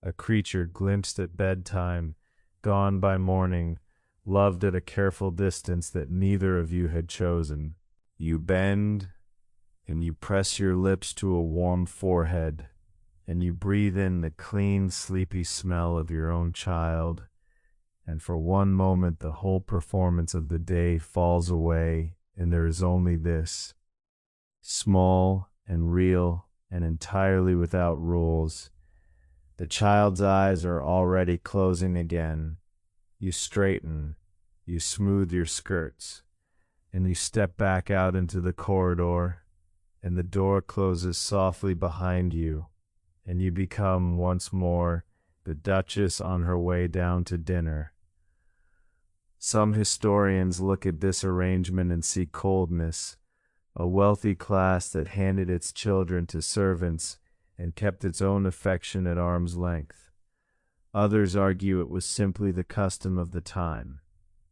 a creature glimpsed at bedtime, gone by morning, loved at a careful distance that neither of you had chosen. You bend, and you press your lips to a warm forehead, and you breathe in the clean, sleepy smell of your own child, and for one moment the whole performance of the day falls away, and there is only this, small and real and entirely without rules. The child's eyes are already closing again. You straighten, you smooth your skirts, and you step back out into the corridor, and the door closes softly behind you, and you become once more the Duchess on her way down to dinner. Some historians look at this arrangement and see coldness, a wealthy class that handed its children to servants and kept its own affection at arm's length. Others argue it was simply the custom of the time,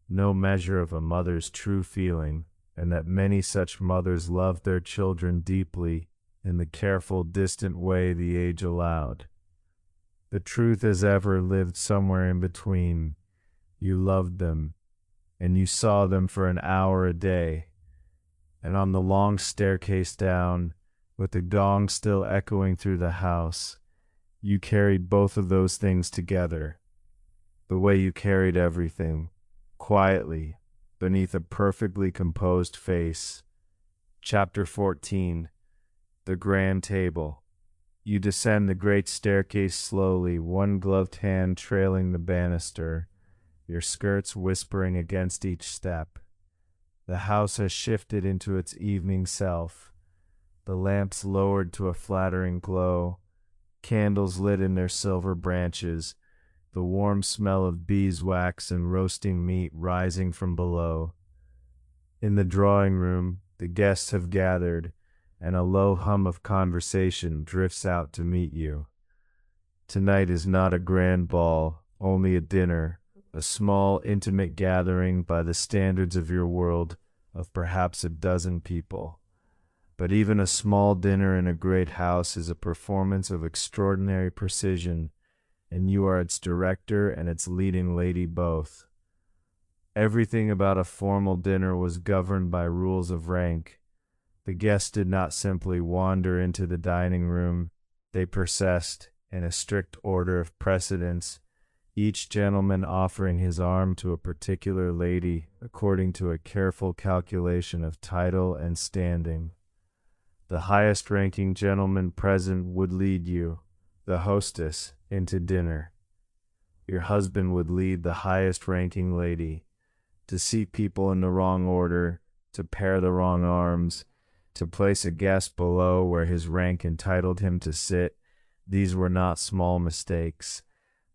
no measure of a mother's true feeling, and that many such mothers loved their children deeply in the careful, distant way the age allowed. The truth has ever lived somewhere in between. You loved them, and you saw them for an hour a day, and on the long staircase down, with the gong still echoing through the house, you carried both of those things together, the way you carried everything, quietly, beneath a perfectly composed face. Chapter 14. The Grand Table. You descend the great staircase slowly, one gloved hand trailing the banister, your skirts whispering against each step. The house has shifted into its evening self, the lamps lowered to a flattering glow, candles lit in their silver branches, the warm smell of beeswax and roasting meat rising from below. In the drawing room, the guests have gathered, and a low hum of conversation drifts out to meet you. Tonight is not a grand ball, only a dinner, a small, intimate gathering by the standards of your world of perhaps a dozen people. But even a small dinner in a great house is a performance of extraordinary precision, and you are its director and its leading lady both. Everything about a formal dinner was governed by rules of rank. The guests did not simply wander into the dining room. They processed in a strict order of precedence, each gentleman offering his arm to a particular lady according to a careful calculation of title and standing. The highest-ranking gentleman present would lead you, the hostess, into dinner. Your husband would lead the highest-ranking lady. To seat people in the wrong order, to pair the wrong arms, to place a guest below where his rank entitled him to sit, these were not small mistakes.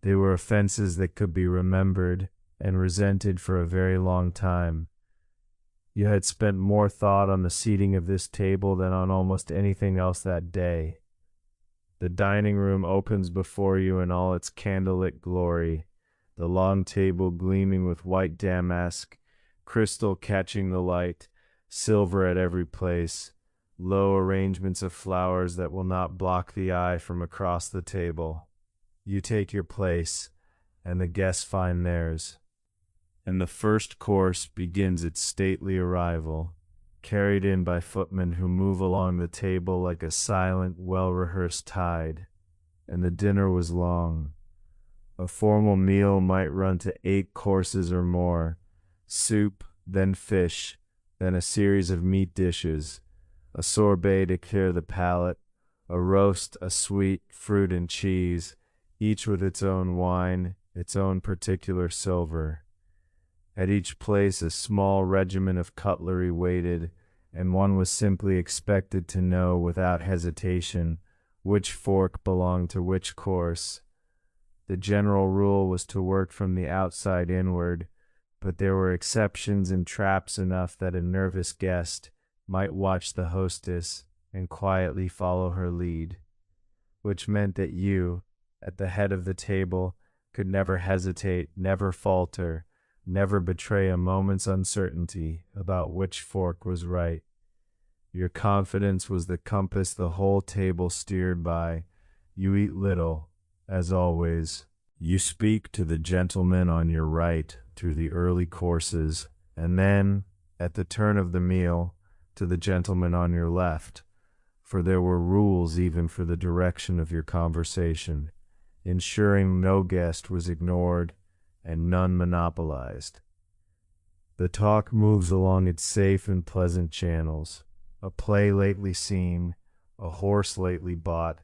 They were offenses that could be remembered and resented for a very long time. You had spent more thought on the seating of this table than on almost anything else that day. The dining room opens before you in all its candlelit glory, the long table gleaming with white damask, crystal catching the light, silver at every place, low arrangements of flowers that will not block the eye from across the table. You take your place, and the guests find theirs. And the first course begins its stately arrival, carried in by footmen who move along the table like a silent, well-rehearsed tide. And the dinner was long. A formal meal might run to 8 courses or more, soup, then fish, then a series of meat dishes, a sorbet to clear the palate, a roast, a sweet, fruit and cheese, each with its own wine, its own particular silver. At each place a small regiment of cutlery waited, and one was simply expected to know without hesitation which fork belonged to which course. The general rule was to work from the outside inward, but there were exceptions and traps enough that a nervous guest might watch the hostess and quietly follow her lead, which meant that you, at the head of the table, could never hesitate, never falter, never betray a moment's uncertainty about which fork was right. Your confidence was the compass the whole table steered by. You eat little, as always. You speak to the gentleman on your right through the early courses, and then, at the turn of the meal, to the gentleman on your left, for there were rules even for the direction of your conversation, ensuring no guest was ignored and none monopolized. The talk moves along its safe and pleasant channels. A play lately seen, a horse lately bought,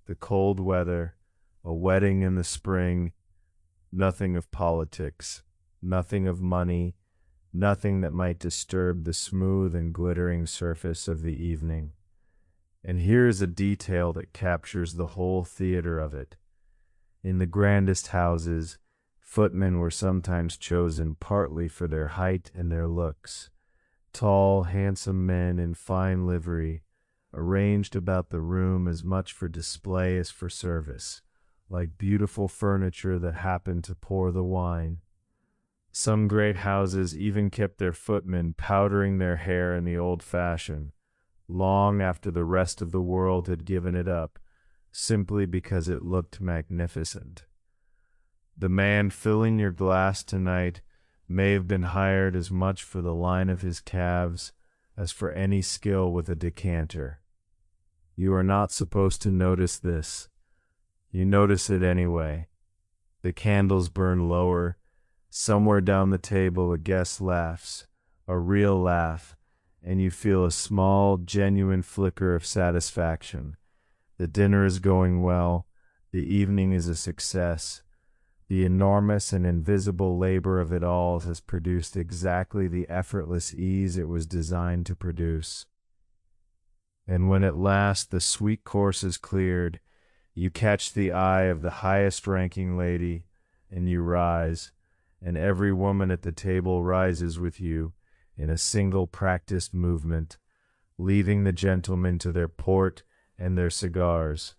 the cold weather, a wedding in the spring, nothing of politics, nothing of money, nothing that might disturb the smooth and glittering surface of the evening. And here is a detail that captures the whole theater of it. In the grandest houses, footmen were sometimes chosen partly for their height and their looks. Tall, handsome men in fine livery, arranged about the room as much for display as for service, like beautiful furniture that happened to pour the wine. Some great houses even kept their footmen powdering their hair in the old fashion, long after the rest of the world had given it up, simply because it looked magnificent. The man filling your glass tonight may have been hired as much for the line of his calves as for any skill with a decanter. You are not supposed to notice this. You notice it anyway. The candles burn lower. Somewhere down the table a guest laughs, a real laugh, and you feel a small, genuine flicker of satisfaction. The dinner is going well. The evening is a success. The enormous and invisible labor of it all has produced exactly the effortless ease it was designed to produce. And when at last the sweet course is cleared, you catch the eye of the highest-ranking lady, and you rise, and every woman at the table rises with you in a single practiced movement, leaving the gentlemen to their port and their cigars.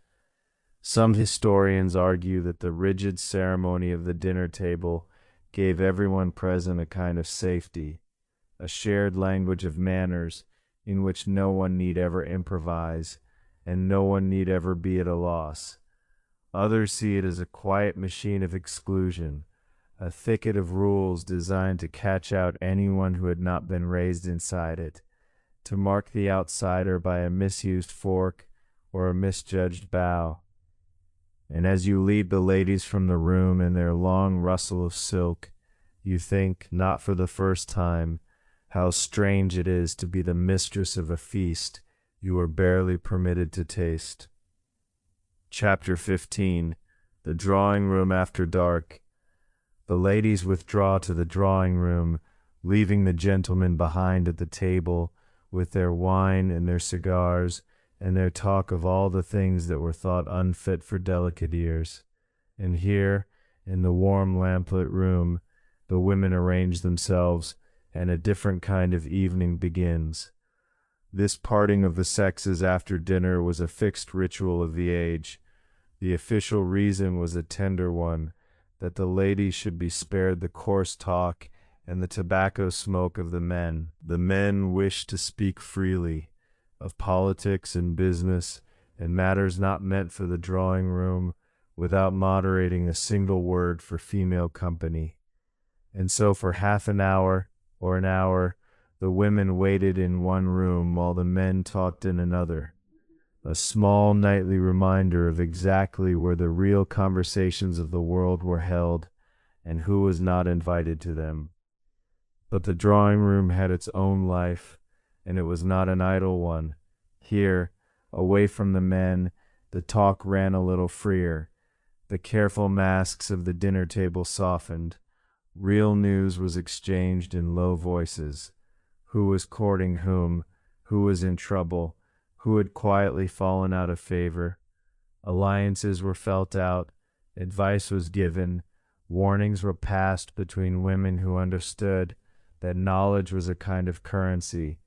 Some historians argue that the rigid ceremony of the dinner table gave everyone present a kind of safety, a shared language of manners in which no one need ever improvise, and no one need ever be at a loss. Others see it as a quiet machine of exclusion, a thicket of rules designed to catch out anyone who had not been raised inside it, to mark the outsider by a misused fork or a misjudged bow. And as you lead the ladies from the room in their long rustle of silk, you think, not for the first time, how strange it is to be the mistress of a feast you were barely permitted to taste. Chapter 15. The Drawing Room After Dark. The ladies withdraw to the drawing room, leaving the gentlemen behind at the table with their wine and their cigars and their talk of all the things that were thought unfit for delicate ears. And here, in the warm lamplit room, the women arrange themselves, and a different kind of evening begins. This parting of the sexes after dinner was a fixed ritual of the age. The official reason was a tender one, that the ladies should be spared the coarse talk and the tobacco smoke of the men. The men wished to speak freely, of politics and business, and matters not meant for the drawing room, without moderating a single word for female company. And so for half an hour, or an hour, the women waited in one room while the men talked in another. A small nightly reminder of exactly where the real conversations of the world were held, and who was not invited to them. But the drawing room had its own life, and it was not an idle one. Here, away from the men, the talk ran a little freer. The careful masks of the dinner table softened. Real news was exchanged in low voices. Who was courting whom? Who was in trouble? Who had quietly fallen out of favor? Alliances were felt out. Advice was given. Warnings were passed between women who understood that knowledge was a kind of currency,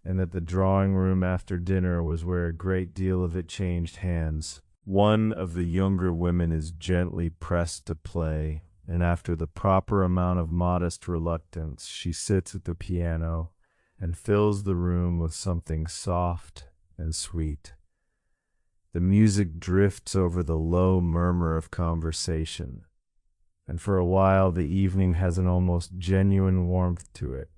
and that the drawing room after dinner was where a great deal of it changed hands. One of the younger women is gently pressed to play, and after the proper amount of modest reluctance, she sits at the piano and fills the room with something soft and sweet. The music drifts over the low murmur of conversation, and for a while the evening has an almost genuine warmth to it.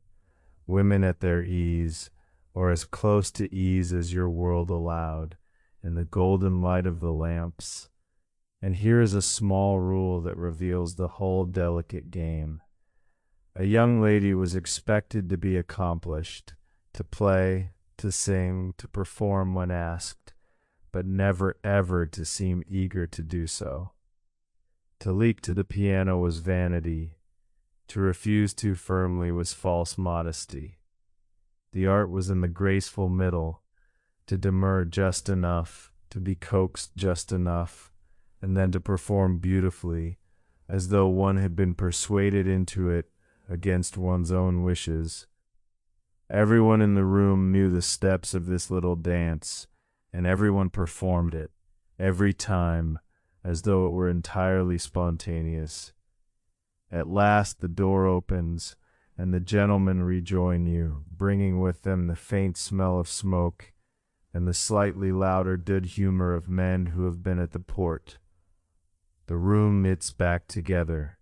Women at their ease, or as close to ease as your world allowed, in the golden light of the lamps. And here is a small rule that reveals the whole delicate game. A young lady was expected to be accomplished, to play, to sing, to perform when asked, but never ever to seem eager to do so. To leap to the piano was vanity. To refuse too firmly was false modesty. The art was in the graceful middle, to demur just enough, to be coaxed just enough, and then to perform beautifully, as though one had been persuaded into it against one's own wishes. Everyone in the room knew the steps of this little dance, and everyone performed it, every time, as though it were entirely spontaneous. At last the door opens, and the gentlemen rejoin you, bringing with them the faint smell of smoke, and the slightly louder good humor of men who have been at the port. The room knits back together.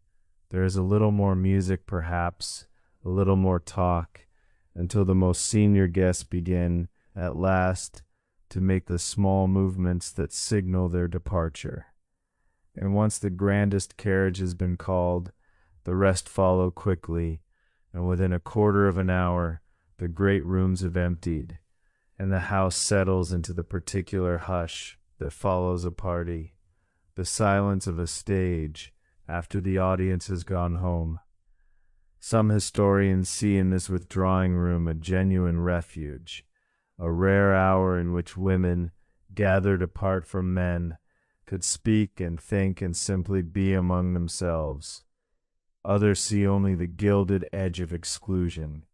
There is a little more music, perhaps, a little more talk, until the most senior guests begin, at last, to make the small movements that signal their departure. And once the grandest carriage has been called, the rest follow quickly, and within a quarter of an hour the great rooms have emptied, and the house settles into the particular hush that follows a party, the silence of a stage after the audience has gone home. Some historians see in this withdrawing room a genuine refuge, a rare hour in which women, gathered apart from men, could speak and think and simply be among themselves. Others see only the gilded edge of exclusion,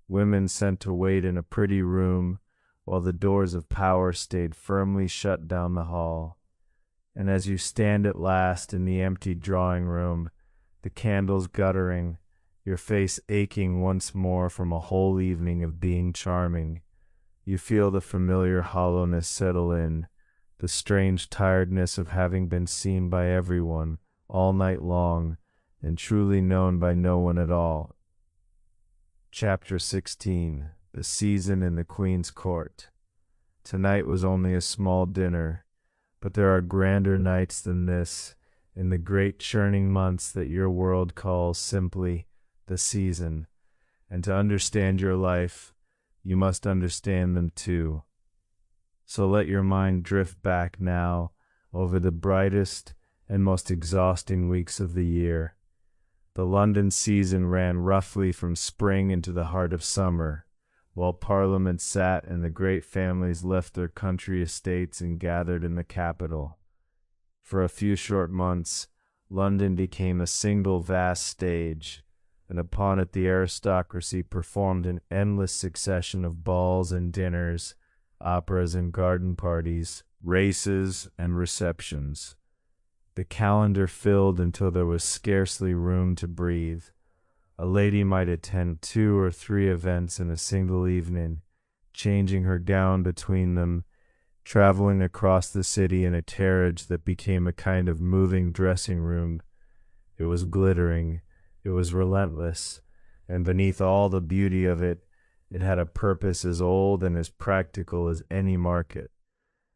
women sent to wait in a pretty room while the doors of power stayed firmly shut down the hall. And as you stand at last in the empty drawing room, the candles guttering, your face aching once more from a whole evening of being charming, you feel the familiar hollowness settle in, the strange tiredness of having been seen by everyone all night long and truly known by no one at all. Chapter 16. The Season in the Queen's Court. Tonight was only a small dinner, but there are grander nights than this in the great churning months that your world calls simply the season. And to understand your life, you must understand them too. So let your mind drift back now over the brightest and most exhausting weeks of the year. The London season ran roughly from spring into the heart of summer, while Parliament sat and the great families left their country estates and gathered in the capital. For a few short months, London became a single vast stage, and upon it the aristocracy performed an endless succession of balls and dinners, operas and garden parties, races and receptions. The calendar filled until there was scarcely room to breathe. A lady might attend 2 or 3 events in a single evening, changing her gown between them, traveling across the city in a carriage that became a kind of moving dressing room. It was glittering, it was relentless, and beneath all the beauty of it, it had a purpose as old and as practical as any market.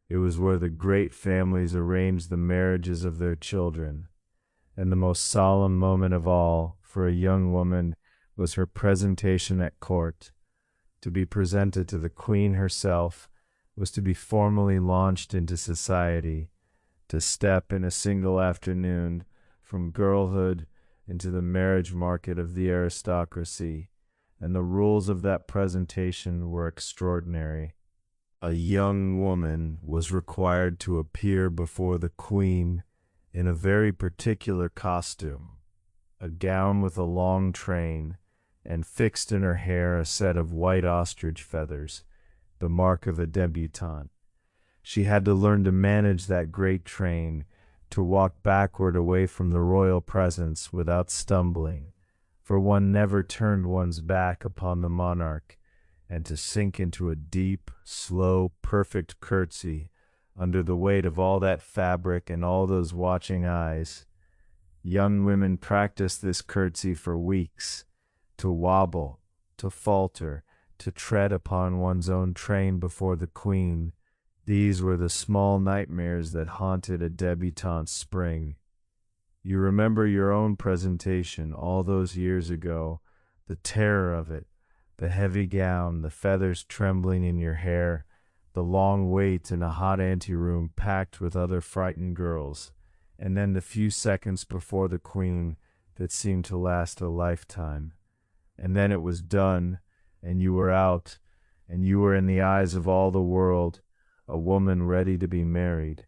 It was where the great families arranged the marriages of their children, and the most solemn moment of all for a young woman was her presentation at court. To be presented to the Queen herself was to be formally launched into society, to step in a single afternoon from girlhood into the marriage market of the aristocracy, and the rules of that presentation were extraordinary. A young woman was required to appear before the Queen in a very particular costume, a gown with a long train, and fixed in her hair a set of white ostrich feathers, the mark of a debutante. She had to learn to manage that great train, to walk backward away from the royal presence without stumbling, for one never turned one's back upon the monarch, and to sink into a deep, slow, perfect curtsy under the weight of all that fabric and all those watching eyes. Young women practiced this curtsy for weeks, to wobble, to falter, to tread upon one's own train before the Queen. These were the small nightmares that haunted a debutante's spring. You remember your own presentation all those years ago, the terror of it, the heavy gown, the feathers trembling in your hair, the long wait in a hot anteroom packed with other frightened girls, and then the few seconds before the Queen that seemed to last a lifetime. And then it was done, and you were out, and you were in the eyes of all the world, a woman ready to be married.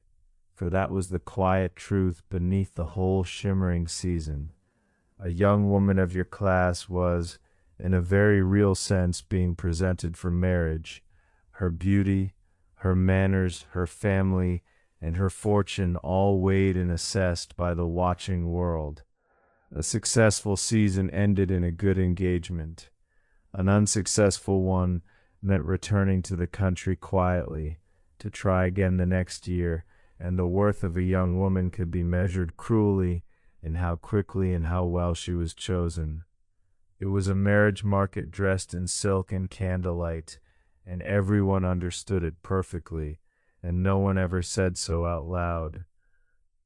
For that was the quiet truth beneath the whole shimmering season. A young woman of your class was, in a very real sense, being presented for marriage. Her beauty, her manners, her family, and her fortune all weighed and assessed by the watching world. A successful season ended in a good engagement. An unsuccessful one meant returning to the country quietly, to try again the next year, and the worth of a young woman could be measured cruelly in how quickly and how well she was chosen. It was a marriage market dressed in silk and candlelight, and everyone understood it perfectly, and no one ever said so out loud.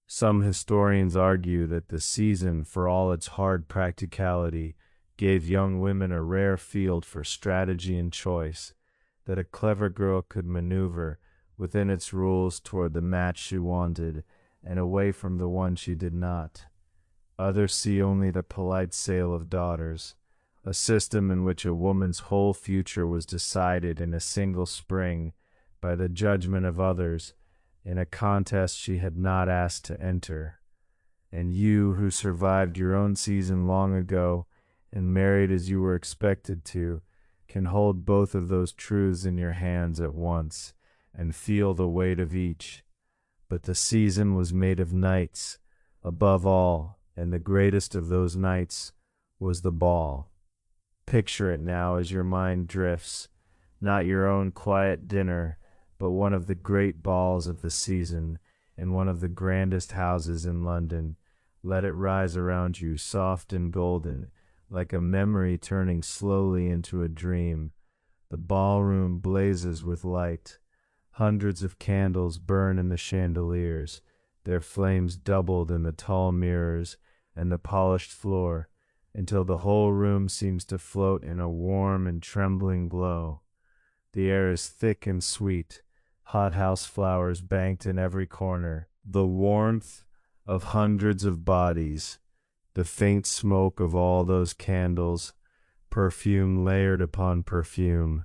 Some historians argue that the season, for all its hard practicality, gave young women a rare field for strategy and choice, that a clever girl could maneuver within its rules toward the match she wanted and away from the one she did not. Others see only the polite sale of daughters, a system in which a woman's whole future was decided in a single spring by the judgment of others in a contest she had not asked to enter. And you, who survived your own season long ago and married as you were expected to, can hold both of those truths in your hands at once and feel the weight of each. But the season was made of nights, above all, and the greatest of those nights was the ball. Picture it now as your mind drifts, not your own quiet dinner, but one of the great balls of the season in one of the grandest houses in London. Let it rise around you, soft and golden, like a memory turning slowly into a dream. The ballroom blazes with light. Hundreds of candles burn in the chandeliers, their flames doubled in the tall mirrors and the polished floor, until the whole room seems to float in a warm and trembling glow. The air is thick and sweet, hothouse flowers banked in every corner, the warmth of hundreds of bodies, the faint smoke of all those candles, perfume layered upon perfume.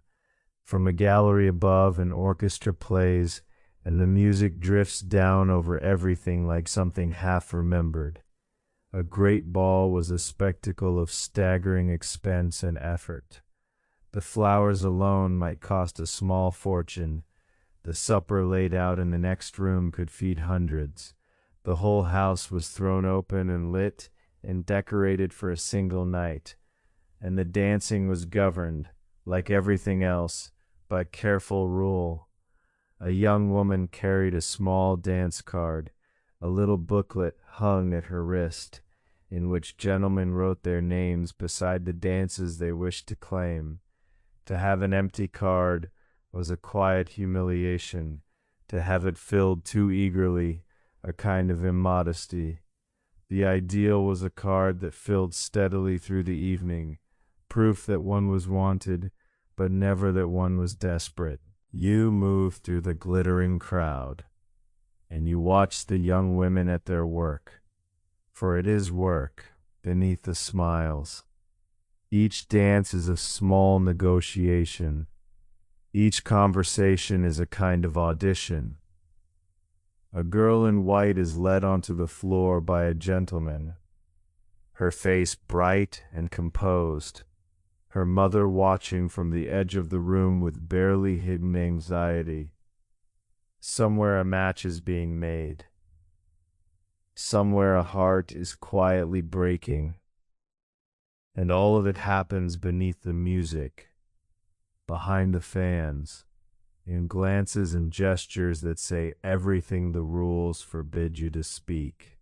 From a gallery above, an orchestra plays, and the music drifts down over everything like something half remembered. A great ball was a spectacle of staggering expense and effort. The flowers alone might cost a small fortune. The supper laid out in the next room could feed hundreds. The whole house was thrown open and lit and decorated for a single night, and the dancing was governed, like everything else, by careful rule. A young woman carried a small dance card. A little booklet hung at her wrist, in which gentlemen wrote their names beside the dances they wished to claim. To have an empty card was a quiet humiliation. To have it filled too eagerly, a kind of immodesty. The ideal was a card that filled steadily through the evening, proof that one was wanted, but never that one was desperate. You moved through the glittering crowd, and you watched the young women at their work, for it is work, beneath the smiles. Each dance is a small negotiation. Each conversation is a kind of audition. A girl in white is led onto the floor by a gentleman, her face bright and composed, her mother watching from the edge of the room with barely hidden anxiety. Somewhere a match is being made. Somewhere a heart is quietly breaking. And all of it happens beneath the music, behind the fans, in glances and gestures that say everything the rules forbid you to speak.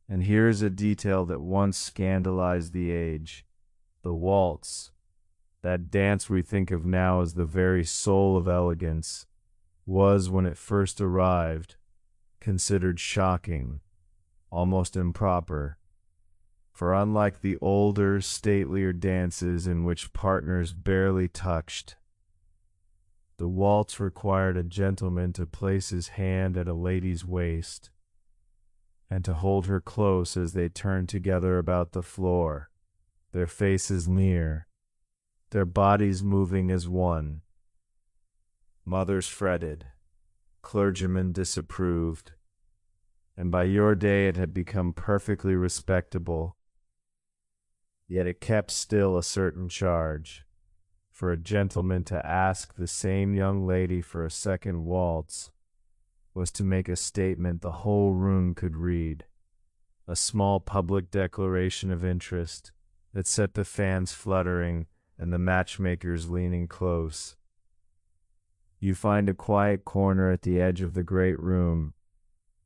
And here is a detail that once scandalized the age. The waltz, that dance we think of now as the very soul of elegance, was, when it first arrived, considered shocking, almost improper. For unlike the older, statelier dances in which partners barely touched, the waltz required a gentleman to place his hand at a lady's waist and to hold her close as they turned together about the floor, their faces near, their bodies moving as one. Mothers fretted, clergymen disapproved, and by your day it had become perfectly respectable. Yet it kept still a certain charge. For a gentleman to ask the same young lady for a second waltz was to make a statement the whole room could read, a small public declaration of interest that set the fans fluttering and the matchmakers leaning close. You find a quiet corner at the edge of the great room,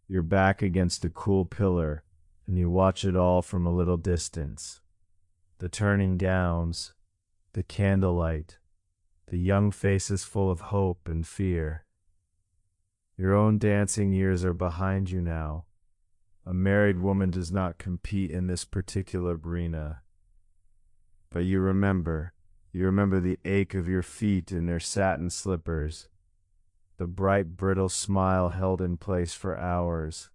your back against a cool pillar, and you watch it all from a little distance. The turning gowns, the candlelight, the young faces full of hope and fear. Your own dancing years are behind you now. A married woman does not compete in this particular arena. But you remember the ache of your feet in their satin slippers, the bright, brittle smile held in place for hours,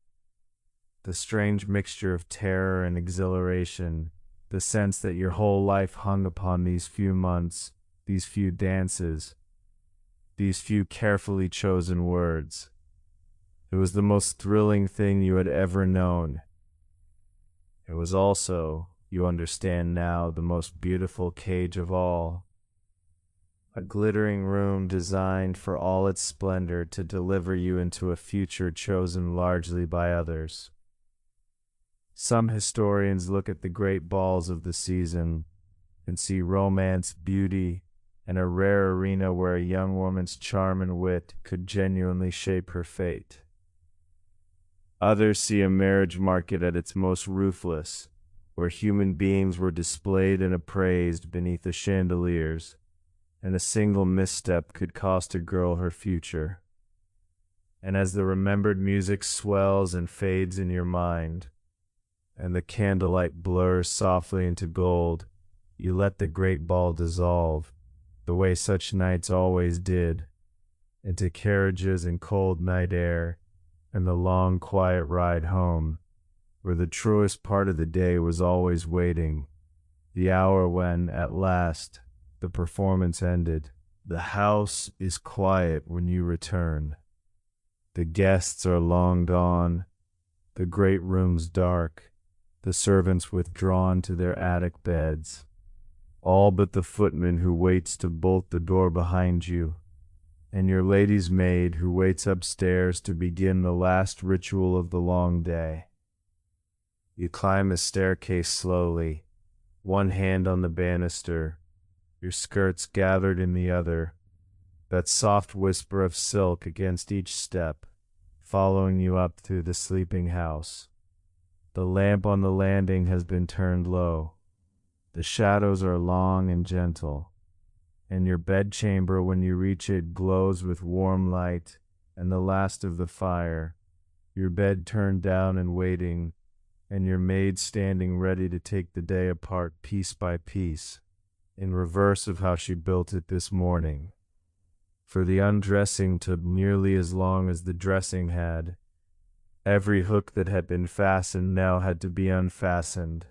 the strange mixture of terror and exhilaration, the sense that your whole life hung upon these few months, these few dances, these few carefully chosen words. It was the most thrilling thing you had ever known. It was also, you understand now, the most beautiful cage of all. A glittering room designed for all its splendor to deliver you into a future chosen largely by others. Some historians look at the great balls of the season and see romance, beauty, and a rare arena where a young woman's charm and wit could genuinely shape her fate. Others see a marriage market at its most ruthless, where human beings were displayed and appraised beneath the chandeliers, and a single misstep could cost a girl her future. And as the remembered music swells and fades in your mind, and the candlelight blurs softly into gold, you let the great ball dissolve, the way such nights always did, into carriages and cold night air, and the long quiet ride home, where the truest part of the day was always waiting, the hour when, at last, the performance ended. The house is quiet when you return. The guests are long gone, the great rooms dark, the servants withdrawn to their attic beds, all but the footman who waits to bolt the door behind you, and your lady's maid who waits upstairs to begin the last ritual of the long day. You climb the staircase slowly, one hand on the banister, your skirts gathered in the other, that soft whisper of silk against each step, following you up through the sleeping house. The lamp on the landing has been turned low. The shadows are long and gentle, and your bedchamber, when you reach it, glows with warm light and the last of the fire, your bed turned down and waiting, and your maid standing ready to take the day apart piece by piece, in reverse of how she built it this morning. For the undressing took nearly as long as the dressing had. Every hook that had been fastened now had to be unfastened.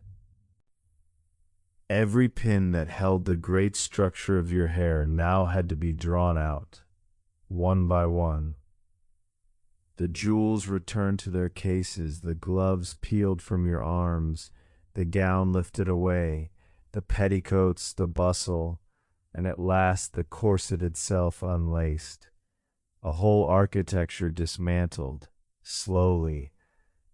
Every pin that held the great structure of your hair now had to be drawn out, one by one. The jewels returned to their cases, the gloves peeled from your arms, the gown lifted away, the petticoats, the bustle, and at last the corset itself unlaced. A whole architecture dismantled, slowly,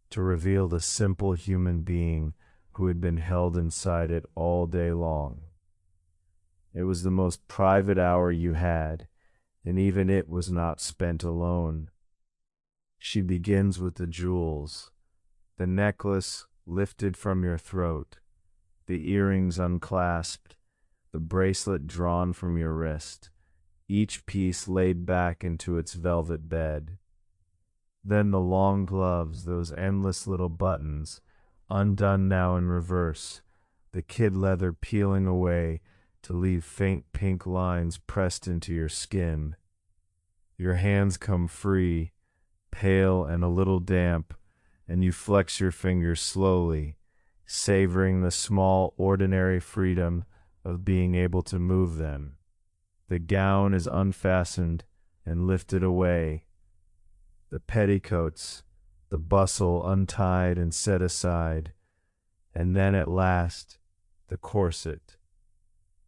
to reveal the simple human being who had been held inside it all day long. It was the most private hour you had, and even it was not spent alone. She begins with the jewels, the necklace lifted from your throat, the earrings unclasped, the bracelet drawn from your wrist, each piece laid back into its velvet bed. Then the long gloves, those endless little buttons, undone now in reverse, the kid leather peeling away to leave faint pink lines pressed into your skin. Your hands come free, pale and a little damp, and you flex your fingers slowly, savoring the small, ordinary freedom of being able to move them. The gown is unfastened and lifted away, the petticoats, the bustle untied and set aside, and then at last the corset.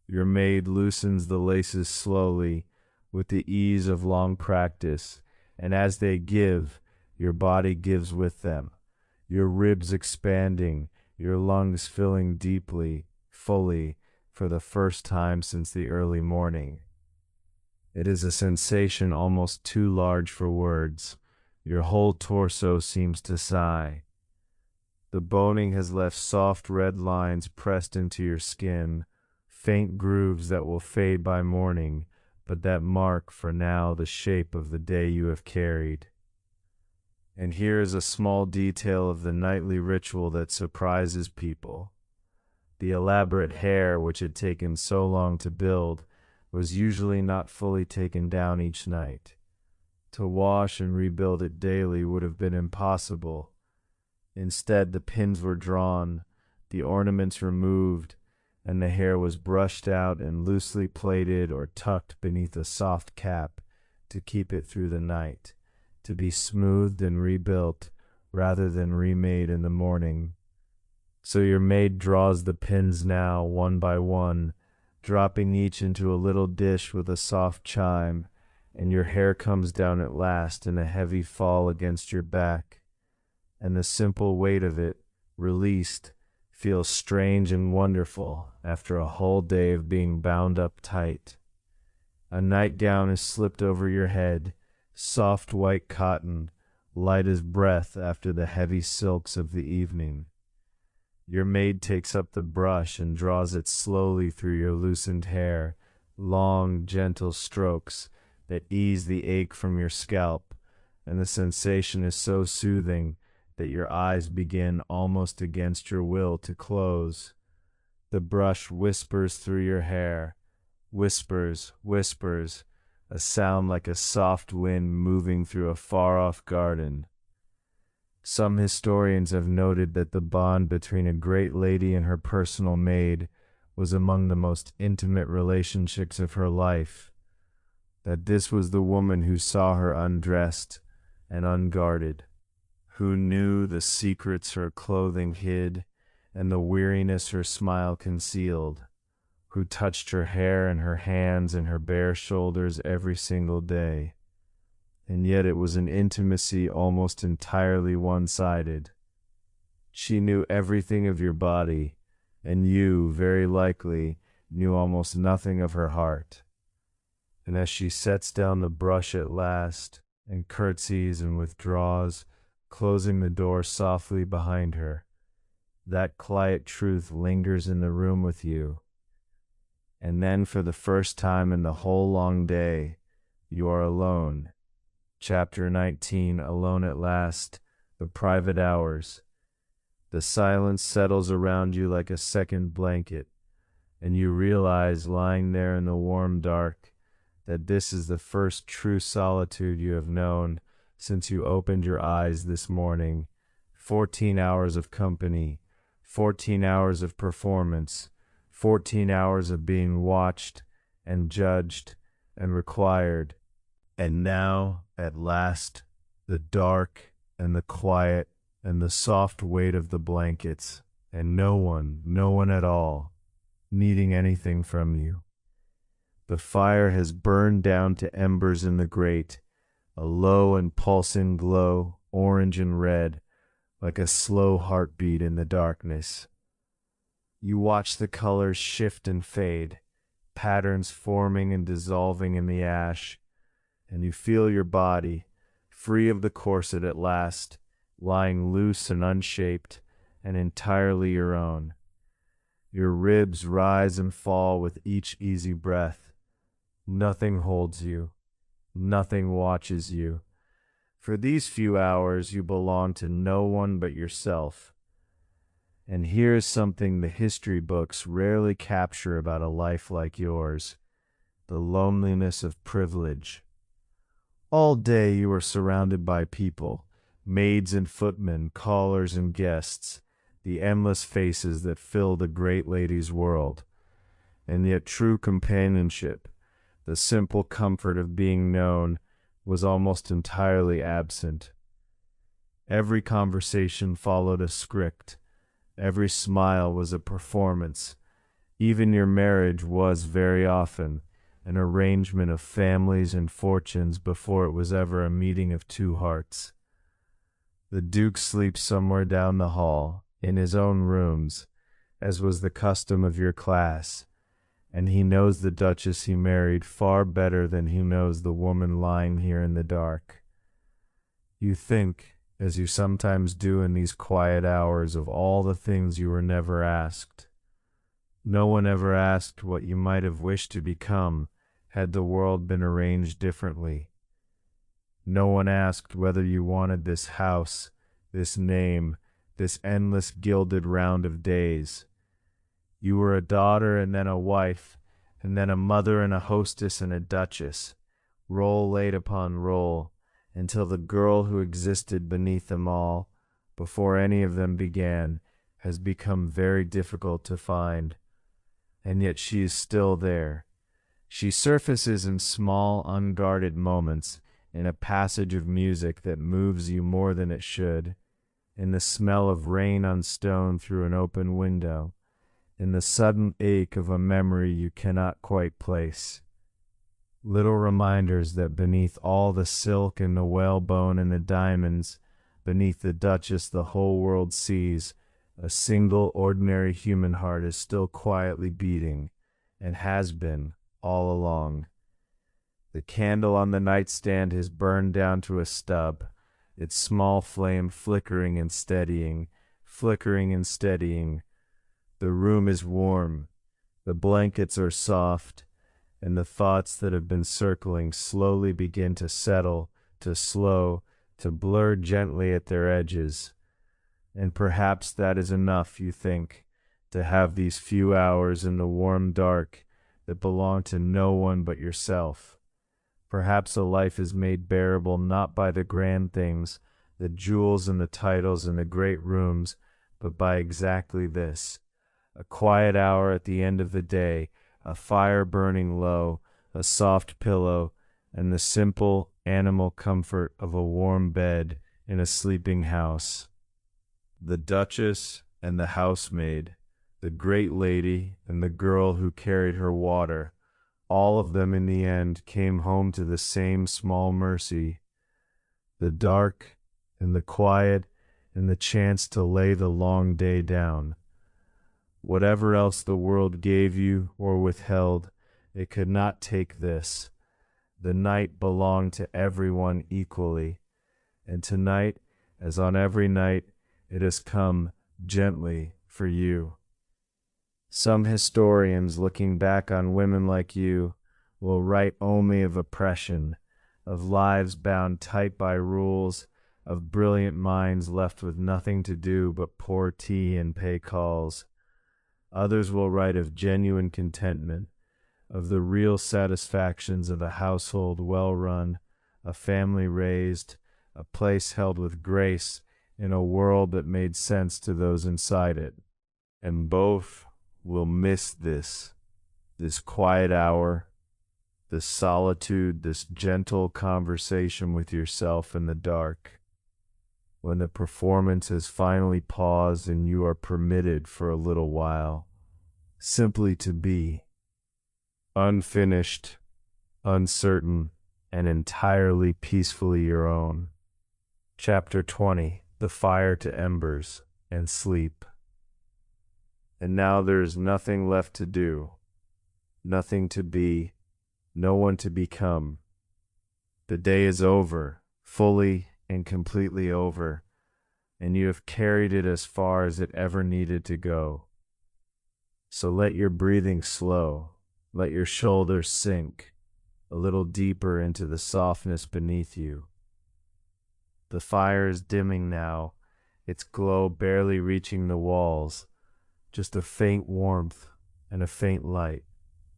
Your maid loosens the laces slowly, with the ease of long practice, and as they give, your body gives with them, your ribs expanding, your lungs filling deeply, fully, for the first time since the early morning. It is a sensation almost too large for words. Your whole torso seems to sigh. The boning has left soft red lines pressed into your skin, faint grooves that will fade by morning, but that mark for now the shape of the day you have carried. And here is a small detail of the nightly ritual that surprises people. The elaborate hair which had taken so long to build was usually not fully taken down each night. To wash and rebuild it daily would have been impossible. Instead, the pins were drawn, the ornaments removed, and the hair was brushed out and loosely plaited or tucked beneath a soft cap to keep it through the night, to be smoothed and rebuilt rather than remade in the morning. So your maid draws the pins now, one by one, dropping each into a little dish with a soft chime, and your hair comes down at last in a heavy fall against your back, and the simple weight of it, released, feels strange and wonderful after a whole day of being bound up tight. A nightgown is slipped over your head, soft white cotton, light as breath after the heavy silks of the evening. Your maid takes up the brush and draws it slowly through your loosened hair, long, gentle strokes that ease the ache from your scalp, and the sensation is so soothing that your eyes begin almost against your will to close. The brush whispers through your hair, whispers, whispers, a sound like a soft wind moving through a far-off garden. Some historians have noted that the bond between a great lady and her personal maid was among the most intimate relationships of her life, that this was the woman who saw her undressed and unguarded, who knew the secrets her clothing hid and the weariness her smile concealed, who touched her hair and her hands and her bare shoulders every single day. And yet it was an intimacy almost entirely one-sided. She knew everything of your body, and you, very likely, knew almost nothing of her heart. And as she sets down the brush at last, and curtsies and withdraws, closing the door softly behind her, that quiet truth lingers in the room with you. And then for the first time in the whole long day, you are alone. Chapter 19, Alone at Last, The Private Hours. The silence settles around you like a second blanket, and you realize, lying there in the warm dark, that this is the first true solitude you have known since you opened your eyes this morning. 14 hours of company, 14 hours of performance, 14 hours of being watched and judged and required. And now, at last, the dark and the quiet and the soft weight of the blankets, and no one at all, needing anything from you. The fire has burned down to embers in the grate, a low and pulsing glow, orange and red, like a slow heartbeat in the darkness. You watch the colors shift and fade, patterns forming and dissolving in the ash, and you feel your body, free of the corset at last, lying loose and unshaped, and entirely your own. Your ribs rise and fall with each easy breath. Nothing holds you. Nothing watches you. For these few hours you belong to no one but yourself. And here's something the history books rarely capture about a life like yours: the loneliness of privilege. All day you are surrounded by people, maids and footmen, callers and guests, the endless faces that fill the great lady's world. And yet true companionship, the simple comfort of being known, was almost entirely absent. Every conversation followed a script. Every smile was a performance. Even your marriage was, very often, an arrangement of families and fortunes before it was ever a meeting of two hearts. The Duke sleeps somewhere down the hall, in his own rooms, as was the custom of your class, and he knows the Duchess he married far better than he knows the woman lying here in the dark. You think, as you sometimes do in these quiet hours, of all the things you were never asked. No one ever asked what you might have wished to become had the world been arranged differently. No one asked whether you wanted this house, this name, this endless gilded round of days. You were a daughter and then a wife, and then a mother and a hostess and a duchess, role laid upon role, until the girl who existed beneath them all, before any of them began, has become very difficult to find. And yet she is still there. She surfaces in small, unguarded moments, in a passage of music that moves you more than it should, in the smell of rain on stone through an open window, in the sudden ache of a memory you cannot quite place. Little reminders that beneath all the silk and the whalebone and the diamonds, beneath the Duchess the whole world sees, a single ordinary human heart is still quietly beating, and has been all along. The candle on the nightstand has burned down to a stub, its small flame flickering and steadying, flickering and steadying. The room is warm, the blankets are soft, and the thoughts that have been circling slowly begin to settle, to slow, to blur gently at their edges. And perhaps that is enough, you think, to have these few hours in the warm dark that belong to no one but yourself. Perhaps a life is made bearable not by the grand things, the jewels and the titles and the great rooms, but by exactly this: a quiet hour at the end of the day, a fire burning low, a soft pillow, and the simple animal comfort of a warm bed in a sleeping house. The Duchess and the housemaid, the great lady and the girl who carried her water, all of them in the end came home to the same small mercy: the dark and the quiet and the chance to lay the long day down. Whatever else the world gave you or withheld, it could not take this. The night belonged to everyone equally, and tonight, as on every night, it has come gently for you. Some historians looking back on women like you will write only of oppression, of lives bound tight by rules, of brilliant minds left with nothing to do but pour tea and pay calls. Others will write of genuine contentment, of the real satisfactions of a household well run, a family raised, a place held with grace in a world that made sense to those inside it. And both will miss this quiet hour, this solitude, this gentle conversation with yourself in the dark, when the performance has finally paused and you are permitted for a little while simply to be unfinished, uncertain, and entirely peacefully your own. Chapter 20. The fire to embers and sleep. And now there is nothing left to do, nothing to be, no one to become. The day is over, fully and completely over, and you have carried it as far as it ever needed to go. So let your breathing slow, let your shoulders sink a little deeper into the softness beneath you. The fire is dimming now, its glow barely reaching the walls, just a faint warmth and a faint light,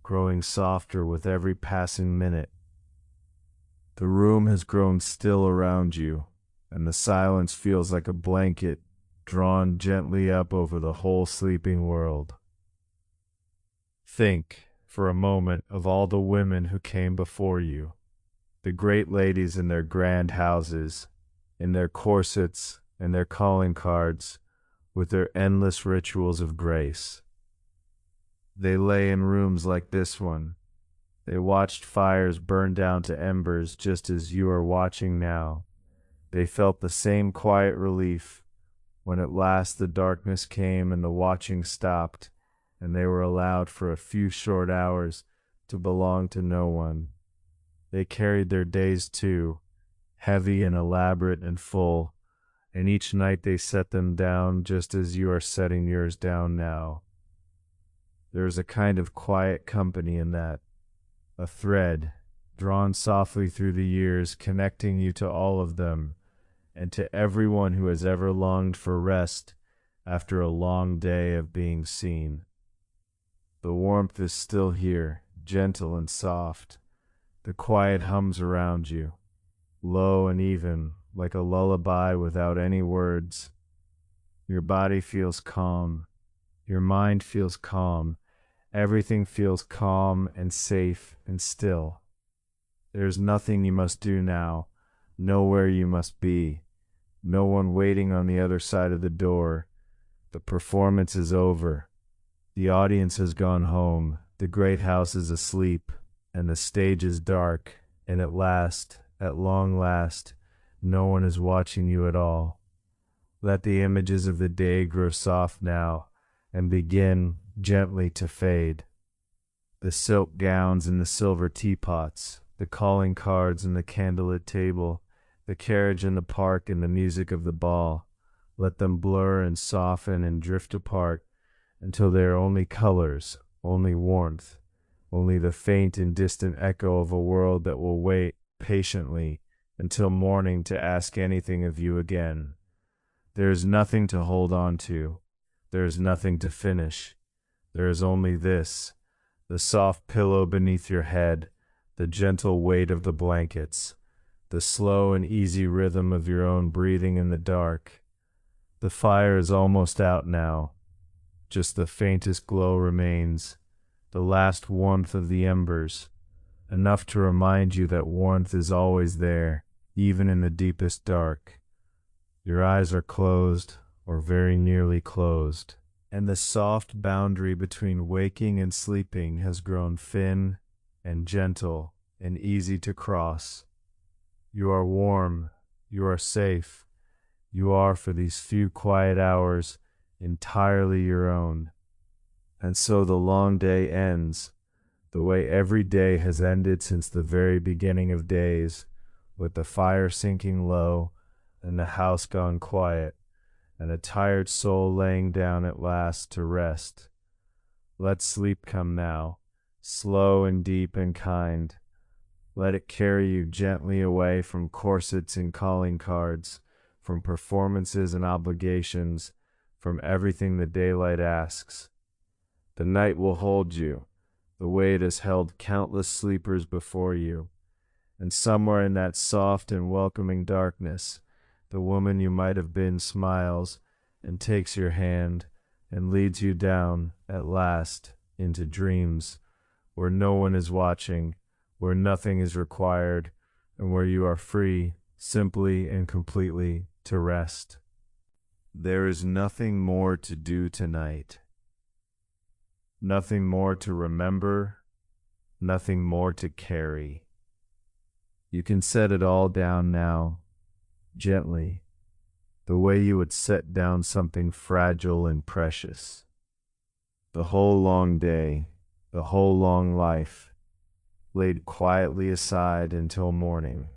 growing softer with every passing minute. The room has grown still around you, and the silence feels like a blanket drawn gently up over the whole sleeping world. Think, for a moment, of all the women who came before you, the great ladies in their grand houses, in their corsets and their calling cards, with their endless rituals of grace. They lay in rooms like this one. They watched fires burn down to embers just as you are watching now. They felt the same quiet relief when at last the darkness came and the watching stopped, and they were allowed for a few short hours to belong to no one. They carried their days too, heavy and elaborate and full, and each night they set them down just as you are setting yours down now. There is a kind of quiet company in that, a thread drawn softly through the years, connecting you to all of them and to everyone who has ever longed for rest after a long day of being seen. The warmth is still here, gentle and soft. The quiet hums around you, low and even, like a lullaby without any words. Your body feels calm. Your mind feels calm. Everything feels calm and safe and still. There is nothing you must do now, nowhere you must be, no one waiting on the other side of the door. The performance is over. The audience has gone home. The great house is asleep, and the stage is dark, and at last, at long last, no one is watching you at all. Let the images of the day grow soft now, and begin gently to fade. The silk gowns and the silver teapots, the calling cards and the candlelit table, the carriage in the park and the music of the ball, let them blur and soften and drift apart until they are only colors, only warmth, only the faint and distant echo of a world that will wait patiently until morning to ask anything of you again. There is nothing to hold on to. There is nothing to finish. There is only this, the soft pillow beneath your head, the gentle weight of the blankets, the slow and easy rhythm of your own breathing in the dark. The fire is almost out now. Just the faintest glow remains, the last warmth of the embers, enough to remind you that warmth is always there, even in the deepest dark. Your eyes are closed, or very nearly closed, and the soft boundary between waking and sleeping has grown thin and gentle and easy to cross. You are warm, you are safe, you are for these few quiet hours entirely your own. And so the long day ends, the way every day has ended since the very beginning of days, with the fire sinking low and the house gone quiet, and a tired soul laying down at last to rest. Let sleep come now, slow and deep and kind. Let it carry you gently away from corsets and calling cards, from performances and obligations, from everything the daylight asks. The night will hold you, the way it has held countless sleepers before you, and somewhere in that soft and welcoming darkness, the woman you might have been smiles and takes your hand and leads you down, at last, into dreams, where no one is watching, where nothing is required, and where you are free, simply and completely, to rest. There is nothing more to do tonight. Nothing more to remember, nothing more to carry. You can set it all down now, gently, the way you would set down something fragile and precious. The whole long day, the whole long life, laid quietly aside until morning.